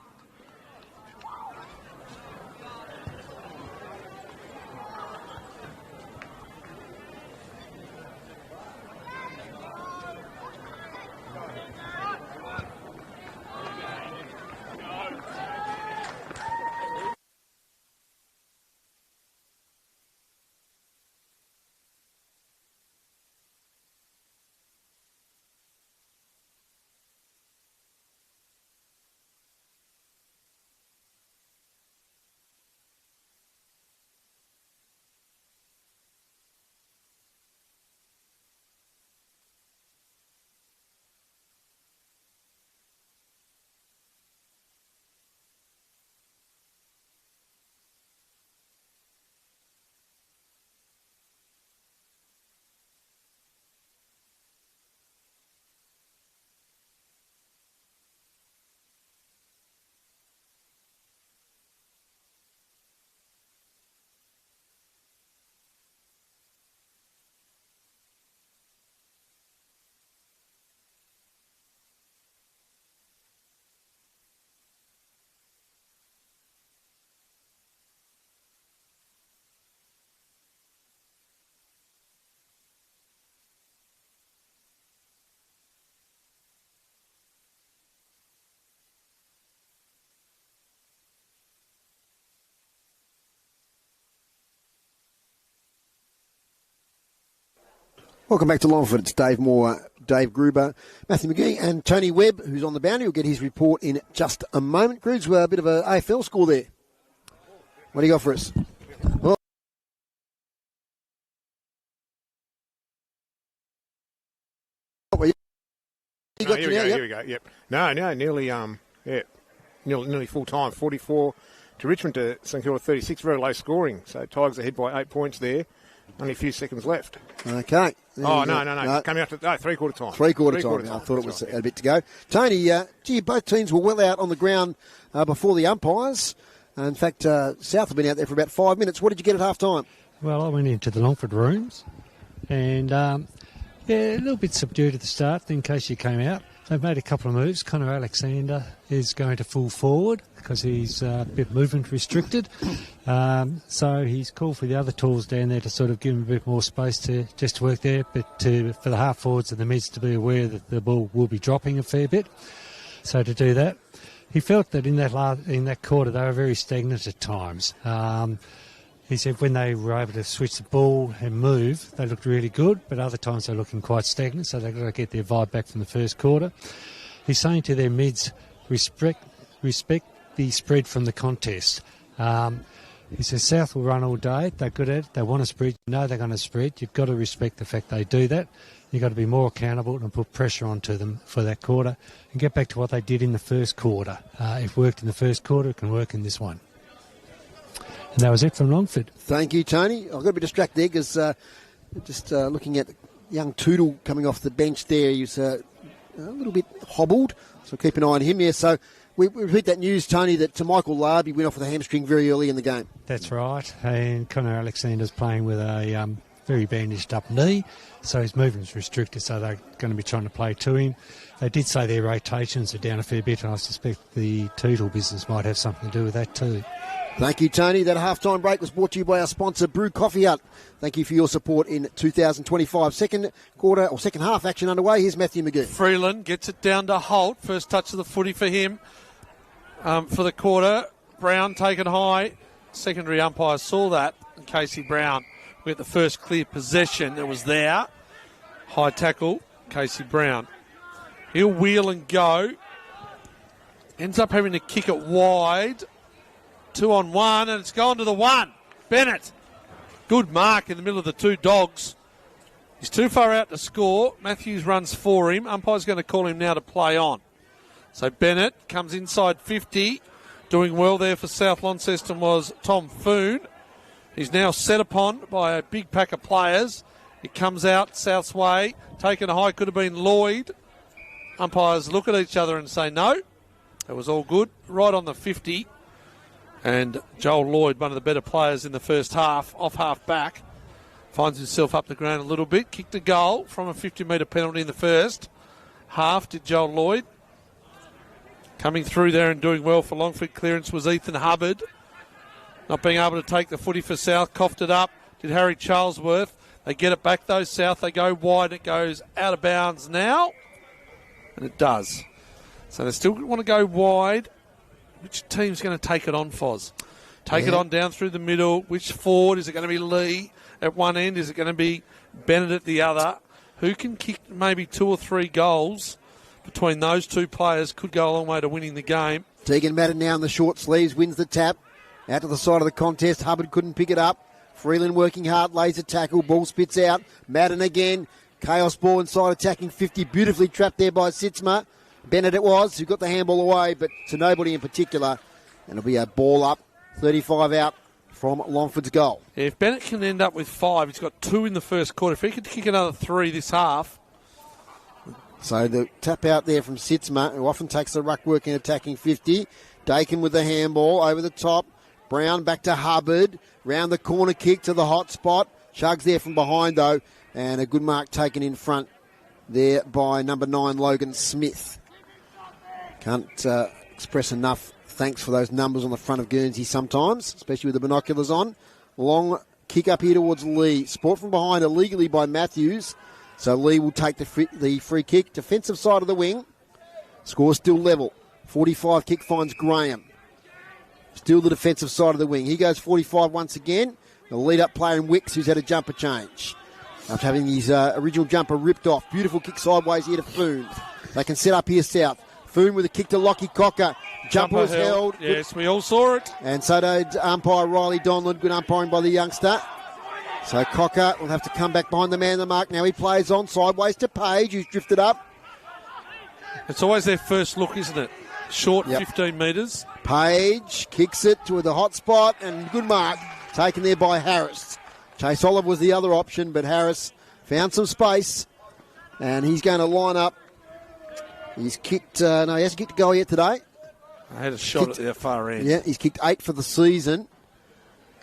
Welcome back to Longford. It's Dave Moore, Dave Gruber, Matthew McGee and Tony Webb, who's on the boundary. We'll get his report in just a moment. Grudes, a bit of an AFL score there. What do you got for us? Well, Here we go. Yep. No, nearly full time. 44 to Richmond to St Kilda 36. Very low scoring. So Tigers ahead by 8 points there. Only a few seconds left. Okay. No. Coming out to three-quarter time. Three-quarter time. I thought it was a bit to go. Tony, both teams were well out on the ground before the umpires. In fact, South have been out there for about 5 minutes. What did you get at half-time? Well, I went into the Longford rooms and, a little bit subdued at the start in case you came out. they've made a couple of moves. Connor Alexander is going to full forward because he's a bit movement restricted. So he's called for the other tools down there to sort of give him a bit more space to just work there, but for the half forwards and the mids to be aware that the ball will be dropping a fair bit. So to do that, he felt that in that quarter they were very stagnant at times. He said when they were able to switch the ball and move, they looked really good, but other times they're looking quite stagnant, so they've got to get their vibe back from the first quarter. He's saying to their mids, respect the spread from the contest. He says South will run all day, they're good at it, they want to spread, you know they're going to spread, you've got to respect the fact they do that. You've got to be more accountable and put pressure onto them for that quarter and get back to what they did in the first quarter. It worked in the first quarter, it can work in this one. And that was it from Longford. Thank you, Tony. I've got to be distracted there because just looking at young Toodle coming off the bench there, he's a little bit hobbled, so keep an eye on him. Yeah, so we repeat that news, Tony, that Michael Larby went off with a hamstring very early in the game. That's right, and Connor Alexander's playing with a very bandaged up knee, so his movement's restricted, so they're going to be trying to play to him. They did say their rotations are down a fair bit, and I suspect the Toodle business might have something to do with that too. Thank you, Tony. That halftime break was brought to you by our sponsor, Brew Coffee Hut. Thank you for your support in 2025. Second half action underway. Here's Matthew McGee. Freeland gets it down to Holt. First touch of the footy for him for the quarter. Brown taken high. Secondary umpire saw that. And Casey Brown with the first clear possession. It was there. High tackle, Casey Brown. He'll wheel and go. Ends up having to kick it wide. 2-on-1, and it's gone to the one. Bennett. Good mark in the middle of the two dogs. He's too far out to score. Matthews runs for him. Umpire's going to call him now to play on. So Bennett comes inside 50. Doing well there for South Launceston was Tom Foon. He's now set upon by a big pack of players. It comes out South's way. Taken high, could have been Lloyd. Umpires look at each other and say no. It was all good. Right on the 50. And Joel Lloyd, one of the better players in the first half, off half back, finds himself up the ground a little bit. Kicked a goal from a 50-metre penalty in the first half, did Joel Lloyd. Coming through there and doing well for Longford clearance was Ethan Hubbard. Not being able to take the footy for South, coughed it up, did Harry Charlesworth. They get it back though, South. They go wide, it goes out of bounds now. And it does. So they still want to go wide. Which team's going to take it on, Foz? Take it on down through the middle. Which forward? Is it going to be Lee at one end? Is it going to be Bennett at the other? Who can kick maybe 2 or 3 goals between those two players could go a long way to winning the game. Tegan Madden now in the short sleeves, wins the tap. Out to the side of the contest. Hubbard couldn't pick it up. Freeland working hard, lays a tackle. Ball spits out. Madden again. Chaos ball inside attacking 50. Beautifully trapped there by Sitzma. Bennett it was, who got the handball away, but to nobody in particular. And it'll be a ball up, 35 out from Longford's goal. Yeah, if Bennett can end up with 5, he's got 2 in the first quarter. If he could kick another 3 this half. So the tap out there from Sitzma, who often takes the ruck work in attacking 50. Dakin with the handball over the top. Brown back to Hubbard. Round the corner kick to the hot spot. Chugs there from behind though. And a good mark taken in front there by number 9, Logan Smith. Can't express enough thanks for those numbers on the front of Guernsey sometimes, especially with the binoculars on. Long kick up here towards Lee. Sport from behind illegally by Matthews. So Lee will take the free kick. Defensive side of the wing. Score still level. 45 kick finds Graham. Still the defensive side of the wing. He goes 45 once again. The lead-up player in Wicks, who's had a jumper change. After having his original jumper ripped off. Beautiful kick sideways here to Foon. They can set up here South. Foon with a kick to Lockie Cocker. Jumper was held. Yes, we all saw it. And so did umpire Riley Donlan. Good umpiring by the youngster. So Cocker will have to come back behind the man of the mark. Now he plays on sideways to Page, who's drifted up. It's always their first look, isn't it? Short, 15 metres. Page kicks it to the hot spot, and good mark taken there by Harris. Chase Olive was the other option, but Harris found some space, and he's going to line up. He's kicked, he hasn't kicked a goal yet today. I had a shot at the far end. Yeah, he's kicked 8 for the season.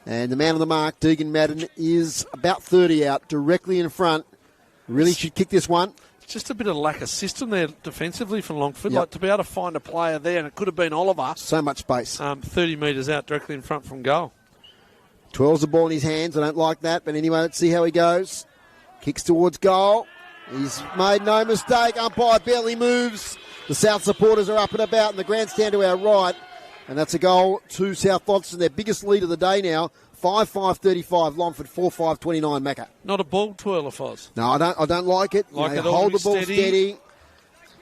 And the man on the mark, Deegan Madden, is about 30 out, directly in front. Really should kick this one. just a bit of lack of system there defensively from Longford. Yep. Like to be able to find a player there, and it could have been Oliver. So much space. 30 metres out directly in front from goal. Twirls the ball in his hands. I don't like that, but anyway, let's see how he goes. Kicks towards goal. He's made no mistake. Umpire barely moves. The South supporters are up and about in the grandstand to our right. And that's a goal to South Launceston, their biggest lead of the day now. 5-5-35, Longford 4-5-29, Macca. Not a ball twirler, Foz. No, I don't like it. Like you know, it all hold to the be ball steady.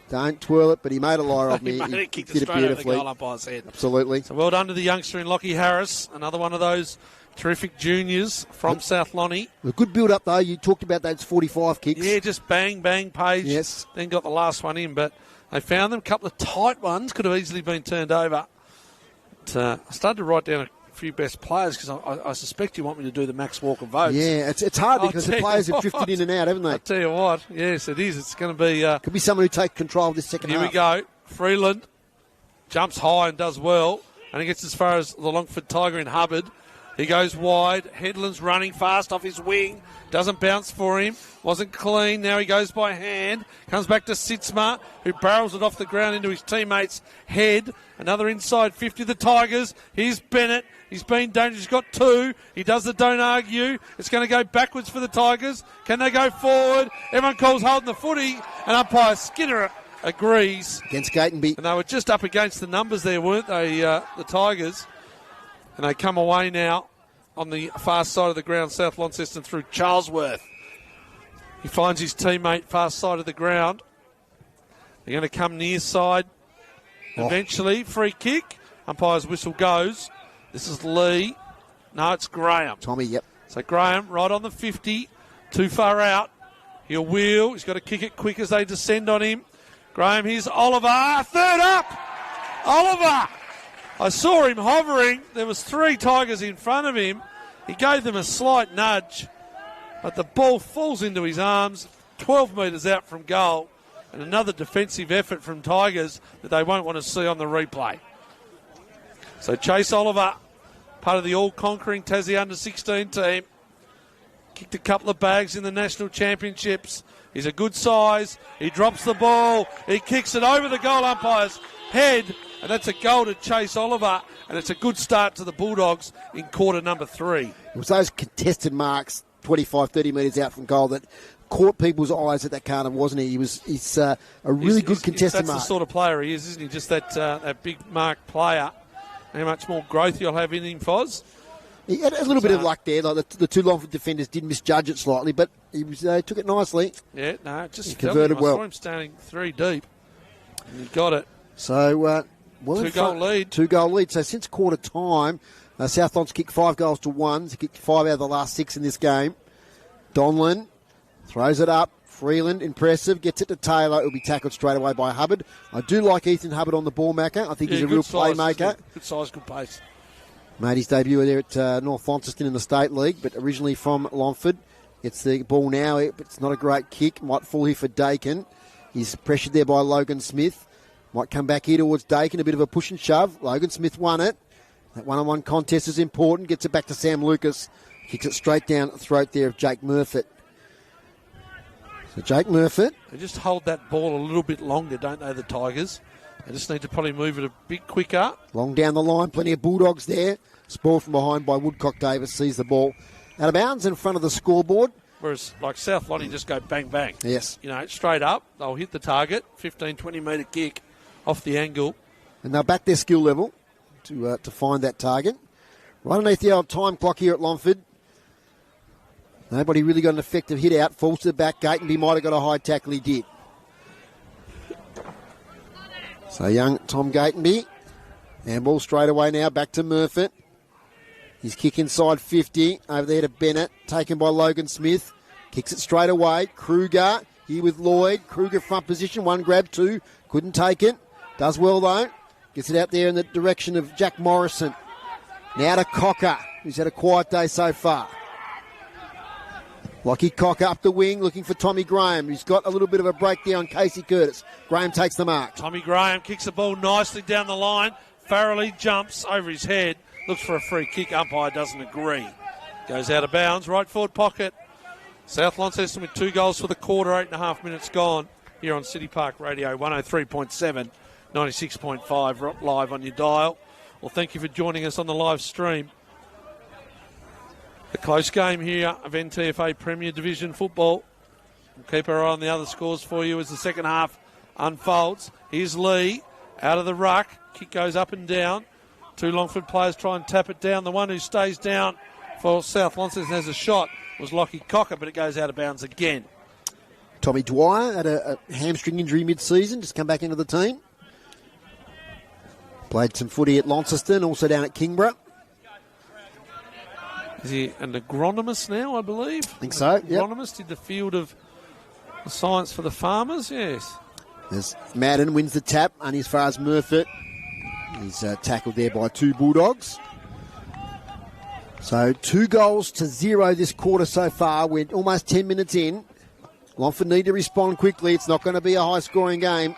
Don't twirl it, but he made a liar of me. He kicked did it it straight over the beautifully. goal umpire's head. Absolutely. So well done to the youngster in Lockie Harris. Another one of those terrific juniors from South Lonnie. A good build-up, though. You talked about those 45 kicks. Yeah, just bang, bang, Page. Yes. Then got the last one in, but they found them. A couple of tight ones. Could have easily been turned over. But, I started to write down a few best players because I suspect you want me to do the Max Walker votes. Yeah, it's hard because the players have drifted in and out, haven't they? I'll tell you what. Yes, it is. It's going to be... Could be someone who takes control of this second Here half. we go. Freeland jumps high and does well. And he gets as far as the Longford Tiger in Hubbard. He goes wide. Headland's running fast off his wing. Doesn't bounce for him. Wasn't clean. Now he goes by hand. Comes back to Sitzma, who barrels it off the ground into his teammate's head. Another inside 50 of the Tigers. Here's Bennett. He's been dangerous. He's got two. He does the don't argue. It's going to go backwards for the Tigers. Can they go forward? Everyone calls holding the footy. And umpire Skinner agrees. Against Gatenby. And they were just up against the numbers there, weren't they, the Tigers? And they come away now on the far side of the ground, South Launceston through Charlesworth. He finds his teammate far side of the ground. They're going to come near side. Eventually, free kick. Umpire's whistle goes. This is Lee. No, it's Graham. Tommy, yep. So Graham right on the 50. Too far out. He'll wheel. He's got to kick it quick as they descend on him. Graham, here's Oliver. Third up. Oliver. I saw him hovering. There was three Tigers in front of him. He gave them a slight nudge, but the ball falls into his arms, 12 metres out from goal, and another defensive effort from Tigers that they won't want to see on the replay. So Chase Oliver, part of the all-conquering Tassie under-16 team, kicked a couple of bags in the national championships. He's a good size. He drops the ball. He kicks it over the goal umpire's head. And that's a goal to Chase Oliver, and it's a good start to the Bulldogs in quarter number 3. It was those contested marks, 25, 30 metres out from goal, that caught people's eyes at that Carter, wasn't he? He's a really good contested mark. That's the sort of player he is, isn't he? Just that big mark player. How much more growth you'll have in him, Foz? He had a little bit of luck there. Like the two Longford defenders did misjudge it slightly, but he took it nicely. Yeah, no, just he converted well. I saw him standing 3 deep, and he got it. So... Two-goal lead. 2-goal lead. So since quarter time, South Lons kicked 5 goals to 1. He kicked 5 out of the last 6 in this game. Donlan throws it up. Freeland, impressive, gets it to Taylor. It'll be tackled straight away by Hubbard. I do like Ethan Hubbard on the ball, Macca. I think he's a real playmaker. Good size, good pace. Made his debut there at North Launceston in the State League, but originally from Longford. Gets the ball now, but it's not a great kick. Might fall here for Dakin. He's pressured there by Logan Smith. Might come back here towards Dakin, a bit of a push and shove. Logan Smith won it. That one-on-one contest is important. Gets it back to Sam Lucas. Kicks it straight down the throat there of Jake Murfitt. So Jake Murfitt. They just hold that ball a little bit longer, don't they, the Tigers? They just need to probably move it a bit quicker. Long down the line, plenty of Bulldogs there. Spoiled from behind by Woodcock Davis. Sees the ball out of bounds in front of the scoreboard. Whereas, like South Lonnie, just go bang, bang. Yes. You know, straight up. They'll hit the target. 15, 20 metre kick. Off the angle. And they'll back their skill level to find that target. Right underneath the old time clock here at Longford. Nobody really got an effective hit out. Falls to the back gate, and he might have got a high tackle. He did. So young Tom Gatenby. And ball straight away now back to Murfitt. His kick inside 50. Over there to Bennett. Taken by Logan Smith. Kicks it straight away. Kruger here with Lloyd. Kruger front position. 1 grab, 2. Couldn't take it. Does well though. Gets it out there in the direction of Jack Morrison. Now to Cocker, who's had a quiet day so far. Lockie Cocker up the wing, looking for Tommy Graham, who's got a little bit of a breakdown. Casey Curtis. Graham takes the mark. Tommy Graham kicks the ball nicely down the line. Farrelly jumps over his head. Looks for a free kick. Umpire doesn't agree. Goes out of bounds. Right forward pocket. South Launceston with 2 goals for the quarter. 8.5 minutes gone. here on City Park Radio 103.7, 96.5 live on your dial. Well, thank you for joining us on the live stream. A close game here of NTFA Premier Division football. We'll keep our eye on the other scores for you as the second half unfolds. Here's Lee out of the ruck. Kick goes up and down. Two Longford players try and tap it down. The one who stays down for South Launceston has a shot was Lockie Cocker, but it goes out of bounds again. Tommy Dwyer had a hamstring injury mid-season, just come back into the team. Played some footy at Launceston, also down at Kingborough. Is he an agronomist now, I believe? I think so, yep. Agronomist in the field of science for the farmers, yes. As Madden wins the tap, only as far as Murfitt. He's tackled there by two Bulldogs. So 2-0 this quarter so far. We're almost 10 minutes in. Longford need to respond quickly. It's not going to be a high-scoring game.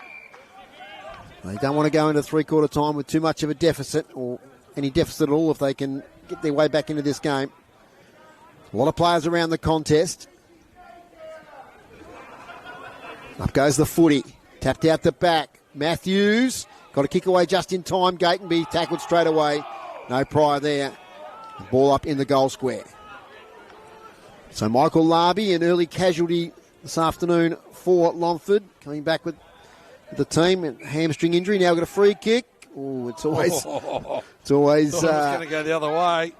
They don't want to go into three-quarter time with too much of a deficit or any deficit at all if they can get their way back into this game. A lot of players around the contest. Up goes the footy. Tapped out the back. Matthews got a kick away just in time. Gatenby tackled straight away. No prior there. The ball up in the goal square. So Michael Larby, an early casualty this afternoon for Longford, coming back with the team. Hamstring injury. Now got a free kick. Oh, it's always it's going to go the other way.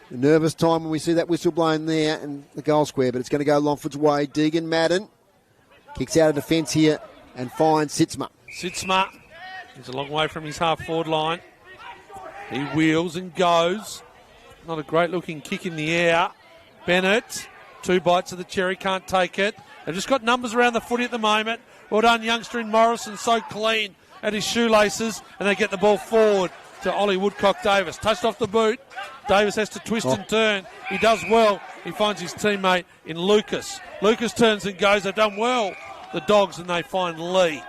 A nervous time when we see that whistle blown there and the goal square, but it's going to go Longford's way. Deegan Madden kicks out of defence here and finds Sitzma. Sitzma is a long way from his half-forward line. He wheels and goes. Not a great-looking kick in the air. Bennett, 2 bites of the cherry, can't take it. They've just got numbers around the footy at the moment. Well done, youngster in Morrison, so clean at his shoelaces, and they get the ball forward to Ollie Woodcock-Davis. Touched off the boot. Davis has to twist and turn. He does well. He finds his teammate in Lucas. Lucas turns and goes. They've done well, the Dogs, and they find Lee,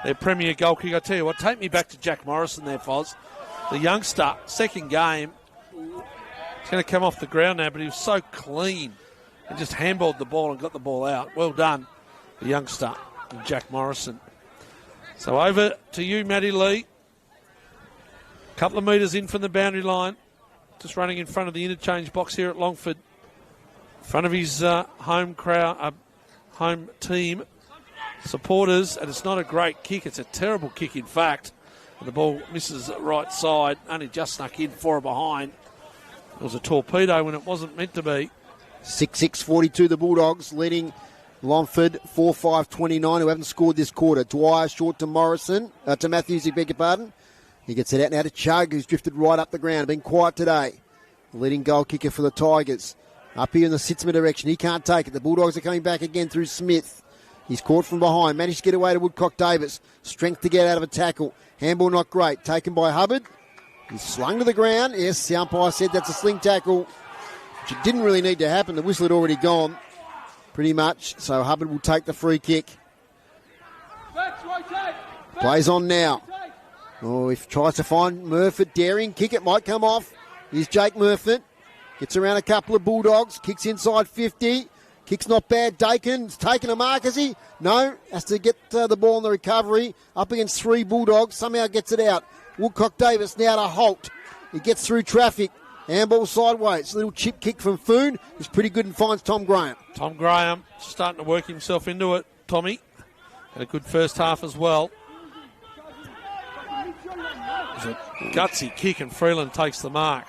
their premier goal kick. I tell you what, take me back to Jack Morrison there, Foz. The youngster, second game, he's going to come off the ground now, but he was so clean and just handballed the ball and got the ball out. Well done, the youngster, Jack Morrison. So over to you, Matty Lee. A couple of metres in from the boundary line. Just running in front of the interchange box here at Longford. In front of his home crowd, home team supporters. And it's not a great kick. It's a terrible kick, in fact. And the ball misses right side. Only just snuck in, 4 behind. It was a torpedo when it wasn't meant to be. 6-6-42 the Bulldogs, leading Longford 4-5-29, who haven't scored this quarter. Dwyer short to Morrison, to Matthews, I beg your pardon. He gets it out now to Chug, who's drifted right up the ground. Been quiet today. Leading goal kicker for the Tigers. Up here in the Sitzma direction. He can't take it. The Bulldogs are coming back again through Smith. He's caught from behind. Managed to get away to Woodcock-Davis. Strength to get out of a tackle. Handball not great. Taken by Hubbard. He's slung to the ground. Yes, the umpire said that's a sling tackle, which it didn't really need to happen. The whistle had already gone, pretty much. So Hubbard will take the free kick. Plays on now. Oh, he tries to find Murfitt. Daring kick. It might come off. Here's Jake Murfitt. Gets around a couple of Bulldogs. Kicks inside 50. Kick's not bad. Dakin's taken a mark, has he? No. Has to get the ball in the recovery. Up against 3 Bulldogs. Somehow gets it out. Woodcock-Davis now to Holt. He gets through traffic. Handball sideways. A little chip kick from Foon. He's pretty good and finds Tom Graham. Tom Graham starting to work himself into it, Tommy. Had a good first half as well. It's a gutsy kick and Freeland takes the mark.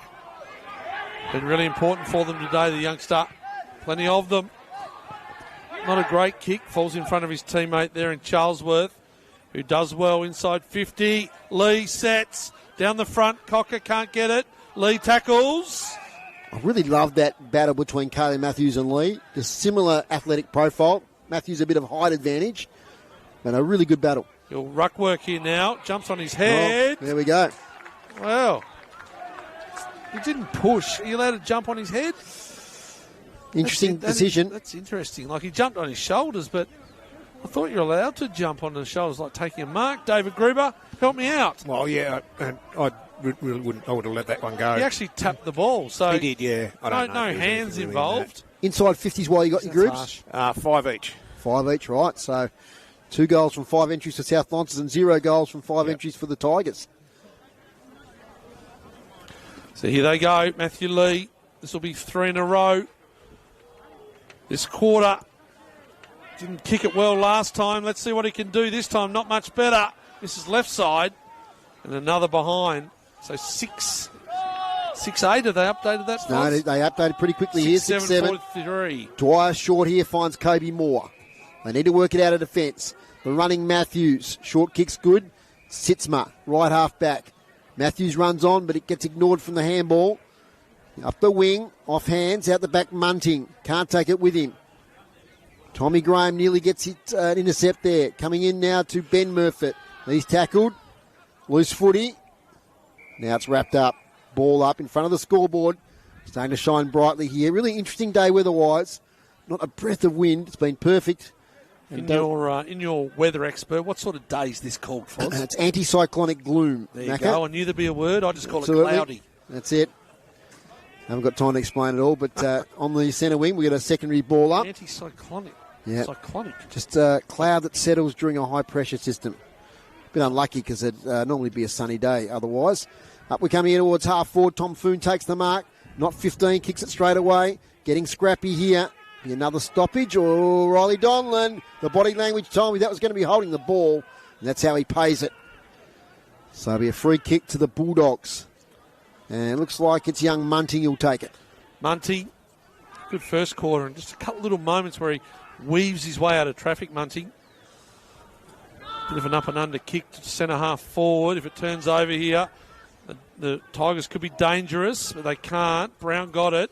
Been really important for them today, the youngster. Plenty of them. Not a great kick. Falls in front of his teammate there in Charlesworth, who does well inside 50. Lee sets down the front. Cocker can't get it. Lee tackles. I really love that battle between Kaylee Matthews and Lee. The similar athletic profile. Matthews a bit of height advantage, but a really good battle. He'll ruck work here now. Jumps on his head. Oh, there we go. Well, he didn't push. Are you allowed to jump on his head? Interesting decision. That's interesting. Like, he jumped on his shoulders, but I thought you're allowed to jump on the shoulders, like taking a mark. David Gruber, help me out. Well, yeah, I really wouldn't. I would have let that one go. He actually tapped the ball, so he did. Yeah, I don't know. No hands involved. Inside 50s while you got your groups. 5 each. 5 each, right? So 2 goals from 5 entries for South Launceston and 0 goals from 5 entries for the Tigers. So here they go, Matthew Lee. This will be 3 in a row. This quarter didn't kick it well last time. Let's see what he can do this time. Not much better. This is left side. And another behind. So 6-8. Have they updated that? No, they updated pretty quickly here. 6-7. 6-7. Dwyer short here finds Kobe Moore. They need to work it out of defence. The running Matthews. Short kick's good. Sitzma, right half back. Matthews runs on, but it gets ignored from the handball. Up the wing, off hands, out the back, Munting. Can't take it with him. Tommy Graham nearly gets it, an intercept there. Coming in now to Ben Murfitt. He's tackled. Loose footy. Now it's wrapped up. Ball up in front of the scoreboard. Starting to shine brightly here. Really interesting day weather-wise. Not a breath of wind. It's been perfect. In your weather expert, what sort of day is this called for? It's anticyclonic gloom. There you go. I knew there'd be a word. I just call it cloudy. That's it. Haven't got time to explain it all, but on the centre wing, we got a secondary ball up. Anticyclonic. Yeah. Cyclonic. Just a cloud that settles during a high-pressure system. Bit unlucky because it'd normally be a sunny day otherwise. Up we come here towards half forward. Tom Foon takes the mark. Not 15, kicks it straight away. Getting scrappy here. Be another stoppage. Oh, Riley Donlan. The body language told me that was going to be holding the ball. And that's how he pays it. So it'll be a free kick to the Bulldogs. And it looks like it's young Munting who'll take it. Munting, good first quarter, and just a couple little moments where he weaves his way out of traffic, Munting. Bit of an up and under kick to centre half forward. If it turns over here, the Tigers could be dangerous, but they can't. Brown got it.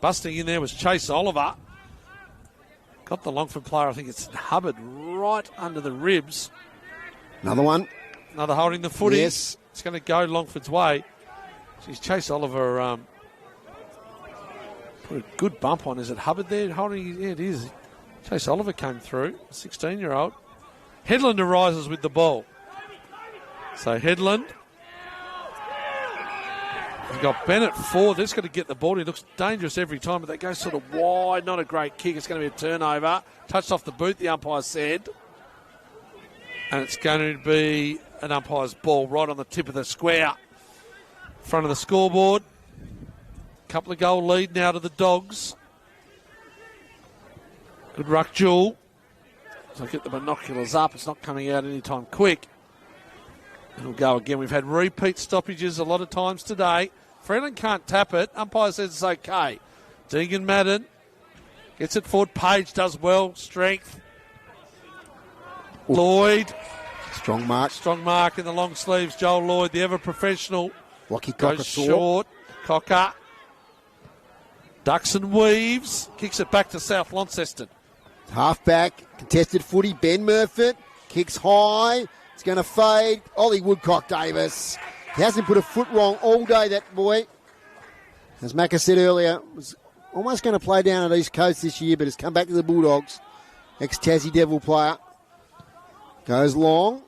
Busting in there was Chase Oliver. Got the Longford player, I think it's Hubbard, right under the ribs. Another one. Another holding the footy. Yes. It's going to go Longford's way. Geez, Chase Oliver put a good bump on. Is it Hubbard there holding? Yeah, it is. Chase Oliver came through, 16-year-old. Headland arises with the ball. So Headland. We've got Bennett forward. They're just going to get the ball. He looks dangerous every time, but they go sort of wide. Not a great kick. It's going to be a turnover. Touched off the boot, the umpire said. And it's going to be an umpire's ball right on the tip of the square. Front of the scoreboard. Couple of goal lead now to the Dogs. Good ruck duel. So get the binoculars up. It's not coming out anytime quick. It'll go again. We've had repeat stoppages a lot of times today. Freeland can't tap it. Umpire says it's okay. Deegan Madden gets it forward. Page does well. Strength. Lloyd. Strong mark. Strong mark in the long sleeves. Joel Lloyd, the ever-professional. Rocky Cocker goes short. Cocker. Ducks and weaves. Kicks it back to South Launceston. Half-back. Contested footy. Ben Murfitt. Kicks high. It's going to fade. Ollie Woodcock-Davis. He hasn't put a foot wrong all day, that boy. As Macca said earlier, was almost going to play down at East Coast this year, but has come back to the Bulldogs. Ex-Tassie Devil player. Goes long.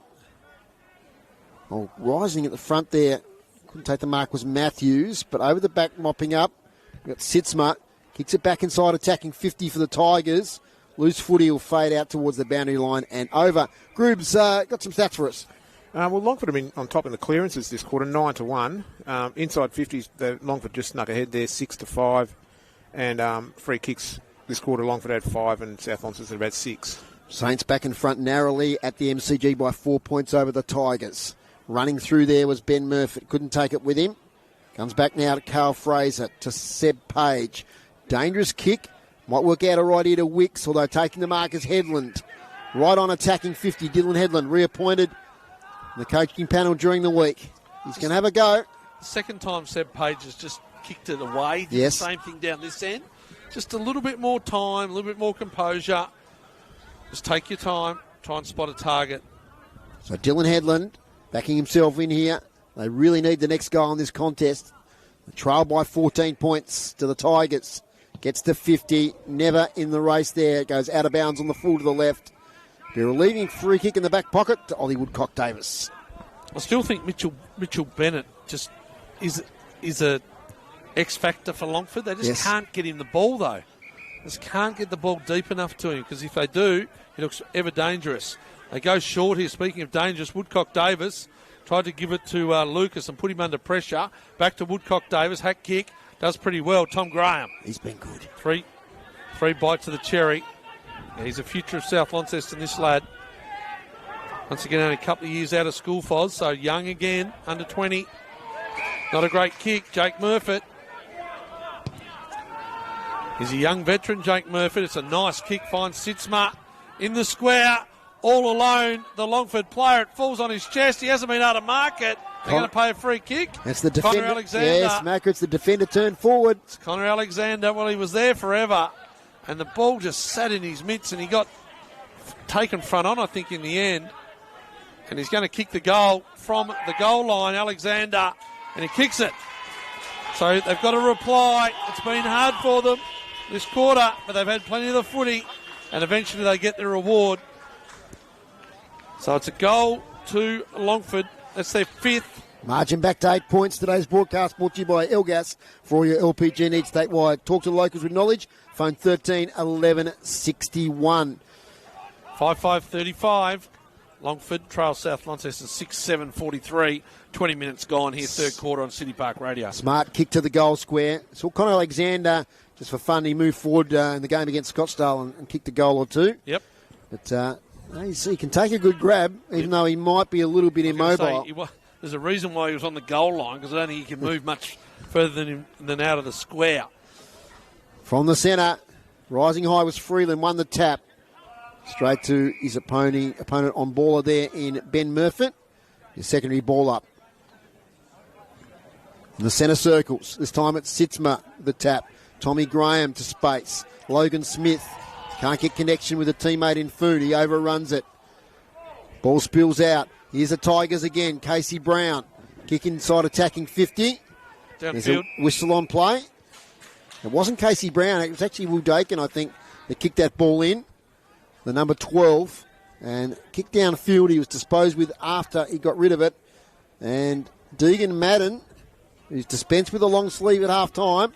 Oh, rising at the front there. Couldn't take the mark was Matthews, but over the back mopping up. We've got Sitzma. Kicks it back inside, attacking 50 for the Tigers. Loose footy will fade out towards the boundary line and over. Groob's got some stats for us. Well, Longford have been on top in the clearances this quarter, 9-1. Inside 50s, Longford just snuck ahead there, 6-5. And free kicks this quarter, Longford had 5 and South Launceston about 6. Saints back in front narrowly at the MCG by 4 points over the Tigers. Running through there was Ben Murphy. Couldn't take it with him. Comes back now to Carl Fraser, to Seb Page. Dangerous kick. Might work out all right here to Wicks, although taking the mark is Headland. Right on attacking 50, Dylan Headland, reappointed in the coaching panel during the week. He's going to have a go. Second time Seb Page has just kicked it away. Did yes. The same thing down this end. Just a little bit more time, a little bit more composure. Just take your time, try and spot a target. So Dylan Headland backing himself in here. They really need the next goal in this contest. The trail by 14 points to the Tigers. Gets to 50, never in the race there. It goes out of bounds on the full to the left. Be a relieving free kick in the back pocket to Ollie Woodcock-Davis. I still think Mitchell Bennett just is a X factor for Longford. They just can't get him the ball though. Just can't get the ball deep enough to him because if they do, he looks ever dangerous. They go short here. Speaking of dangerous, Woodcock Davis tried to give it to Lucas and put him under pressure. Back to Woodcock Davis. Hack kick. Does pretty well. Tom Graham. He's been good. Three bites of the cherry. Yeah, he's a future of South Launceston, this lad. Once again, only a couple of years out of school, Foz, so young again, under 20. Not a great kick. Jake Murfitt. He's a young veteran, Jake Murfitt. It's a nice kick. Finds Sitzma in the square. All alone. The Longford player. It falls on his chest. He hasn't been able to mark it. They're going to pay a free kick. That's the defender. Connor Alexander. Yes, Macca, it's the defender turned forward. It's Connor Alexander. Well, he was there forever. And the ball just sat in his mitts and he got taken front on, I think, in the end. And he's going to kick the goal from the goal line, Alexander. And he kicks it. So they've got a reply. It's been hard for them this quarter, but they've had plenty of the footy. And eventually they get their reward. So it's a goal to Longford. That's their fifth. Margin back to 8 points. Today's broadcast brought to you by Elgas. For all your LPG needs statewide. Talk to the locals with knowledge. Phone 13 11 61. 5-5-35. Longford trails South Launceston 6-7-43. 20 minutes gone here, third quarter on City Park Radio. Smart kick to the goal square. So Connor Alexander, just for fun, he moved forward in the game against Scottsdale and kicked a goal or two. Yep. But you see, he can take a good grab, even though he might be a little bit immobile. There's a reason why he was on the goal line, because I don't think he can move much further than out of the square. From the centre, rising high was Freeland, won the tap. Straight to his opponent on baller there in Ben Murfitt. His secondary ball up. In the centre circles. This time it's Sitzma, the tap. Tommy Graham to space. Logan Smith can't get connection with a teammate in Food. He overruns it. Ball spills out. Here's the Tigers again. Casey Brown. Kick inside attacking 50. There's a whistle on play. It wasn't Casey Brown. It was actually Will Dakin, I think, that kicked that ball in. The number 12, and kicked downfield. He was disposed with after he got rid of it. And Deegan Madden, who's dispensed with a long sleeve at half time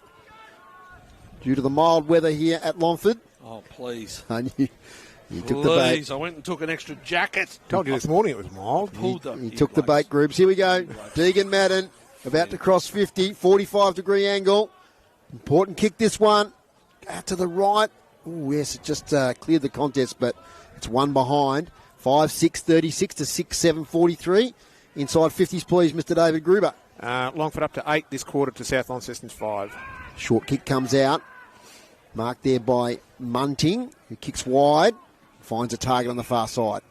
due to the mild weather here at Longford. Oh, please. You took the bait. I went and took an extra jacket. Told you this morning it was mild. He took the bait, groups. Here we go. Deegan Madden about to cross 50, 45-degree angle. Important kick this one. Out to the right. Oh, yes, it just cleared the contest, but it's one behind. 5-6-36 to 6-7-43. Inside 50s, please, Mr. David Gruber. Longford up to 8 this quarter to South Launceston's 5. Short kick comes out. Marked there by Munting, who kicks wide. Finds a target on the far side.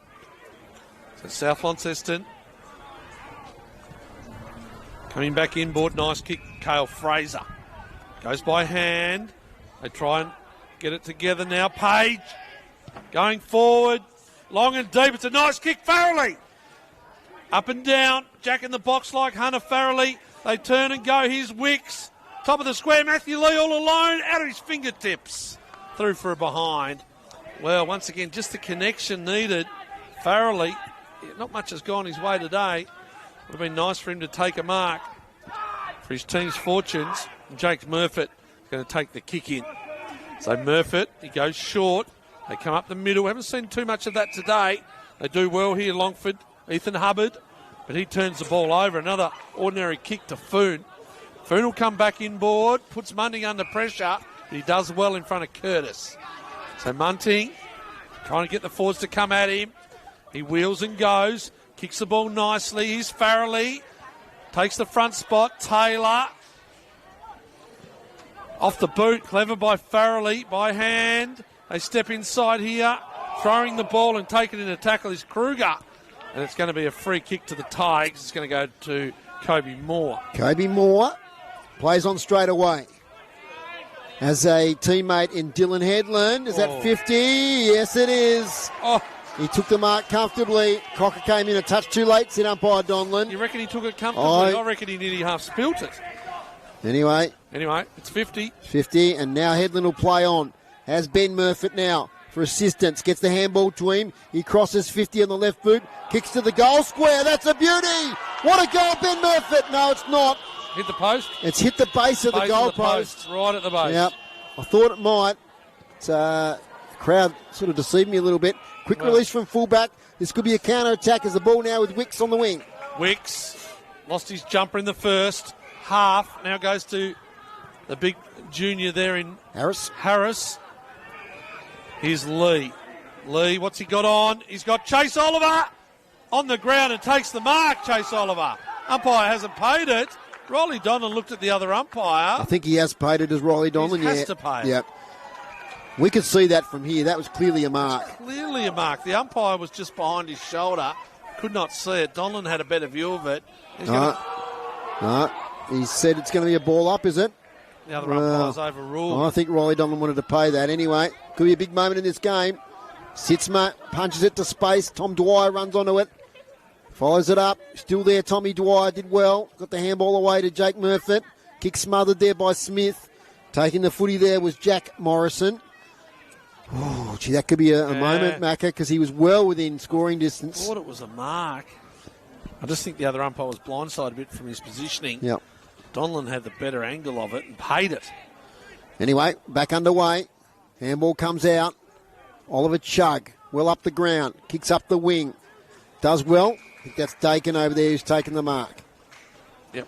So South Launceston coming back inboard. Nice kick, Cale Fraser. Goes by hand. They try and get it together now. Page going forward. Long and deep. It's a nice kick. Farrelly. Up and down. Jack in the box like Hunter Farrelly. They turn and go. Here's Wicks. Top of the square. Matthew Lee all alone. Out of his fingertips. Through for a behind. Well, once again, just the connection needed. Farrelly, not much has gone his way today. Would have been nice for him to take a mark for his team's fortunes. And Jake Murfitt is going to take the kick in. So Murfitt, he goes short. They come up the middle. Haven't seen too much of that today. They do well here, Longford. Ethan Hubbard, but he turns the ball over. Another ordinary kick to Foon. Foon will come back inboard, puts Munting under pressure, but he does well in front of Curtis. So Munting trying to get the forwards to come at him. He wheels and goes, kicks the ball nicely. Here's Farrelly, takes the front spot. Taylor off the boot, clever by Farrelly, by hand. They step inside here, throwing the ball and taking in a tackle is Kruger. And it's going to be a free kick to the Tigers. It's going to go to Kobe Moore. Kobe Moore plays on straight away. Has a teammate in Dylan Headland. Is that 50? Yes, it is. Oh, he took the mark comfortably. Crocker came in a touch too late, said umpire Donlan. You reckon he took it comfortably? I reckon he nearly half spilt it. Anyway, it's 50. 50, and now Headland will play on. Has Ben Murfitt now for assistance. Gets the handball to him. He crosses 50 on the left boot. Kicks to the goal square. That's a beauty. What a goal, Ben Murfitt. No, it's not. Hit the post? It's hit the base of the goal post. Right at the base. Yep. I thought it might. The crowd sort of deceived me a little bit. Quick release from fullback. This could be a counter-attack as the ball now with Wicks on the wing. Wicks lost his jumper in the first half. Now goes to the big junior there in Harris. Here's Lee. Lee, what's he got on? He's got Chase Oliver on the ground and takes the mark, Chase Oliver. Umpire hasn't paid it. Riley Donlan looked at the other umpire. I think he has paid it as Riley Donlan. He has to pay it. Yeah. We could see that from here. That was clearly a mark. Clearly a mark. The umpire was just behind his shoulder. Could not see it. Donlan had a better view of it. No. He said it's going to be a ball up, is it? The other umpire's overruled. I think Riley Donlan wanted to pay that anyway. Could be a big moment in this game. Sitzma punches it to space. Tom Dwyer runs onto it. Follows it up. Still there, Tommy Dwyer did well. Got the handball away to Jake Murfitt. Kick smothered there by Smith. Taking the footy there was Jack Morrison. Oh, gee, that could be a moment, Macca, because he was well within scoring distance. I thought it was a mark. I just think the other umpire was blindsided a bit from his positioning. Yep. Donlan had the better angle of it and paid it. Anyway, back underway. Handball comes out. Oliver Chugg, well up the ground. Kicks up the wing. Does well. I think that's Dakin over there who's taken the mark. Yep.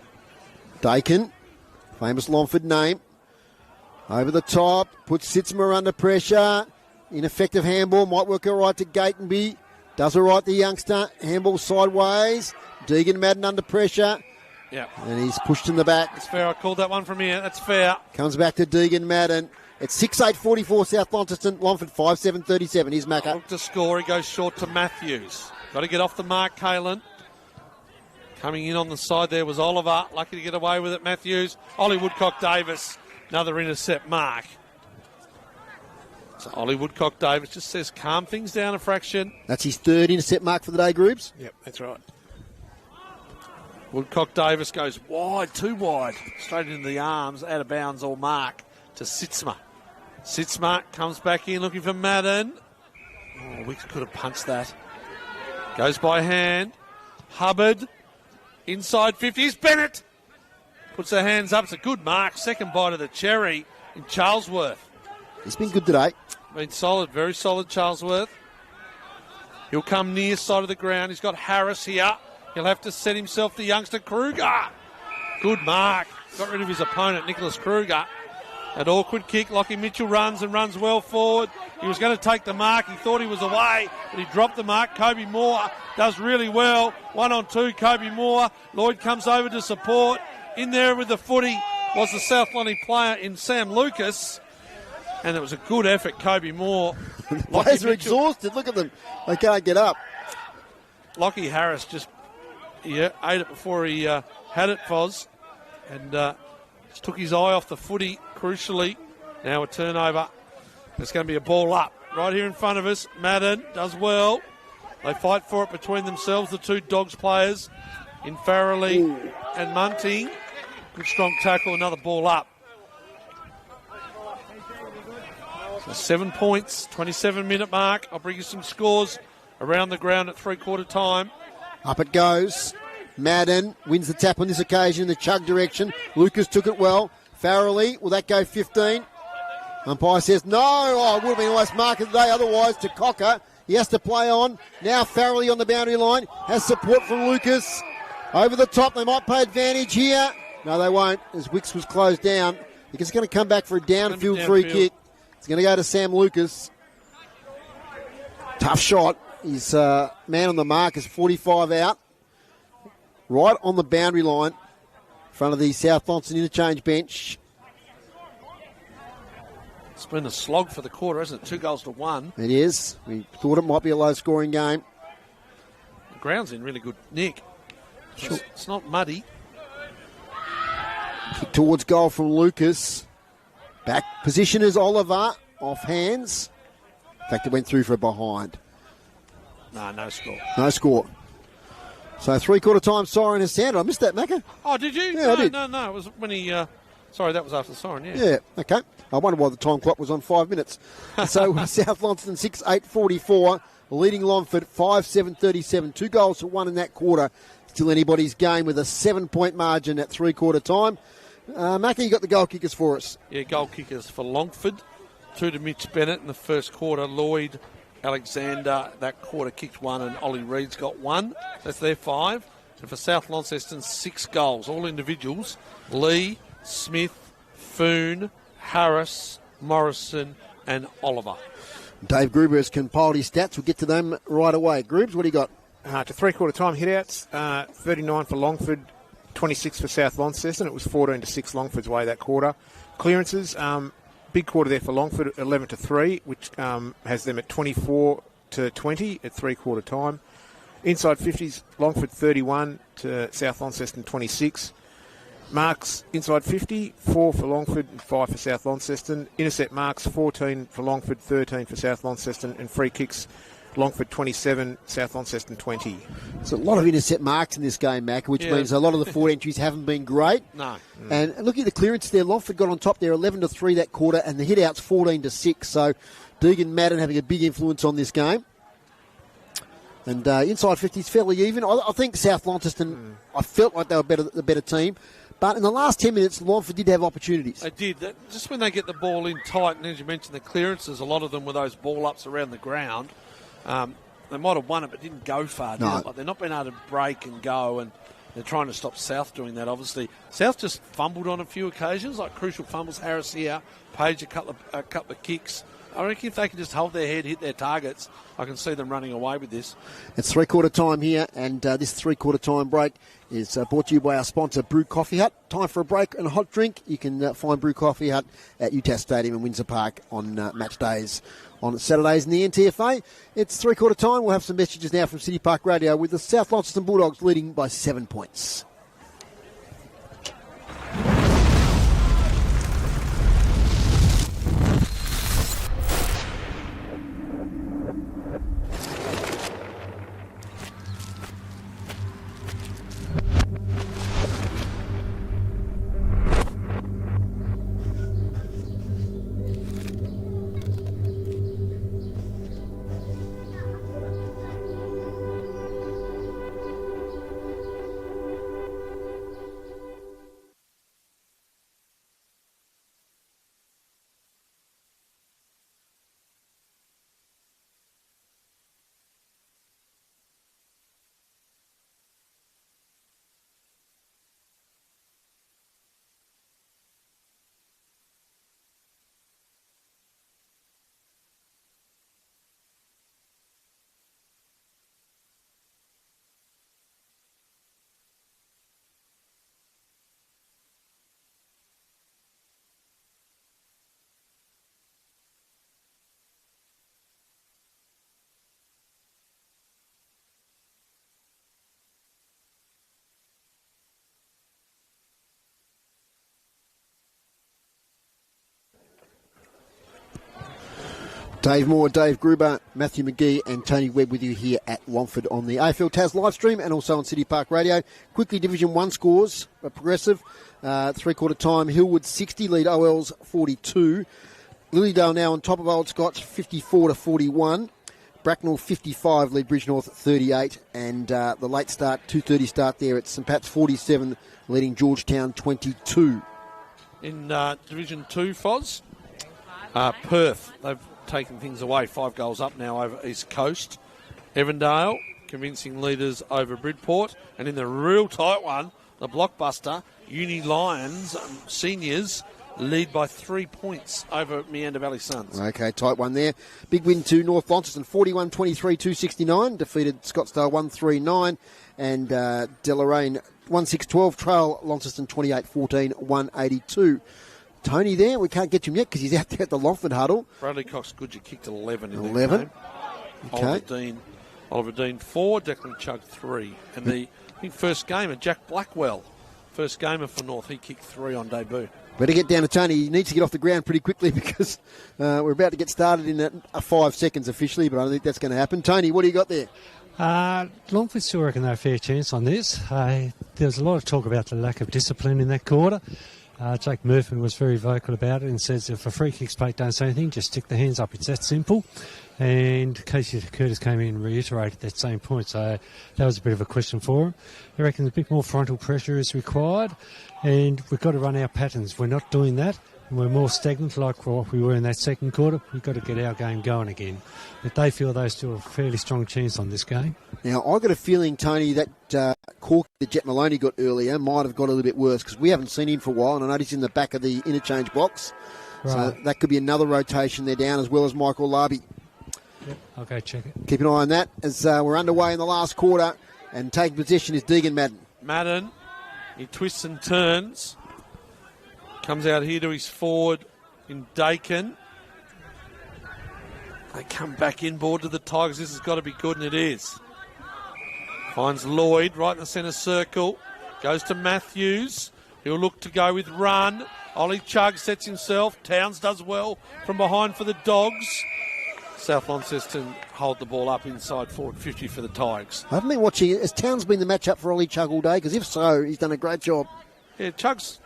Dakin, famous Longford name. Over the top, puts Sitzma under pressure. Ineffective handball, might work all right to Gatenby. Does all right, the youngster. Handball sideways. Deegan Madden under pressure. Yeah. And he's pushed in the back. That's fair. I called that one from here. That's fair. Comes back to Deegan Madden. It's 6-8-44 South Launceston. Longford 5-7-37. Here's Macca. Look to score. He goes short to Matthews. Got to get off the mark, Kalen. Coming in on the side there was Oliver. Lucky to get away with it, Matthews. Ollie Woodcock-Davis. Another intercept mark. So Ollie Woodcock-Davis just says calm things down a fraction. That's his third intercept mark for the day, Groupes. Yep, that's right. Woodcock-Davis goes wide, too wide. Straight into the arms, out of bounds or mark to Sitzma. Sitzma comes back in looking for Madden. Oh, Wicks could have punched that. Goes by hand. Hubbard. Inside 50. Here's Bennett. Puts her hands up. It's a good mark. Second bite of the cherry in Charlesworth. He's been good today. Been solid. Very solid, Charlesworth. He'll come near side of the ground. He's got Harris here. He'll have to set himself the youngster Kruger. Good mark. Got rid of his opponent, Nicholas Kruger. An awkward kick. Lockie Mitchell runs and runs well forward. He was going to take the mark. He thought he was away, but he dropped the mark. Kobe Moore does really well. 1-on-2, Kobe Moore. Lloyd comes over to support. In there with the footy was the South Lonnie player in Sam Lucas. And it was a good effort, Kobe Moore. Players are exhausted. Look at them. They can't get up. Lockie Harris just ate it before he had it, Foz. And just took his eye off the footy, crucially. Now a turnover. There's going to be a ball up right here in front of us. Madden does well. They fight for it between themselves, the two Dogs players in Farrelly and Munting. Good strong tackle, another ball up. So 7 points, 27-minute mark. I'll bring you some scores around the ground at three-quarter time. Up it goes. Madden wins the tap on this occasion in the Chug direction. Lucas took it well. Farrelly, will that go 15? Umpire says no. Oh, it would have been a nice mark of the day otherwise to Cocker. He has to play on. Now Farrelly on the boundary line. Has support from Lucas. Over the top. They might pay advantage here. No, they won't, as Wicks was closed down. He's going to come back for a downfield free kick. It's going to go to Sam Lucas. Tough shot. His man on the mark is 45 out. Right on the boundary line. In front of the South Launceston interchange bench. It's been a slog for the quarter, isn't it? 2-1. It is. We thought it might be a low-scoring game. The ground's in really good nick. Sure. It's not muddy. Kick towards goal from Lucas. Back position is Oliver. Off hands. In fact, it went through for a behind. No score. No score. So three-quarter time siren has sounded. I missed that, Macca. Oh, did you? Yeah, I did. No. It was when he... sorry, that was after the siren, yeah. Yeah, okay. I wonder why the time clock was on 5 minutes. So South Launceston 6-8-44, leading Longford 5-7-37. 2 goals to 1 in that quarter. Still anybody's game with a 7-point margin at three-quarter time. Macca, you got the goal kickers for us. Yeah, goal kickers for Longford. 2 to Mitch Bennett in the first quarter. Lloyd Alexander, that quarter, kicked 1, and Ollie Reed's got 1. That's their 5. And for South Launceston, 6 goals, all individuals. Lee, Smith, Foon, Harris, Morrison and Oliver. Dave Gruber has compiled his stats. We'll get to them right away. Grubes, what do you got? To three-quarter time hitouts, 39 for Longford, 26 for South Launceston. It was 14-6 Longford's way that quarter. Clearances, big quarter there for Longford, 11-3, which has them at 24-20 at three-quarter time. Inside 50s, Longford 31 to South Launceston 26. Marks inside 50, 4 for Longford and 5 for South Launceston. Intercept marks 14 for Longford, 13 for South Launceston, and free kicks Longford 27, South Launceston 20. There's a lot of intercept marks in this game, Mac, which means a lot of the forward entries haven't been great. No. And looking at the clearance there, Longford got on top there 11-3 that quarter, and the hit-outs 14-6. So Deegan Madden having a big influence on this game. And inside 50 is fairly even. I think South Launceston, I felt like they were the better team. But in the last 10 minutes, Longford did have opportunities. They did. Just when they get the ball in tight, and as you mentioned, the clearances, a lot of them were those ball-ups around the ground. They might have won it, but didn't go far. No. Like they're not being able to break and go, and they're trying to stop South doing that, obviously. South just fumbled on a few occasions, like crucial fumbles. Harris here, Page a couple of kicks. I reckon if they can just hold their head, hit their targets, I can see them running away with this. It's three-quarter time here, and this three-quarter time break is brought to you by our sponsor, Brew Coffee Hut. Time for a break and a hot drink. You can find Brew Coffee Hut at UTAS Stadium in Windsor Park on match days on Saturdays in the NTFA. It's three-quarter time. We'll have some messages now from City Park Radio with the South Launceston Bulldogs leading by 7 points. Dave Moore, Dave Gruber, Matthew McGee and Tony Webb with you here at Longford on the AFL Tas live stream and also on City Park Radio. Quickly, Division 1 scores, progressive. Three-quarter time, Hillwood 60, lead OL's 42. Lilydale now on top of Old Scots, 54-41. Bracknell 55, lead Bridgenorth 38. And the late start, 2:30 start there at St Pat's 47, leading Georgetown 22. In Division 2, Foz, Perth, they've taken things away. 5 goals up now over East Coast. Evandale convincing leaders over Bridport. And in the real tight one, the blockbuster, Uni Lions seniors lead by 3 points over Meander Valley Suns. Okay, tight one there. Big win to North Launceston, 41-23, 269. Defeated Scottsdale 139. And Deloraine 16-12. Trail Launceston 28-14, 182. Tony there, we can't get him yet because he's out there at the Longford huddle. Bradley Cox-Goodger kicked 11 in 11. That game. Okay. Oliver Dean 4, Declan Chugg 3. And the first gamer, Jack Blackwell, first gamer for North, he kicked 3 on debut. Better get down to Tony. He needs to get off the ground pretty quickly because we're about to get started in 5 seconds officially, but I don't think that's going to happen. Tony, what do you got there? Longford still reckon they're a fair chance on this. There's a lot of talk about the lack of discipline in that quarter. Jake Murphy was very vocal about it and says if a free kick plate don't say anything, just stick the hands up. It's that simple. And Casey Curtis came in and reiterated that same point. So that was a bit of a question for him. He reckons a bit more frontal pressure is required and we've got to run our patterns. We're not doing that. we're more stagnant like what we were in that second quarter, we've got to get our game going again. But they feel they still have a fairly strong chance on this game. Now, I've got a feeling, Tony, that cork that Jet Maloney got earlier might have got a little bit worse because we haven't seen him for a while, and I noticed he's in the back of the interchange box. Right. So that could be another rotation there down, as well as Michael Larby. Yep, I'll go check it. Keep an eye on that as we're underway in the last quarter, and taking possession is Deegan Madden. Madden, he twists and turns. Comes out here to his forward in Dakin. They come back inboard to the Tigers. This has got to be good, and it is. Finds Lloyd right in the centre circle. Goes to Matthews. He'll look to go with run. Ollie Chugg sets himself. Towns does well from behind for the Dogs. South Launceston hold the ball up inside forward 50 for the Tigers. I haven't been watching it. Has Towns been the matchup for Ollie Chugg all day? Because if so, he's done a great job. Yeah, Chugg's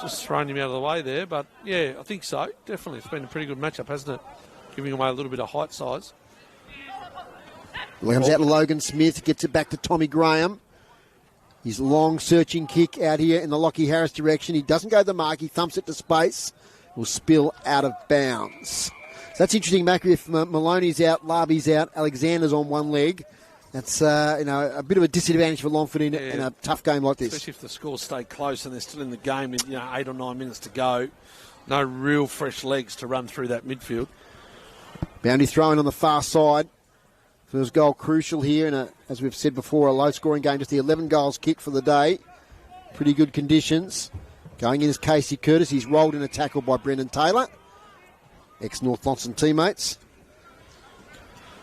just thrown him out of the way there, but yeah, I think so. Definitely. It's been a pretty good matchup, hasn't it? Giving away a little bit of height size. Comes out to Logan Smith, gets it back to Tommy Graham. His long searching kick out here in the Lockie Harris direction. He doesn't go to the mark, he thumps it to space. Will spill out of bounds. So that's interesting, Macri. If Maloney's out, Larby's out, Alexander's on one leg. That's a bit of a disadvantage for Longford in a tough game like this. Especially if the scores stay close and they're still in the game with 8 or 9 minutes to go. No real fresh legs to run through that midfield. Boundary throwing on the far side. First goal crucial here in as we've said before, a low-scoring game. Just the 11 goals kicked for the day. Pretty good conditions. Going in is Casey Curtis. He's rolled in a tackle by Brendan Taylor. Ex-North Launceston teammates.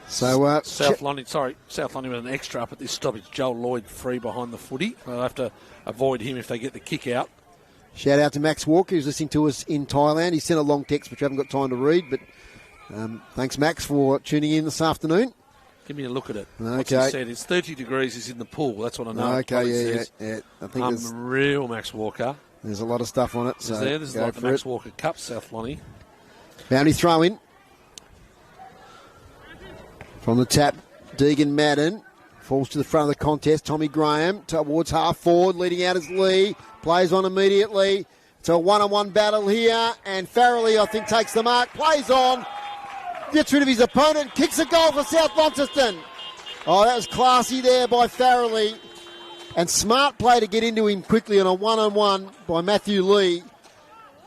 So South London with an extra up at this stop. It's Joel Lloyd free behind the footy. They'll have to avoid him if they get the kick out. Shout out to Max Walker, who's listening to us in Thailand. He sent a long text, which I haven't got time to read, but thanks, Max, for tuning in this afternoon. Give me a look at it. Okay. What's he said? It's 30 degrees. He's in the pool. That's what I know. Okay, yeah. I think real Max Walker. There's a lot of stuff on it. So this is like the Max Walker Cup, South Lonnie. Boundary throw in. From the tap, Deegan Madden falls to the front of the contest. Tommy Graham towards half forward, leading out as Lee. Plays on immediately. It's a one-on-one battle here, and Farrelly, I think, takes the mark. Plays on, gets rid of his opponent, kicks a goal for South Launceston. Oh, that was classy there by Farrelly. And smart play to get into him quickly on a one-on-one by Matthew Lee.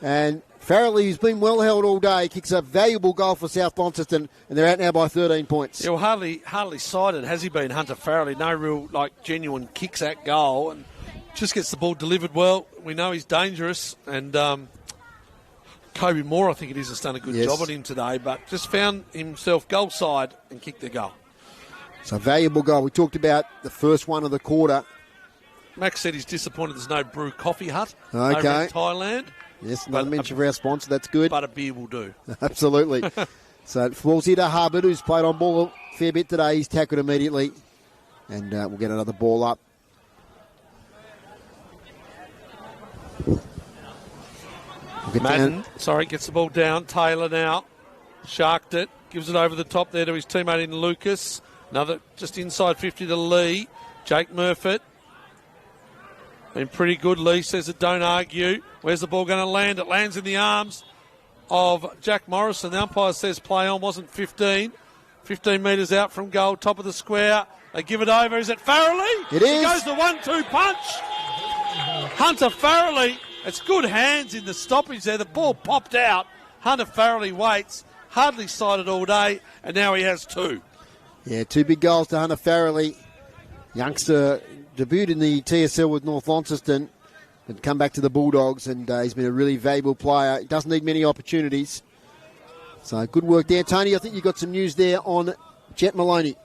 And Farrelly, who's been well held all day, kicks a valuable goal for South Launceston, and they're out now by 13 points. Yeah, well, hardly sighted has he been, Hunter Farrelly. No real, genuine kicks at goal, and just gets the ball delivered well. We know he's dangerous, and Kobe Moore, I think it is, has done a good job on him today, but just found himself goal side and kicked the goal. It's a valuable goal. We talked about the first one of the quarter. Max said he's disappointed there's no Brew Coffee Hut over in Thailand. Yes, another mention for our sponsor. That's good. But a beer will do. Absolutely. So it falls here to Hubbard, who's played on ball a fair bit today. He's tackled immediately. And we'll get another ball up. Madden, gets the ball down. Taylor now. Sharked it. Gives it over the top there to his teammate in Lucas. Another just inside 50 to Lee. Jake Murfitt. Been pretty good. Lee says it, don't argue. Where's the ball going to land? It lands in the arms of Jack Morrison. The umpire says play on. Wasn't 15. 15 metres out from goal, top of the square. They give it over. Is it Farrelly? It is. He goes the 1-2 punch. Hunter Farrelly. It's good hands in the stoppage there. The ball popped out. Hunter Farrelly waits. Hardly sighted all day, and now he has 2. Yeah, 2 big goals to Hunter Farrelly. Youngster debuted in the TSL with North Launceston and come back to the Bulldogs, and he's been a really valuable player. He doesn't need many opportunities. So good work there. Tony, I think you got some news there on Jet Maloney.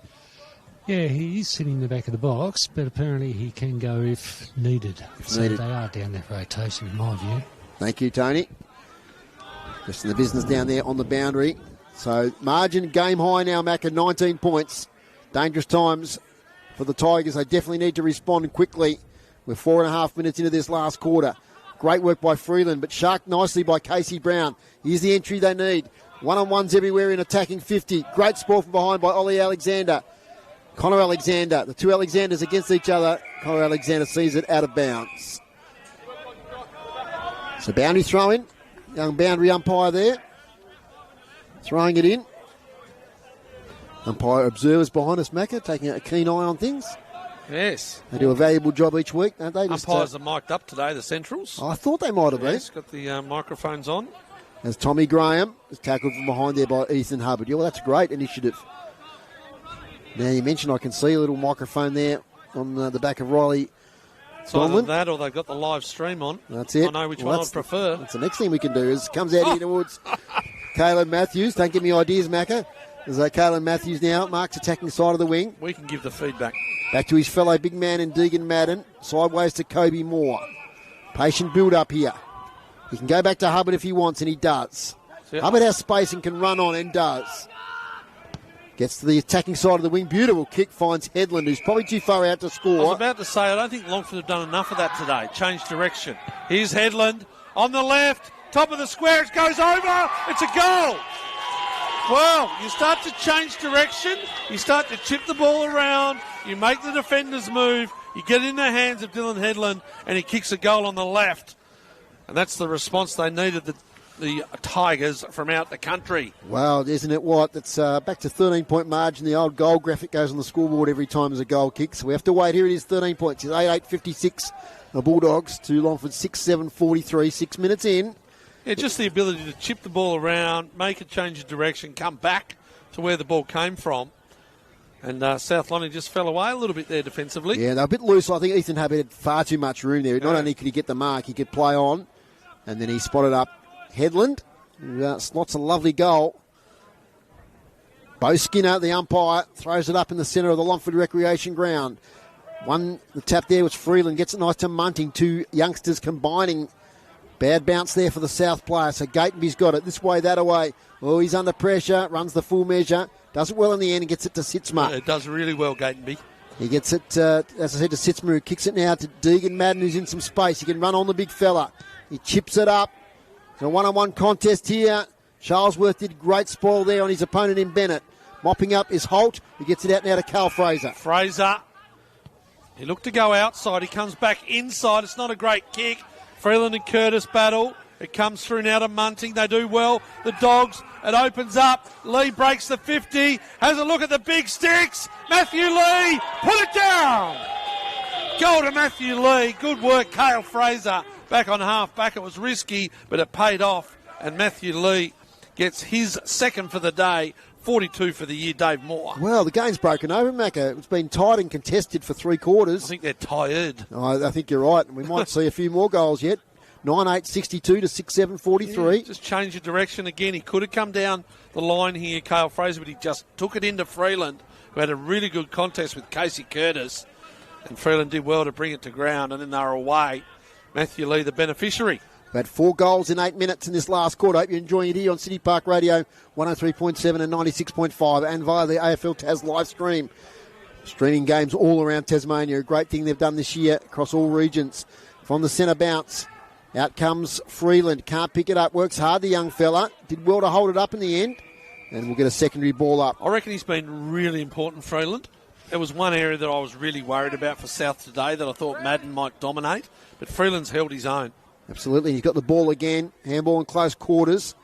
Yeah, he is sitting in the back of the box, but apparently he can go if needed. They are down that rotation, in my view. Thank you, Tony. Just in the business down there on the boundary. So margin, game high now, Mac, at 19 points. Dangerous times for the Tigers. They definitely need to respond quickly. We're 4.5 minutes into this last quarter. Great work by Freeland, but sharked nicely by Casey Brown. Here's the entry they need. One-on-ones everywhere in attacking 50. Great sport from behind by Ollie Alexander. Connor Alexander. The two Alexanders against each other. Connor Alexander sees it out of bounds. So boundary throw in. young boundary umpire there. Throwing it in. Umpire observers behind us, Macca, taking a keen eye on things. Yes. They do a valuable job each week, don't they? Umpires are mic'd up today, the Centrals. I thought they might have been. Yes, got the microphones on. As Tommy Graham is tackled from behind there by Ethan Hubbard. Yeah, well, that's a great initiative. Now, you mentioned I can see a little microphone there on the back of Riley. It's either that or they've got the live stream on. That's it. I know which one I'd prefer. That's the next thing we can do is comes out here towards Caleb Matthews. Don't give me ideas, Macca. There's Caleb Matthews now. Mark's attacking side of the wing. We can give the feedback. Back to his fellow big man in Deegan Madden. Sideways to Kobe Moore. Patient build up here. He can go back to Hubbard if he wants, and he does. Hubbard has space and can run on and does. Gets to the attacking side of the wing. Beautiful kick. Finds Headland, who's probably too far out to score. I was about to say, I don't think Longford have done enough of that today. Change direction. Here's Headland on the left. Top of the square. It goes over. It's a goal. Well, you start to change direction. You start to chip the ball around. You make the defenders move. You get it in the hands of Dylan Headland, and he kicks a goal on the left. And that's the response they needed, the Tigers from out the country. Wow, isn't it what? It's back to 13-point margin. The old goal graphic goes on the scoreboard every time there's a goal kick. So we have to wait. Here it is, 13 points. It's 8-8-56. The Bulldogs to Longford 6-7-43, 6 minutes in. Yeah, just the ability to chip the ball around, make a change of direction, come back to where the ball came from. And South London just fell away a little bit there defensively. Yeah, they're a bit loose. I think Ethan Hubbard had far too much room there. Not only could he get the mark, he could play on. And then he spotted up Headland, who slots a lovely goal. Bo Skinner, the umpire, throws it up in the centre of the Longford Recreation Ground. The tap there was Freeland, gets it nice to Munting. Two youngsters combining. Bad bounce there for the South player. So Gatenby's got it this way, that away. Oh, he's under pressure, runs the full measure. Does it well in the end and gets it to Sitzma. Yeah, it does really well, Gatenby. He gets it, as I said, to Sitzma, who kicks it now to Deegan Madden, who's in some space. He can run on the big fella. He chips it up. It's a one-on-one contest here. Charlesworth did great spoil there on his opponent in Bennett. Mopping up is Holt. He gets it out now to Carl Fraser. Fraser. He looked to go outside. He comes back inside. It's not a great kick. Freeland and Curtis battle. It comes through now to Munting. They do well. The Dogs. It opens up. Lee breaks the 50. Has a look at the big sticks. Matthew Lee. Put it down. Goal to Matthew Lee. Good work, Cale Fraser. Back on half back. It was risky, but it paid off. And Matthew Lee gets his second for the day. 42 for the year, Dave Moore. Well, the game's broken over, Macca. It's been tight and contested for 3 quarters. I think they're tired. I think you're right. We might see a few more goals yet. 9-8-62 to 6-7-43. Yeah, just change the direction again. He could have come down the line here, Cale Fraser, but he just took it into Freeland, who had a really good contest with Casey Curtis. And Freeland did well to bring it to ground, and then they were away. Matthew Lee, the beneficiary. About 4 goals in 8 minutes in this last quarter. Hope you're enjoying it here on City Park Radio 103.7 and 96.5 and via the AFL Tas live stream. Streaming games all around Tasmania. A great thing they've done this year across all regions. From the centre bounce, out comes Freeland. Can't pick it up. Works hard, the young fella. Did well to hold it up in the end. And we'll get a secondary ball up. I reckon he's been really important, Freeland. There was one area that I was really worried about for South today that I thought Madden might dominate. But Freeland's held his own. Absolutely. He's got the ball again. Handball in close quarters.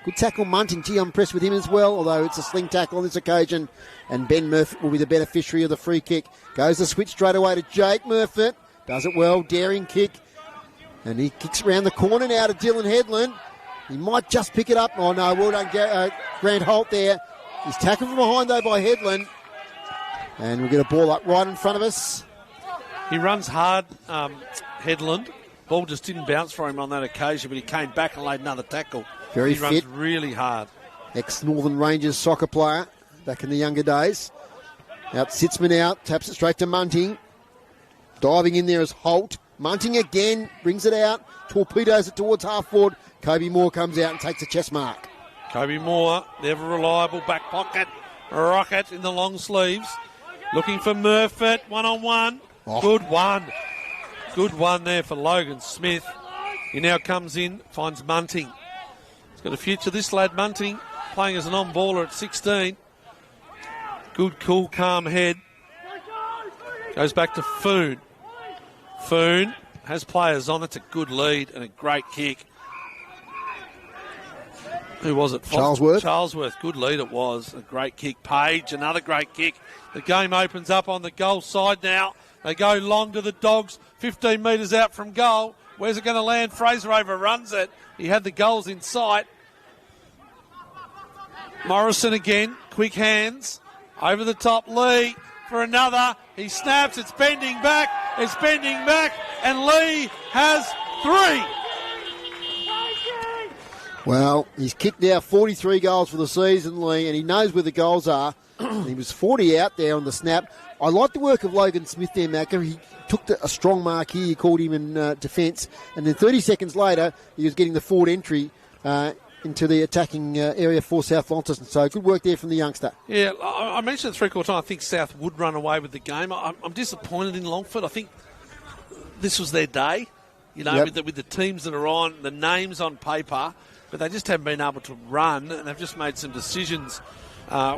Good tackle, Munting. Gee, I'm impressed with him as well, although it's a sling tackle on this occasion. And Ben Murphy will be the beneficiary of the free kick. Goes the switch straight away to Jake Murphy. Does it well. Daring kick. And he kicks around the corner now to Dylan Headland. He might just pick it up. Oh, no. Well done, Grant Holt there. He's tackled from behind, though, by Headland. And we'll get a ball up right in front of us. He runs hard, Headland. Ball just didn't bounce for him on that occasion, but he came back and laid another tackle. Very he fit. Runs really hard. Ex-Northern Rangers soccer player back in the younger days. Out Sitzman out, taps it straight to Munting. Diving in there is Holt. Munting again, brings it out, torpedoes it towards half forward. Kobe Moore comes out and takes a chest mark. Kobe Moore, never reliable, back pocket, rocket in the long sleeves. Looking for Murphy, one-on-one. Oh. Good one. Good one there for Logan Smith. He now comes in, finds Munting. He's got a future, this lad Munting, playing as an on-baller at 16. Good, cool, calm head. Goes back to Foon. Foon has players on. It's a good lead and a great kick. Who was it? Charlesworth. Charlesworth. Good lead it was. A great kick. Page, another great kick. The game opens up on the goal side now. They go long to the Dogs, 15 metres out from goal. Where's it going to land? Fraser overruns it. He had the goals in sight. Morrison again, quick hands. Over the top, Lee for another. He snaps, it's bending back, and Lee has 3. Well, he's kicked now 43 goals for the season, Lee, and he knows where the goals are. He was 40 out there on the snap. I like the work of Logan Smith there, Macca. He took a strong mark here. He called him in defence. And then 30 seconds later, he was getting the forward entry into the attacking area for South Launceston. So good work there from the youngster. Yeah, I mentioned at three-quarter time, I think South would run away with the game. I'm disappointed in Longford. I think this was their day, you know, Yep. with the teams that are on, the names on paper, but they just haven't been able to run, and they've just made some decisions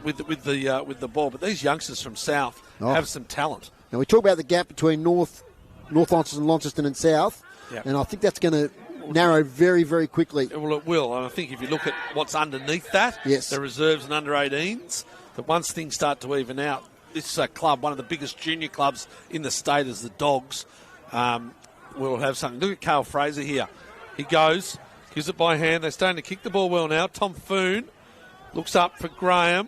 with the ball. But these youngsters from South have some talent. Now, we talk about the gap between North Launceston and South, Yep. and I think that's going to narrow very, very quickly. Well, it will. And I think if you look at what's underneath that, Yes. the reserves and under-18s, that once things start to even out, this club, one of the biggest junior clubs in the state is the Dogs, will have something. Look at Cale Fraser here. He goes, gives it by hand. They're starting to kick the ball well now. Tom Foon looks up for Graham.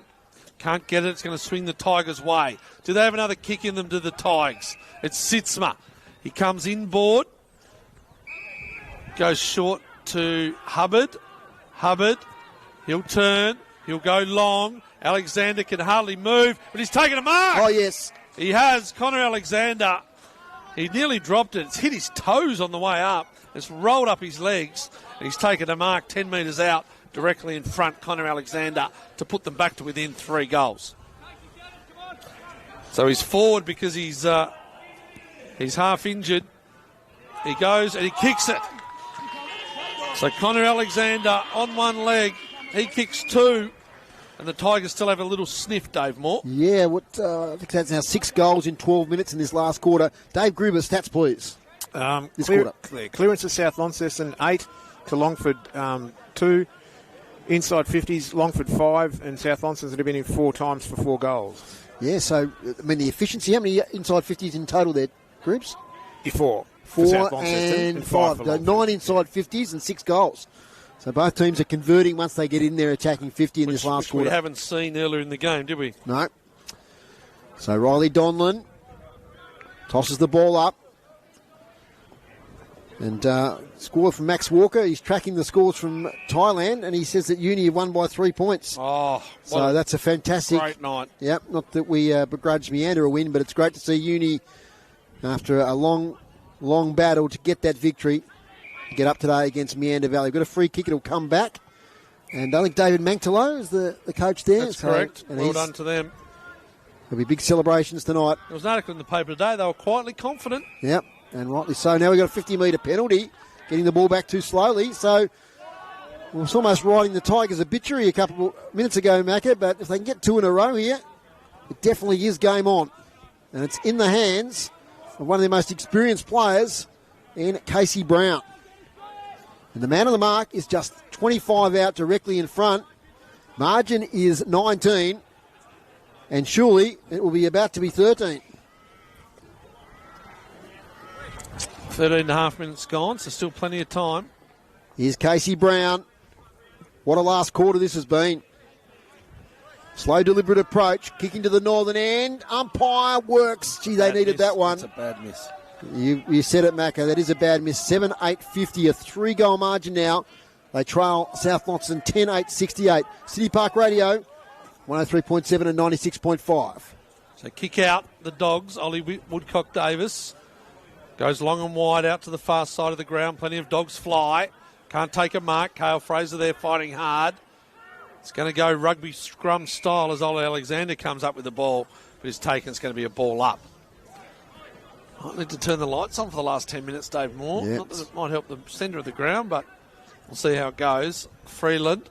Can't get it. It's going to swing the Tigers' way. Do they have another kick in them to the Tigers? It's Sitzma. He comes inboard. Goes short to Hubbard. He'll turn. He'll go long. Alexander can hardly move, but he's taken a mark. Oh, yes. He has. Connor Alexander. He nearly dropped it. It's hit his toes on the way up. It's rolled up his legs. And he's taken a mark 10 metres out, directly in front, Connor Alexander, to put them back to within 3 goals. So he's forward because he's half injured. He goes and he kicks it. So Connor Alexander on one leg, he kicks 2, and the Tigers still have a little sniff, Dave Moore. Yeah, I think that's now 6 goals in 12 minutes in this last quarter. Dave Gruber, stats, please. This quarter. Clearance to South Launceston, 8 to Longford, 2. Inside 50s, Longford 5, and South Launceston have been in 4 times for 4 goals. Yeah, so, I mean, the efficiency, how many inside 50s in total there, Groups? 4. 4 and 5. So 9 inside 50s and 6 goals. So both teams are converting once they get in there attacking 50 in this last quarter. We haven't seen earlier in the game, did we? No. So Riley Donlan tosses the ball up. And score from Max Walker. He's tracking the scores from Thailand, and he says that Uni have won by 3 points. Oh, so that's a fantastic... great night. Yep, not that we begrudge Meander a win, but it's great to see Uni, after a long battle to get that victory, get up today against Meander Valley. We've got a free kick, it'll come back. And I think David Mangtalo is the coach there. That's correct. And well done to them. There'll be big celebrations tonight. There was an article in the paper today. They were quietly confident. Yep, and rightly so. Now we've got a 50-metre penalty, getting the ball back too slowly. So it was almost writing the Tigers' obituary a couple of minutes ago, Macca, but if they can get 2 in a row here, it definitely is game on. And it's in the hands of one of their most experienced players, in Casey Brown. And the man on the mark is just 25 out directly in front. Margin is 19, and surely it will be about to be 13. 13 and a half minutes gone, so still plenty of time. Here's Casey Brown. What a last quarter this has been. Slow, deliberate approach. Kicking to the northern end. Umpire works. Gee, they needed that one. That's a bad miss. You said it, Macca. That is a bad miss. 7-8-50, a 3-goal margin now. They trail South Launceston 10-8-68. City Park Radio, 103.7 and 96.5. So kick out the Dogs. Ollie Woodcock-Davis goes long and wide out to the far side of the ground. Plenty of Dogs fly. Can't take a mark. Cale Fraser there fighting hard. It's going to go rugby scrum style as Ollie Alexander comes up with the ball, but it's taken. It's going to be a ball up. Might need to turn the lights on for the last 10 minutes, Dave Moore. Yep. Not that it might help the centre of the ground, but we'll see how it goes. Freeland.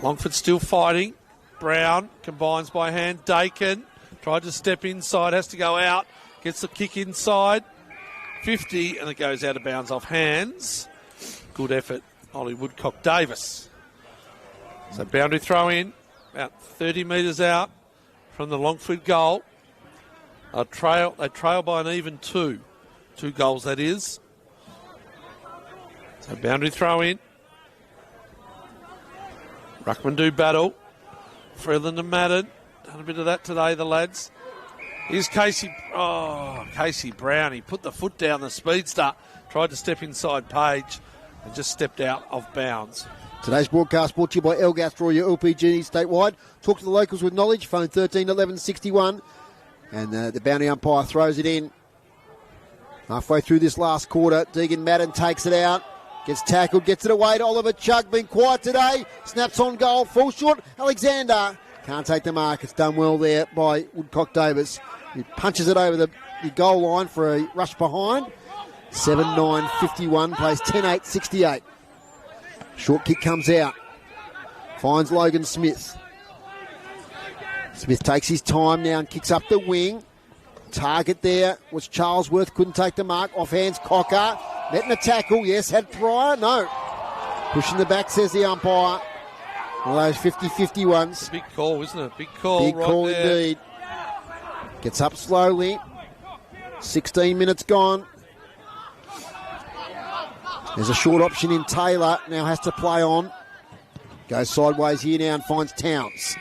Longford still fighting. Brown combines by hand. Dakin tried to step inside, has to go out. Gets the kick inside. 50, and it goes out of bounds off hands. Good effort Ollie Woodcock-Davis. So boundary throw in, about 30 metres out from the Longford goal. They trail by an even 2. 2 goals, that is. So boundary throw in. Ruckman do battle. Freeland and Madden. Done a bit of that today, the lads. Here's Casey. Oh, Casey Brown. He put the foot down, the speedster. Tried to step inside Page and just stepped out of bounds. Today's broadcast brought to you by Elgas Draw, your LPG statewide. Talk to the locals with knowledge. Phone 13 11 61. And the boundary umpire throws it in. Halfway through this last quarter, Deegan Madden takes it out. Gets tackled, gets it away to Oliver Chugg. Been quiet today. Snaps on goal, falls short. Alexander can't take the mark. It's done well there by Woodcock-Davis. He punches it over the goal line for a rush behind. 7-9-51, plays 10-8-68. Short kick comes out. Finds Logan Smith. Smith takes his time now and kicks up the wing. Target there was Charlesworth. Couldn't take the mark. Offhands Cocker. Met in a tackle. Yes, had Pryor. No. Pushing the back, says the umpire. One of those 50-50 ones. Big call, isn't it? Big call. Big right call there. indeed. Gets up slowly. 16 minutes gone. There's a short option in Taylor. Now has to play on. Goes sideways here now and finds Towns.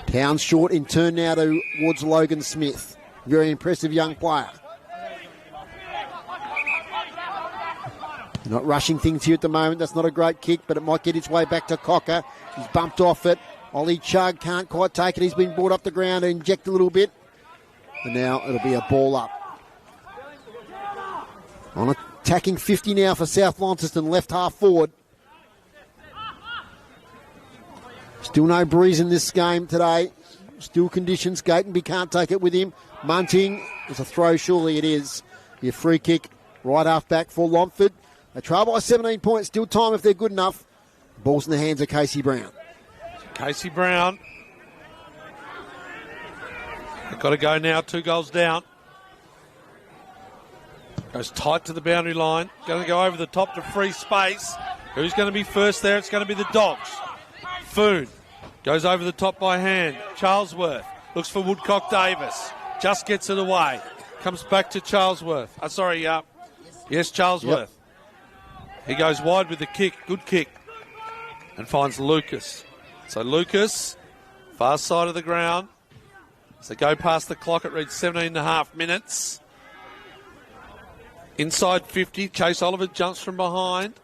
Towns short in turn now towards Logan Smith. Very impressive young player. Not rushing things here at the moment. That's not a great kick, but it might get its way back to Cocker. He's bumped off it. Ollie Chugg can't quite take it. He's been brought up the ground to inject a little bit. And now it'll be a ball up. On attacking 50 now for South Launceston, left half forward. Still no breeze in this game today. Still conditions. Gatenby can't take it with him. Munting is a throw, surely it is. Your free kick right half back for Longford. They trail by 17 points. Still time if they're good enough. Ball's in the hands of Casey Brown. Casey Brown. They've got to go now, 2 goals down. Goes tight to the boundary line. Going to go over the top to free space. Who's going to be first there? It's going to be the Dogs. Foon goes over the top by hand. Charlesworth looks for Woodcock-Davis. Just gets it away. Comes back to Charlesworth. Yes, Charlesworth. Yep. He goes wide with the kick. Good kick. And finds Lucas. So Lucas, far side of the ground. So go past the clock. It reads 17.5 minutes. Inside 50. Chase Oliver jumps from behind.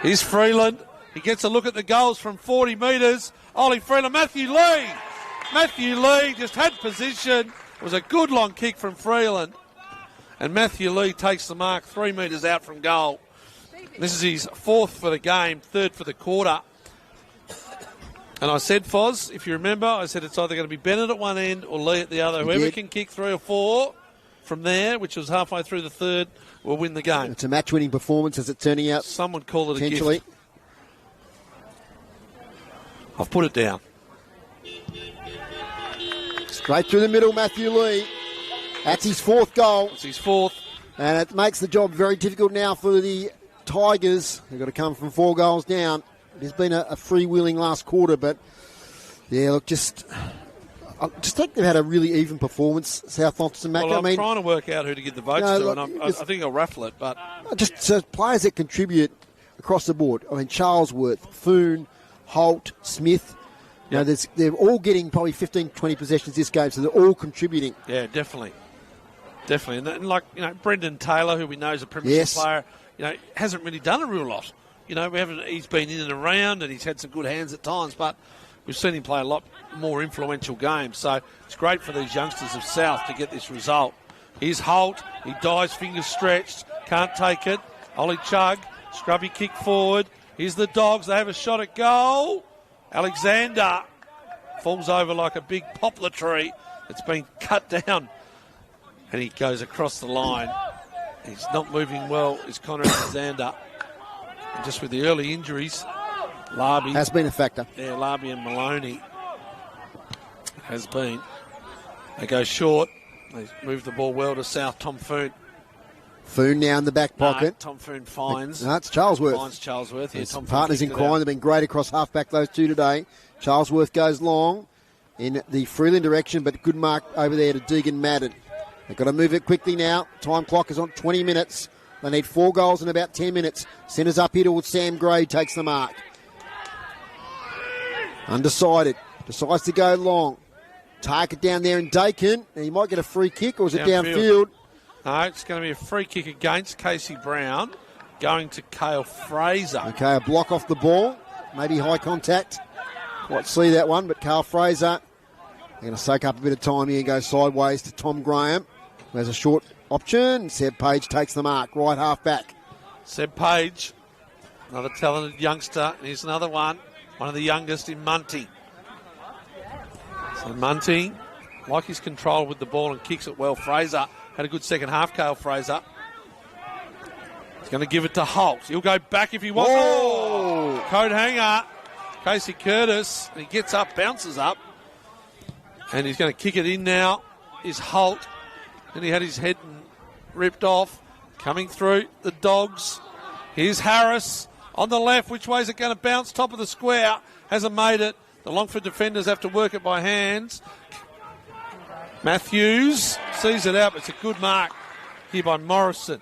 Here's Freeland. He gets a look at the goals from 40 metres. Ollie Freeland, Matthew Lee. Matthew Lee just had position. It was a good long kick from Freeland. And Matthew Lee takes the mark 3 metres out from goal. This is his 4th for the game, 3rd for the quarter. And I said, Foz, if you remember, I said it's either going to be Bennett at one end or Lee at the other. Whoever can kick 3 or 4 from there, which was halfway through the 3rd, will win the game. It's a match-winning performance as it's turning out. Some would call it a gift. I've put it down. Straight through the middle, Matthew Lee. That's his 4th goal. It's his 4th. And it makes the job very difficult now for the Tigers. They've got to come from 4 goals down. It has been a freewheeling last quarter, but yeah, look, I just think they've had a really even performance, South Launceston. Well, I'm trying to work out who to give the votes to, and I think I'll raffle it. But just so players that contribute across the board. I mean, Charlesworth, Foon, Holt, Smith. You know, they're all getting probably 15, 20 possessions this game, so they're all contributing. Yeah, definitely. And like, Brendan Taylor, who we know is a premiership player, hasn't really done a real lot. He's been in and around and he's had some good hands at times, but we've seen him play a lot more influential games. So it's great for these youngsters of South to get this result. Here's Holt. He dives, fingers stretched. Can't take it. Ollie Chugg. Scrubby kick forward. Here's the Dogs. They have a shot at goal. Alexander falls over like a big poplar tree that's been cut down. And he goes across the line. He's not moving well, is Connor Alexander. And just with the early injuries, Larby has been a factor. Yeah, Larby and Maloney has been. They go short. They move the ball well to South. Tom Foon Foon now in the back pocket. Tom Foon finds. No, it's Charlesworth. Finds Charlesworth. Yeah, His Tom Foon partners in kicked it crime out. have been great across half-back, those two today. Charlesworth goes long in the Freeland direction, but good mark over there to Deegan Madden. They've got to move it quickly now. Time clock is on 20 minutes. They need 4 goals in about 10 minutes. Centres up here towards Sam Gray, takes the mark. Undecided. Decides to go long. Target down there in Dakin. Now, he might get a free kick, or is it downfield? No, it's going to be a free kick against Casey Brown, going to Cale Fraser. Okay, a block off the ball. Maybe high contact. Quite see that one, but Carl Fraser, they're going to soak up a bit of time here and go sideways to Tom Graham, who has a short option. Seb Page takes the mark, right half back. Seb Page, another talented youngster. Here's another one of the youngest in Munting. So Munting, like his control with the ball and kicks it well. Fraser had a good second half, Cale Fraser. He's going to give it to Holt. He'll go back if he wants. Oh! Coat hanger. Casey Curtis. He gets up, bounces up. And he's going to kick it in now. Is Holt. And he had his head ripped off. Coming through the Dogs. Here's Harris on the left. Which way is it going to bounce? Top of the square. Hasn't made it. The Longford defenders have to work it by hands. Matthews sees it out, but it's a good mark here by Morrison.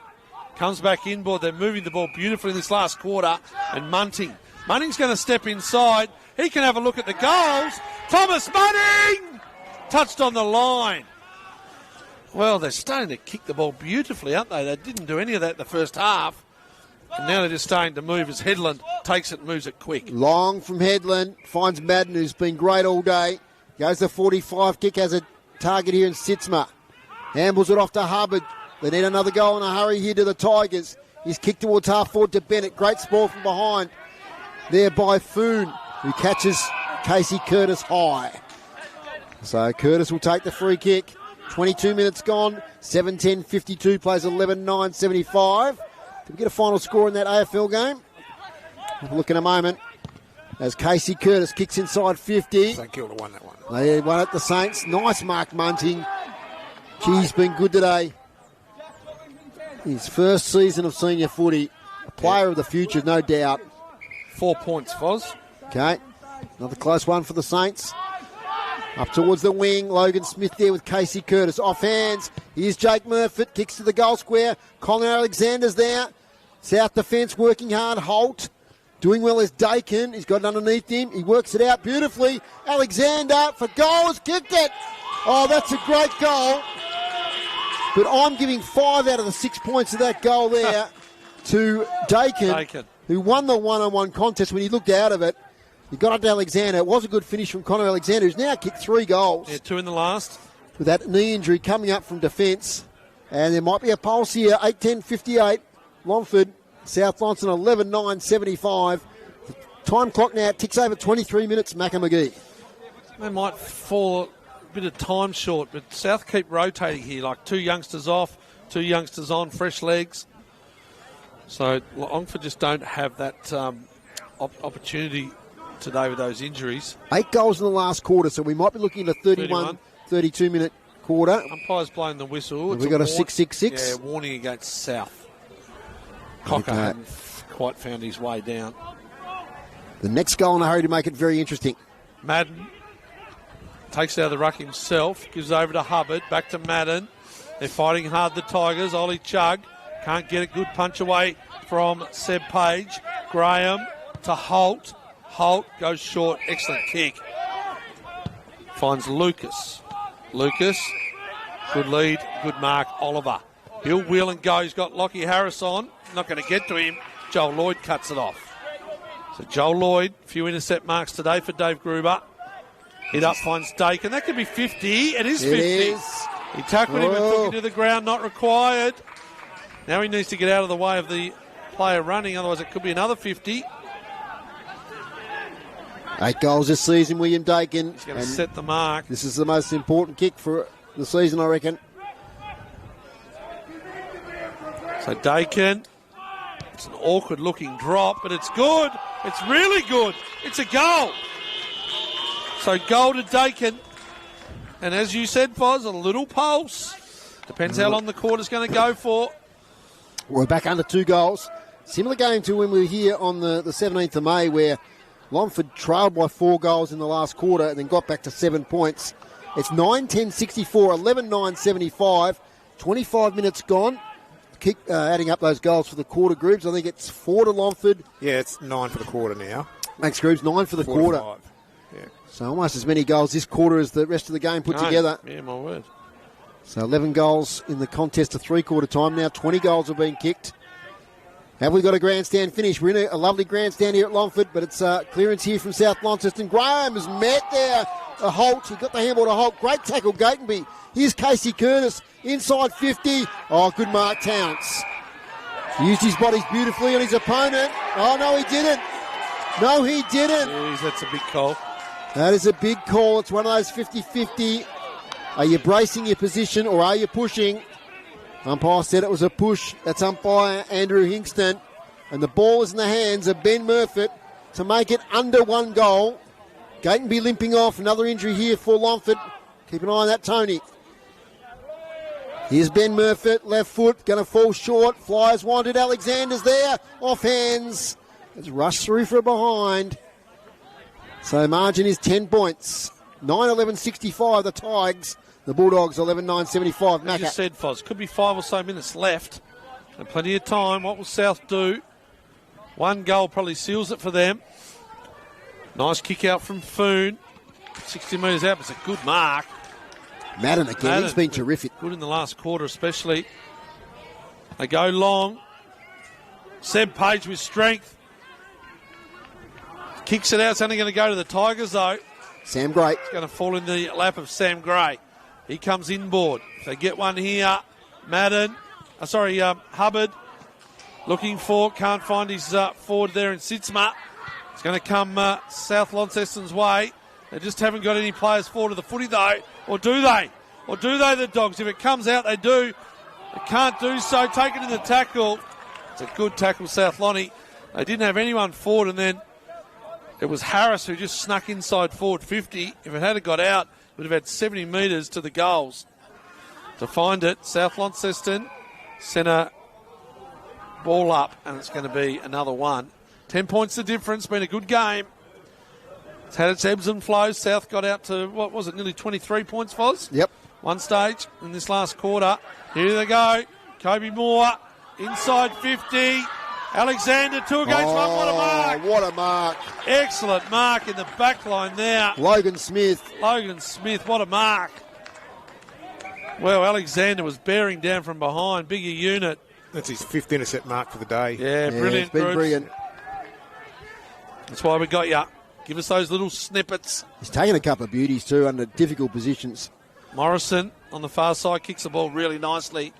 Comes back inboard. They're moving the ball beautifully in this last quarter. And Munting's going to step inside. He can have a look at the goals. Thomas Munting! Touched on the line. Well, they're starting to kick the ball beautifully, aren't they? They didn't do any of that in the first half. And now they're just starting to move as Headland takes it and moves it quick. Long from Headland. Finds Madden, who's been great all day. Goes to 45. Kick has a target here in Sitzma. Handles it off to Hubbard. They need another goal in a hurry here to the Tigers. He's kicked towards half forward to Bennett. Great ball from behind. There by Foon, who catches Casey Curtis high. So Curtis will take the free kick. 22 minutes gone. 7-10-52. Plays 11-9-75. Did we get a final score in that AFL game? Have a look in a moment. As Casey Curtis kicks inside 50. St Kilda won that one. They won at the Saints. Nice mark, Munting. He's been good today. His first season of senior footy. A player of the future, no doubt. 4 points, Foz. Okay. Another close one for the Saints. Up towards the wing. Logan Smith there with Casey Curtis. Off hands. Here's Jake Murfitt. Kicks to the goal square. Colin Alexander's there. South defence working hard. Holt. Doing well is Dakin. He's got it underneath him. He works it out beautifully. Alexander for goals. Kicked it. Oh, that's a great goal. But I'm giving 5 out of the 6 points of that goal there to Dakin, who won the one-on-one contest when he looked out of it. He got up to Alexander. It was a good finish from Connor Alexander, who's now kicked 3 goals. Yeah, 2 in the last. With that knee injury coming up from defence. And there might be a pulse here. 8-10-58. Longford, South Launceston 11-9-75. The time clock now ticks over 23 minutes, Macca McGee. They might fall a bit of time short, but South keep rotating here, like 2 youngsters off, 2 youngsters on, fresh legs. So Longford just don't have that opportunity today with those injuries. 8 goals in the last quarter, so we might be looking at a 32-minute quarter. Umpire's blowing the whistle. We've got a 6-6-6. Yeah, warning against South. Cocker hadn't quite found his way down. The next goal in a hurry to make it very interesting. Madden takes out of the ruck himself, gives over to Hubbard, back to Madden. They're fighting hard, the Tigers. Ollie Chugg can't get a good punch away from Seb Page. Graham to Holt. Holt goes short. Excellent kick. Finds Lucas. Lucas, good lead, good mark. Oliver. He'll wheel and go. He's got Lockie Harris on. Not going to get to him. Joel Lloyd cuts it off. So Joel Lloyd, a few intercept marks today for Dave Gruber. Hit up, finds Dakin. That could be 50. It is 50. He tackled him and took him to the ground. Not required. Now he needs to get out of the way of the player running. Otherwise it could be another 50. 8 goals this season, William Dakin. He's going to set the mark. This is the most important kick for the season, I reckon. So Dakin, it's an awkward looking drop, but it's good. It's really good. It's a goal. So goal to Dakin. And as you said, Foz, a little pulse. Depends how long the quarter's going to go for. We're back under 2 goals. Similar game to when we were here on the 17th of May, where Longford trailed by 4 goals in the last quarter and then got back to 7 points. It's 9-10-64, 11-9-75, 25 minutes gone. Adding up those goals for the quarter, Groups. I think it's 4 to Longford. Yeah, it's 9 for the quarter now. Thanks, Groups. 9 for the 4 quarter. to 5. Yeah. So almost as many goals this quarter as the rest of the game put together. Yeah, my word. So 11 goals in the contest of 3-quarter time now. 20 goals have been kicked. Have we got a grandstand finish? We're in a lovely grandstand here at Longford, but it's clearance here from South Launceston. Graham has met there. A Holt. He got the handball to Holt. Great tackle, Gatenby. Here's Casey Curtis. Inside 50. Oh, good mark, Towns. Used his bodies beautifully on his opponent. Oh, no, he didn't. No, he didn't. Jeez, that's a big call. That is a big call. It's one of those 50-50. Are you bracing your position or are you pushing? Umpire said it was a push. That's umpire Andrew Hingston. And the ball is in the hands of Ben Murphy to make it under 1 goal. Gatenby limping off. Another injury here for Longford. Keep an eye on that, Tony. Here's Ben Murphy, left foot, going to fall short. Flyers wanted. Alexander's there. Off hands. It's rushed through for a behind. So margin is 10 points. 9-11-65, the Tigers. The Bulldogs, 11-9-75. As you said, Foz, could be 5 or so minutes left. And plenty of time. What will South do? 1 goal probably seals it for them. Nice kick out from Foon. 60 metres out, but it's a good mark. Madden again, he's been terrific. Good in the last quarter especially. They go long. Seb Page with strength. Kicks it out. It's only going to go to the Tigers though. Sam Gray. It's going to fall in the lap of Sam Gray. He comes inboard. If they get one here, Hubbard looking for, can't find his forward there in Sitzma. It's going to come South Launceston's way. They just haven't got any players forward to the footy though. Or do they? Or do they, the Dogs? If it comes out, they do. They can't do so. Take it in the tackle. It's a good tackle, South Lonnie. They didn't have anyone forward, and then it was Harris who just snuck inside forward 50. If it had got out, it would have had 70 metres to the goals. To find it, South Launceston centre ball up, and it's going to be another one. 10 points the difference. Been a good game. It's had its ebbs and flows. South got out to, what was it, nearly 23 points, Foz? Yep. One stage in this last quarter. Here they go. Kobe Moore, inside 50. Alexander, 2 against 1. What a mark. What a mark. Excellent mark in the back line there. Logan Smith, what a mark. Well, Alexander was bearing down from behind. Bigger unit. That's his 5th intercept mark for the day. Yeah, brilliant. It's been brilliant. That's why we got you. Give us those little snippets. He's taken a couple of beauties too under difficult positions. Morrison on the far side kicks the ball really nicely.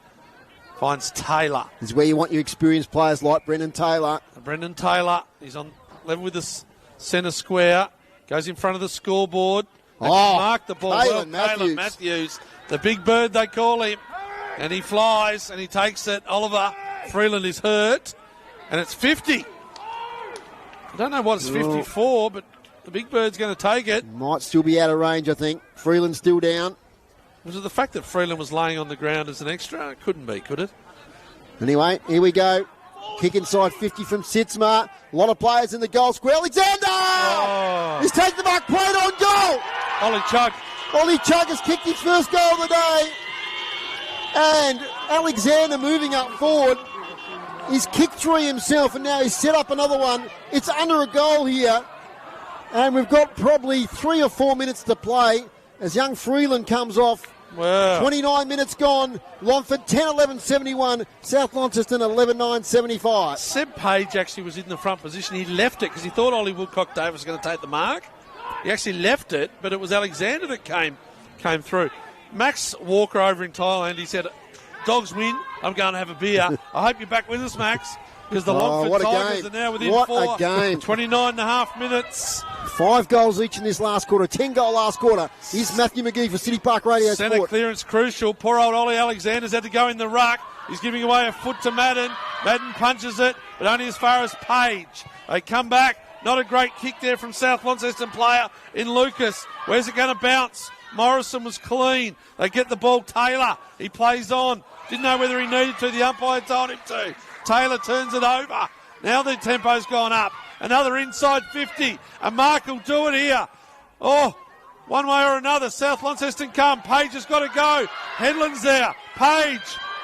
Finds Taylor. This is where you want your experienced players like Brendan Taylor. Brendan Taylor, he's on level with the centre square. Goes in front of the scoreboard. Mark the ball. Taylor Matthews. The big bird, they call him. And he flies and he takes it. Oliver Freeland is hurt. And it's 50. I don't know what it's 54, but the big bird's going to take it. Might still be out of range, I think. Freeland's still down. Was it the fact that Freeland was laying on the ground as an extra? It couldn't be, could it? Anyway, here we go. Kick inside 50 from Sitzma. A lot of players in the goal square. Alexander! Oh. He's taken the back plate on goal. Ollie Chug. Ollie Chug has kicked his first goal of the day. And Alexander moving up forward. He's kicked 3 himself, and now he's set up another one. It's under a goal here. And we've got probably 3 or 4 minutes to play as young Freeland comes off. Wow. 29 minutes gone. Longford 10-11-71. South Launceston 11-9-75. Seb Page actually was in the front position. He left it because he thought Ollie Woodcock-Davis was going to take the mark. He actually left it, but it was Alexander that came through. Max Walker over in Thailand, he said, Dogs win, I'm going to have a beer. I hope you're back with us, Max, because the Longford Tigers are now within 4. What a game. 29.5 minutes. 5 goals each in this last quarter. 10-goal last quarter. Here's Matthew McGee for City Park Radio Centre Sport. clearance crucial. Poor old Ollie Alexander's had to go in the ruck. He's giving away a foot to Madden. Madden punches it, but only as far as Page. They come back. Not a great kick there from South Launceston player in Lucas. Where's it going to bounce? Morrison was clean. They get the ball. Taylor, he plays on. Didn't know whether he needed to. The umpire told him to. Taylor turns it over. Now the tempo's gone up. Another inside 50. A mark will do it here. Oh, one way or another. South Launceston come. Page has got to go. Headland's there. Page.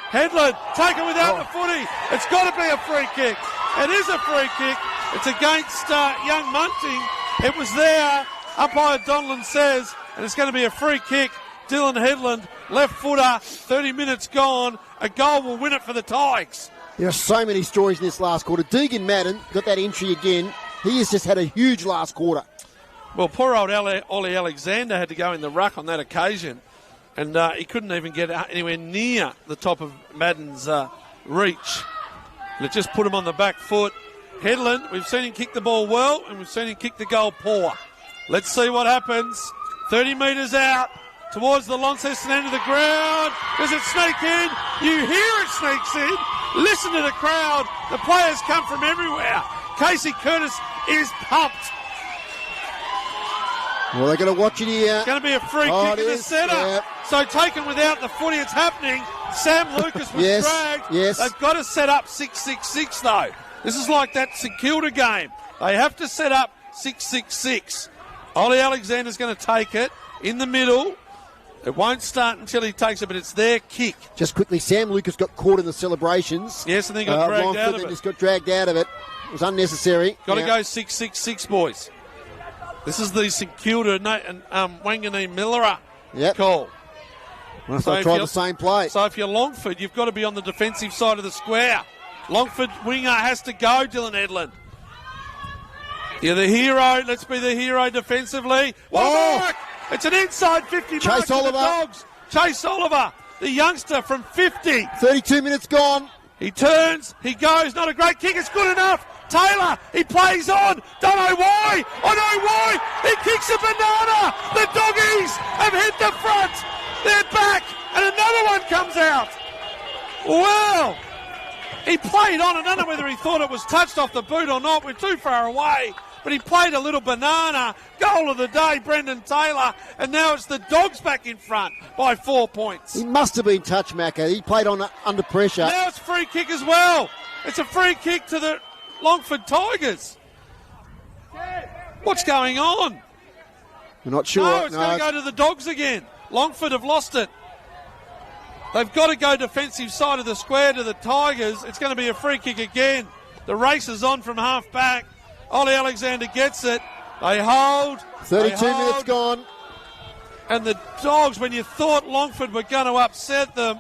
Headland. Taken without the footy. It's got to be a free kick. It is a free kick. It's against young Munting. It was there. Umpire Donlan says, and it's going to be a free kick. Dylan Headland, left footer, 30 minutes gone. A goal will win it for the Tigers. There are so many stories in this last quarter. Deegan Madden got that entry again. He has just had a huge last quarter. Well, poor old Ollie Alexander had to go in the ruck on that occasion, and he couldn't even get anywhere near the top of Madden's reach. And it just put him on the back foot. Headland, we've seen him kick the ball well, and we've seen him kick the goal poor. Let's see what happens. 30 metres out towards the Launceston end of the ground. Does it sneak in? You hear it sneaks in. Listen to the crowd. The players come from everywhere. Casey Curtis is pumped. Well, they're going to watch it here. It's going to be a free kick in the centre. Yep. So taken without the footy, it's happening. Sam Lucas was dragged. Yes. They've got to set up 6-6-6 though. This is like that St Kilda game. They have to set up 6-6-6. Ollie Alexander's going to take it in the middle. It won't start until he takes it, but it's their kick. Just quickly, Sam Lucas got caught in the celebrations. Yes, and then got dragged Longford, out of it. Just got dragged out of it. It was unnecessary. Got to go 6-6-6, boys. This is the St Kilda and Wanganeen Miller call. Well, so try the same play. So if you're Longford, you've got to be on the defensive side of the square. Longford winger has to go, Dylan Headland. You're the hero. Let's be the hero defensively. What a mark! It's an inside 50 mark Chase to Oliver. the Dogs. Chase Oliver, the youngster from 50. 32 minutes gone. He turns, he goes, not a great kick, it's good enough. Taylor, he plays on, don't know why, I know why, he kicks a banana. The Doggies have hit the front, they're back, and another one comes out. Well, he played on, I don't know whether he thought it was touched off the boot or not, we're too far away. But he played a little banana. Goal of the day, Brendan Taylor. And now it's the Dogs back in front by 4 points. He must have been touched, Macca. He played on under pressure. Now it's free kick as well. It's a free kick to the Longford Tigers. What's going on? We're not sure. No, it's going to go to the Dogs again. Longford have lost it. They've got to go defensive side of the square to the Tigers. It's going to be a free kick again. The race is on from half back. Ollie Alexander gets it. They hold. 32 minutes gone. And the Dogs, when you thought Longford were going to upset them,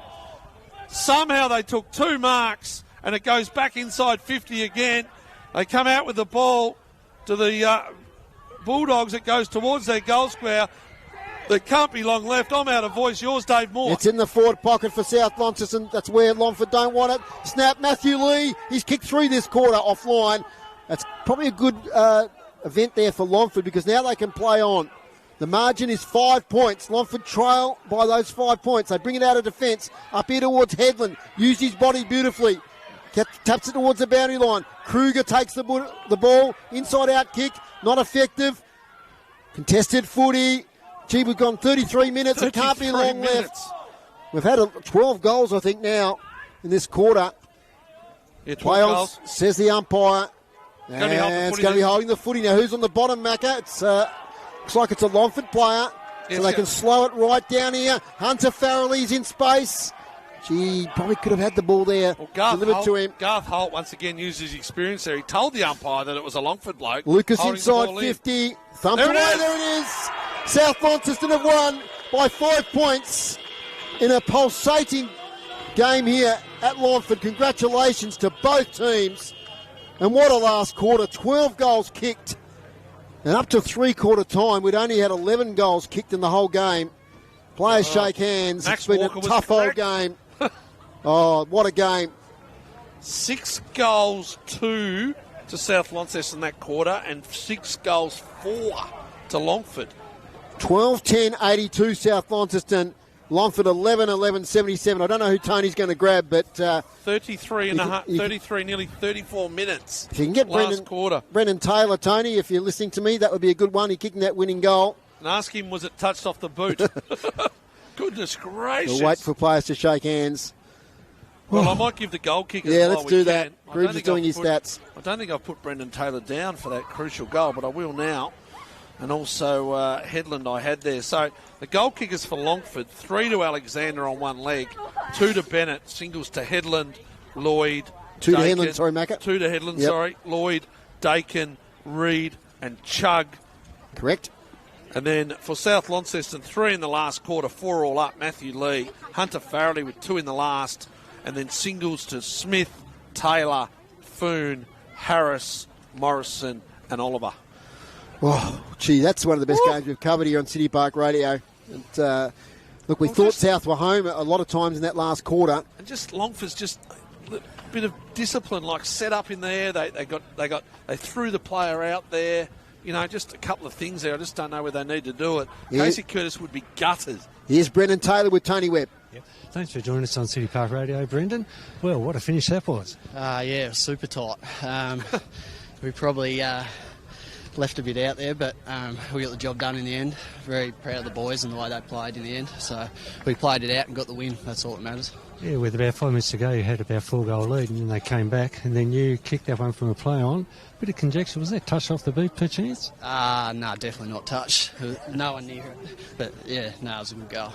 somehow they took 2 marks and it goes back inside 50 again. They come out with the ball to the Bulldogs. It goes towards their goal square. There can't be long left. I'm out of voice. Yours, Dave Moore. It's in the forward pocket for South Launceston. That's where Longford don't want it. Snap, Matthew Lee. He's kicked 3 this quarter offline. That's probably a good event there for Longford because now they can play on. The margin is 5 points. Longford trail by those 5 points. They bring it out of defence. Up here towards Headland. Used his body beautifully. Taps it towards the boundary line. Kruger takes the ball. Inside out kick. Not effective. Contested footy. Gee, we've gone 33 minutes. It can't be long left. We've had 12 goals, I think, now in this quarter. Yeah, 12 Play on, goals. says the umpire. And it's going to be holding the footy. Now, who's on the bottom, Macca? It's looks like it's a Longford player. So they can slow it right down here. Hunter Farrelly's in space. Gee, probably could have had the ball there delivered to him. Garth Holt once again used his experience there. He told the umpire that it was a Longford bloke. Lucas inside 50. Thumped away. There it is. South Launceston have won by 5 points in a pulsating game here at Longford. Congratulations to both teams. And what a last quarter. 12 goals kicked. And up to three-quarter time, we'd only had 11 goals kicked in the whole game. Players shake hands. Max It's been Walker a tough old game. Oh, what a game. 6 goals, 2 to South Launceston that quarter and 6 goals, 4 to Longford. 12-10-82 South Launceston. Longford 11-11-77. I don't know who Tony's going to grab, but 33 and a half, 33, nearly 34 minutes. If you can get quarter. Brendan Taylor, Tony, if you're listening to me, that would be a good one. He kicking that winning goal. And ask him, was it touched off the boot? Goodness gracious. We'll wait for players to shake hands. Well, I might give the goal kickers. Yeah, while let's we do can. that. I Grooves don't is think doing I've his put- stats. I don't think I've put Brendan Taylor down for that crucial goal, but I will now. And also Headland I had there. So the goal kickers for Longford, 3 to Alexander on one leg, 2 to Bennett, singles to Headland, Lloyd, 2 to Dakin. Headland, sorry, Macca. 2 to Headland, Yep. sorry. Lloyd, Dakin, Reed and Chug. Correct. And then for South Launceston, 3 in the last quarter, 4 all up. Matthew Lee, Hunter Farrelly with 2 in the last. And then singles to Smith, Taylor, Foon, Harris, Morrison and Oliver. Oh, gee, that's one of the best games we've covered here on City Park Radio. And, look, we thought South were home a lot of times in that last quarter. And just Longford's just a bit of discipline, like set up in there. They threw the player out there. You know, just a couple of things there. I just don't know where they need to do it. Yeah. Casey Curtis would be gutted. Here's Brendan Taylor with Tony Webb. Yep. Thanks for joining us on City Park Radio, Brendan. Well, what a finish that was. Yeah, it was super tight. We probably left a bit out there, but we got the job done in the end. Very proud of the boys and the way they played in the end. So we played it out and got the win. That's all that matters. Yeah, with about 5 minutes to go, you had about 4-goal lead, and then they came back, and then you kicked that one from a play on. Bit of conjecture, was that touch off the boot per chance? No, definitely not touch. No one near it. But yeah, no, it was a good goal.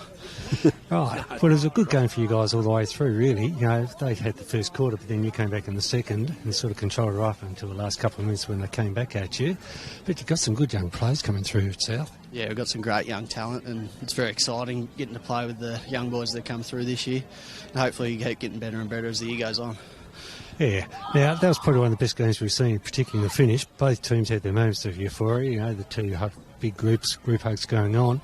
Right. Well, it was a good game for you guys all the way through, really. You know, they had the first quarter, but then you came back in the second and sort of controlled it up until the last couple of minutes when they came back at you. But you got some good young players coming through at South. Yeah, we've got some great young talent, and it's very exciting getting to play with the young boys that come through this year. And hopefully you keep getting better and better as the year goes on. Yeah. Now, that was probably one of the best games we've seen, particularly in the finish. Both teams had their moments of euphoria, you know, the two big group hugs going on.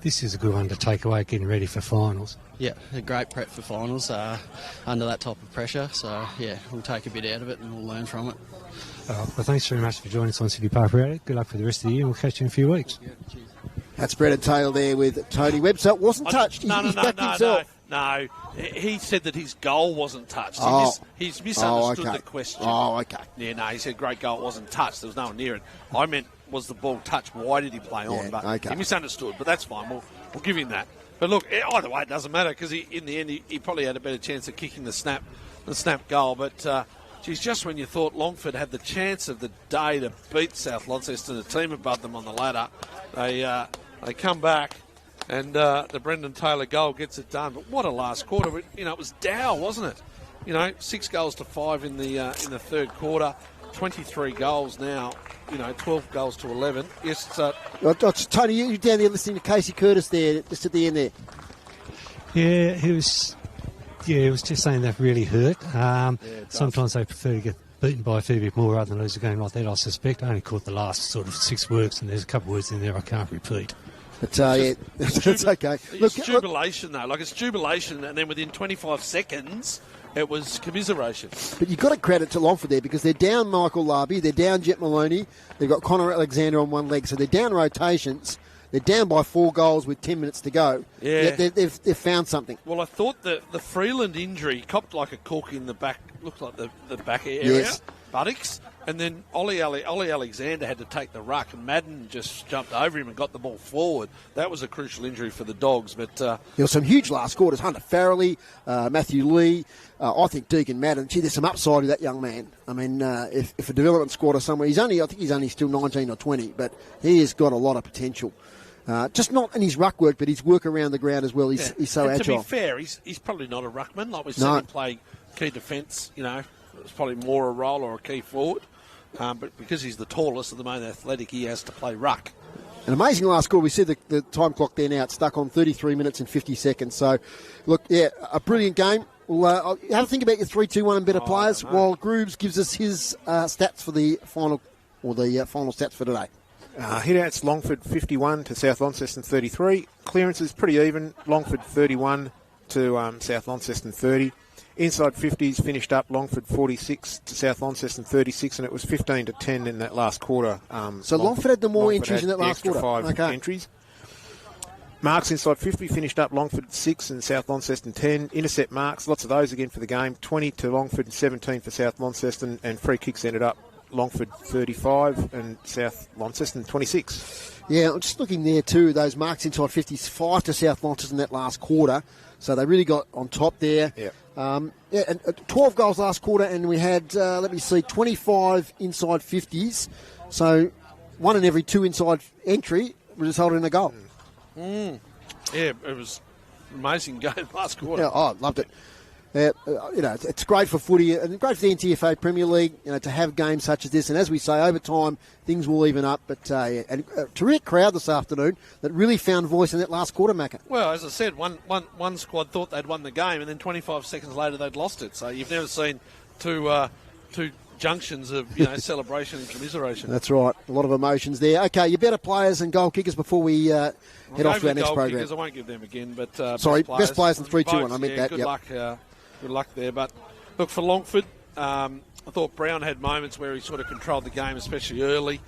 This is a good one to take away, getting ready for finals. Yeah, a great prep for finals under that type of pressure. So, yeah, we'll take a bit out of it and we'll learn from it. Well, thanks very much for joining us on City Park Radio. Good luck for the rest of the year, and we'll catch you in a few weeks. Yeah, cheers. That's Brendan Taylor there with Tony Webb. So it wasn't touched. He's backed himself. No. He said that his goal wasn't touched. He's misunderstood the question. Oh, okay. Yeah, no, he said great goal, it wasn't touched. There was no one near it. I meant, was the ball touched? Why did he play on? But okay. He misunderstood, but that's fine. We'll give him that. But look, either way, it doesn't matter because in the end, he probably had a better chance of kicking the snap goal. But, geez, just when you thought Longford had the chance of the day to beat South Launceston, a team above them on the ladder, they come back. And the Brendan Taylor goal gets it done. But what a last quarter. You know, it was Dow, wasn't it? You know, 6 goals to 5 in the third quarter. 23 goals now. You know, 12 goals to 11. Yes, Tony, you down there listening to Casey Curtis there, just at the end there. Yeah, he was just saying that really hurt. Sometimes they prefer to get beaten by a fair bit more rather than lose a game like that, I suspect. I only caught the last sort of 6 words, and there's a couple of words in there I can't repeat. But, yeah, that's okay. It's jubilation, though. Like, it's jubilation, and then within 25 seconds, it was commiseration. But you've got to credit to Longford there because they're down Michael Larby, they're down Jet Maloney, they've got Connor Alexander on one leg, so they're down rotations. They're down by 4 goals with 10 minutes to go. Yeah. They've found something. Well, I thought that the Freeland injury copped like a cork in the back, looked like the back area, Yes. buttocks, and then Ollie Alexander had to take the ruck, and Madden just jumped over him and got the ball forward. That was a crucial injury for the Dogs. But there were some huge last quarters. Hunter Farrelly, Matthew Lee, I think Deacon Madden. Gee, there's some upside to that young man. I mean, if a development squad or somewhere, I think he's only still 19 or 20, but he has got a lot of potential. Just not in his ruck work, but his work around the ground as well. He's so and agile. To be fair, he's probably not a ruckman. Like we've seen him play key defence, you know, it's probably more a role or a key forward. But because he's the tallest and the most athletic, he has to play ruck. An amazing last score. We see the time clock there now. It's stuck on 33 minutes and 50 seconds. So, look, yeah, a brilliant game. Well, have a think about your 3-2-1 and better players while Grooves gives us his stats for the final, or the final stats for today. Hit-outs Longford 51 to South Launceston 33. Clearances pretty even. Longford 31 to South Launceston 30. Inside 50s finished up Longford 46 to South Launceston 36, and it was 15 to 10 in that last quarter. So Longford had the more entries in that last quarter. 5 entries. Marks inside 50 finished up Longford 6 and South Launceston 10. Intercept marks, lots of those again for the game. 20 to Longford and 17 for South Launceston, and free kicks ended up Longford 35 and South Launceston 26. Yeah, I'm just looking there too. Those marks inside 55 to South Launceston that last quarter. So they really got on top there. Yeah. And 12 goals last quarter, and we had, 25 inside 50s. So 1 in every 2 inside entry resulted in a goal. Yeah, it was an amazing game last quarter. Yeah, I loved it. It's great for footy and great for the NTFA Premier League, to have games such as this. And as we say, over time, things will even up. But and a terrific crowd this afternoon that really found voice in that last quarter, Macca. Well, as I said, one squad thought they'd won the game, and then 25 seconds later they'd lost it. So you've never seen two junctions of celebration and commiseration. That's right. A lot of emotions there. Okay, your better players and goal kickers before we head off to our next program. Kickers, I won't give them again, but best players in 3-2-1. I meant that. Good luck there. But look, for Longford, I thought Brown had moments where he sort of controlled the game, especially early.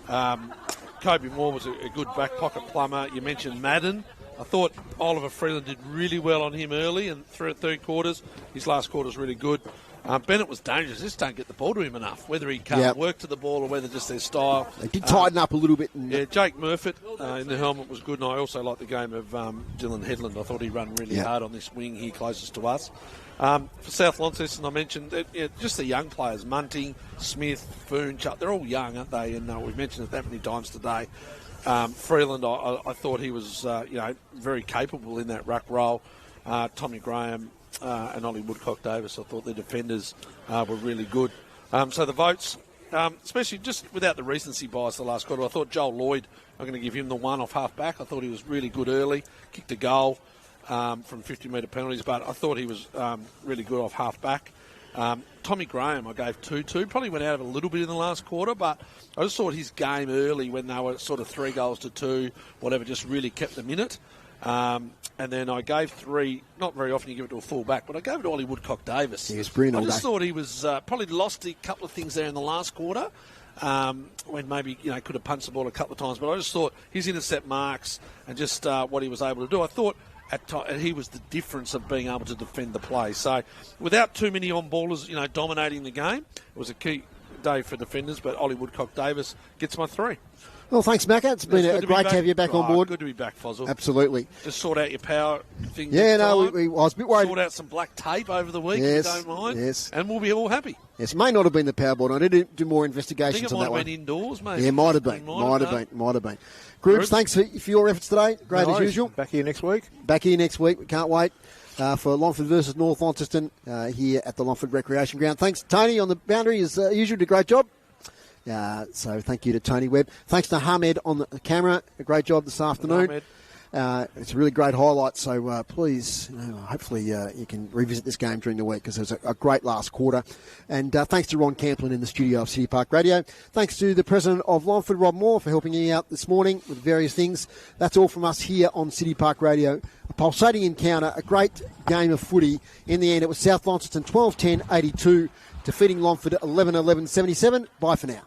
Kobe Moore was a good back pocket plumber. You mentioned Madden. I thought Oliver Freeland did really well on him early and through third quarters. His last quarter's really good. Bennett was dangerous. Just don't get the ball to him enough. Whether he can't work to the ball or whether just their style. They did tighten up a little bit. Jake Murfitt in the helmet was good, and I also liked the game of Dylan Headland. I thought he ran really hard on this wing here closest to us. For South Launceston, I mentioned just the young players, Munting, Smith, Foon, Chuck, they're all young, aren't they? And we've mentioned it that many times today. Freeland, I thought he was very capable in that ruck role. Tommy Graham and Ollie Woodcock-Davis, I thought their defenders were really good. So the votes, especially just without the recency bias the last quarter, I thought Joel Lloyd, I'm going to give him the one off half-back. I thought he was really good early, kicked a goal from 50-metre penalties, but I thought he was really good off half-back. Tommy Graham, I gave 2-2. Probably went out of a little bit in the last quarter, but I just thought his game early when they were sort of 3 goals to 2, whatever, just really kept them in it. And then I gave 3, not very often you give it to a full-back, but I gave it to Ollie Woodcock-Davis. He was brilliant all day. I just thought he was probably lost a couple of things there in the last quarter, when maybe could have punched the ball a couple of times, but I just thought his intercept marks and just what he was able to do, I thought he was the difference of being able to defend the play. So without too many on-ballers, dominating the game, it was a key day for defenders, but Ollie Woodcock-Davis gets my 3. Well, thanks, Macca. It's been great to have you back on board. Good to be back, Fozzel. Absolutely. Just sort out your power thing. Yeah, I was a bit worried. Sort out some black tape over the week, if you don't mind. Yes. And we'll be all happy. Yes, it may not have been the power board. I did do more investigations on that one. I think it might have been indoors, maybe. Yeah, might have been. Groups, thanks for your efforts today. Great as usual. Back here next week. We can't wait. For Longford versus North Launceston here at the Longford Recreation Ground. Thanks, Tony, on the boundary, as usual. Did a great job. So thank you to Tony Webb. Thanks to Hamed on the camera. A great job this afternoon. It's a really great highlight. So please, hopefully you can revisit this game during the week because it was a great last quarter. And thanks to Ron Camplin in the studio of City Park Radio. Thanks to the president of Longford, Rob Moore, for helping me out this morning with various things. That's all from us here on City Park Radio. A pulsating encounter, a great game of footy. In the end, it was South Launceston 12-10-82, defeating Longford 11-11-77. Bye for now.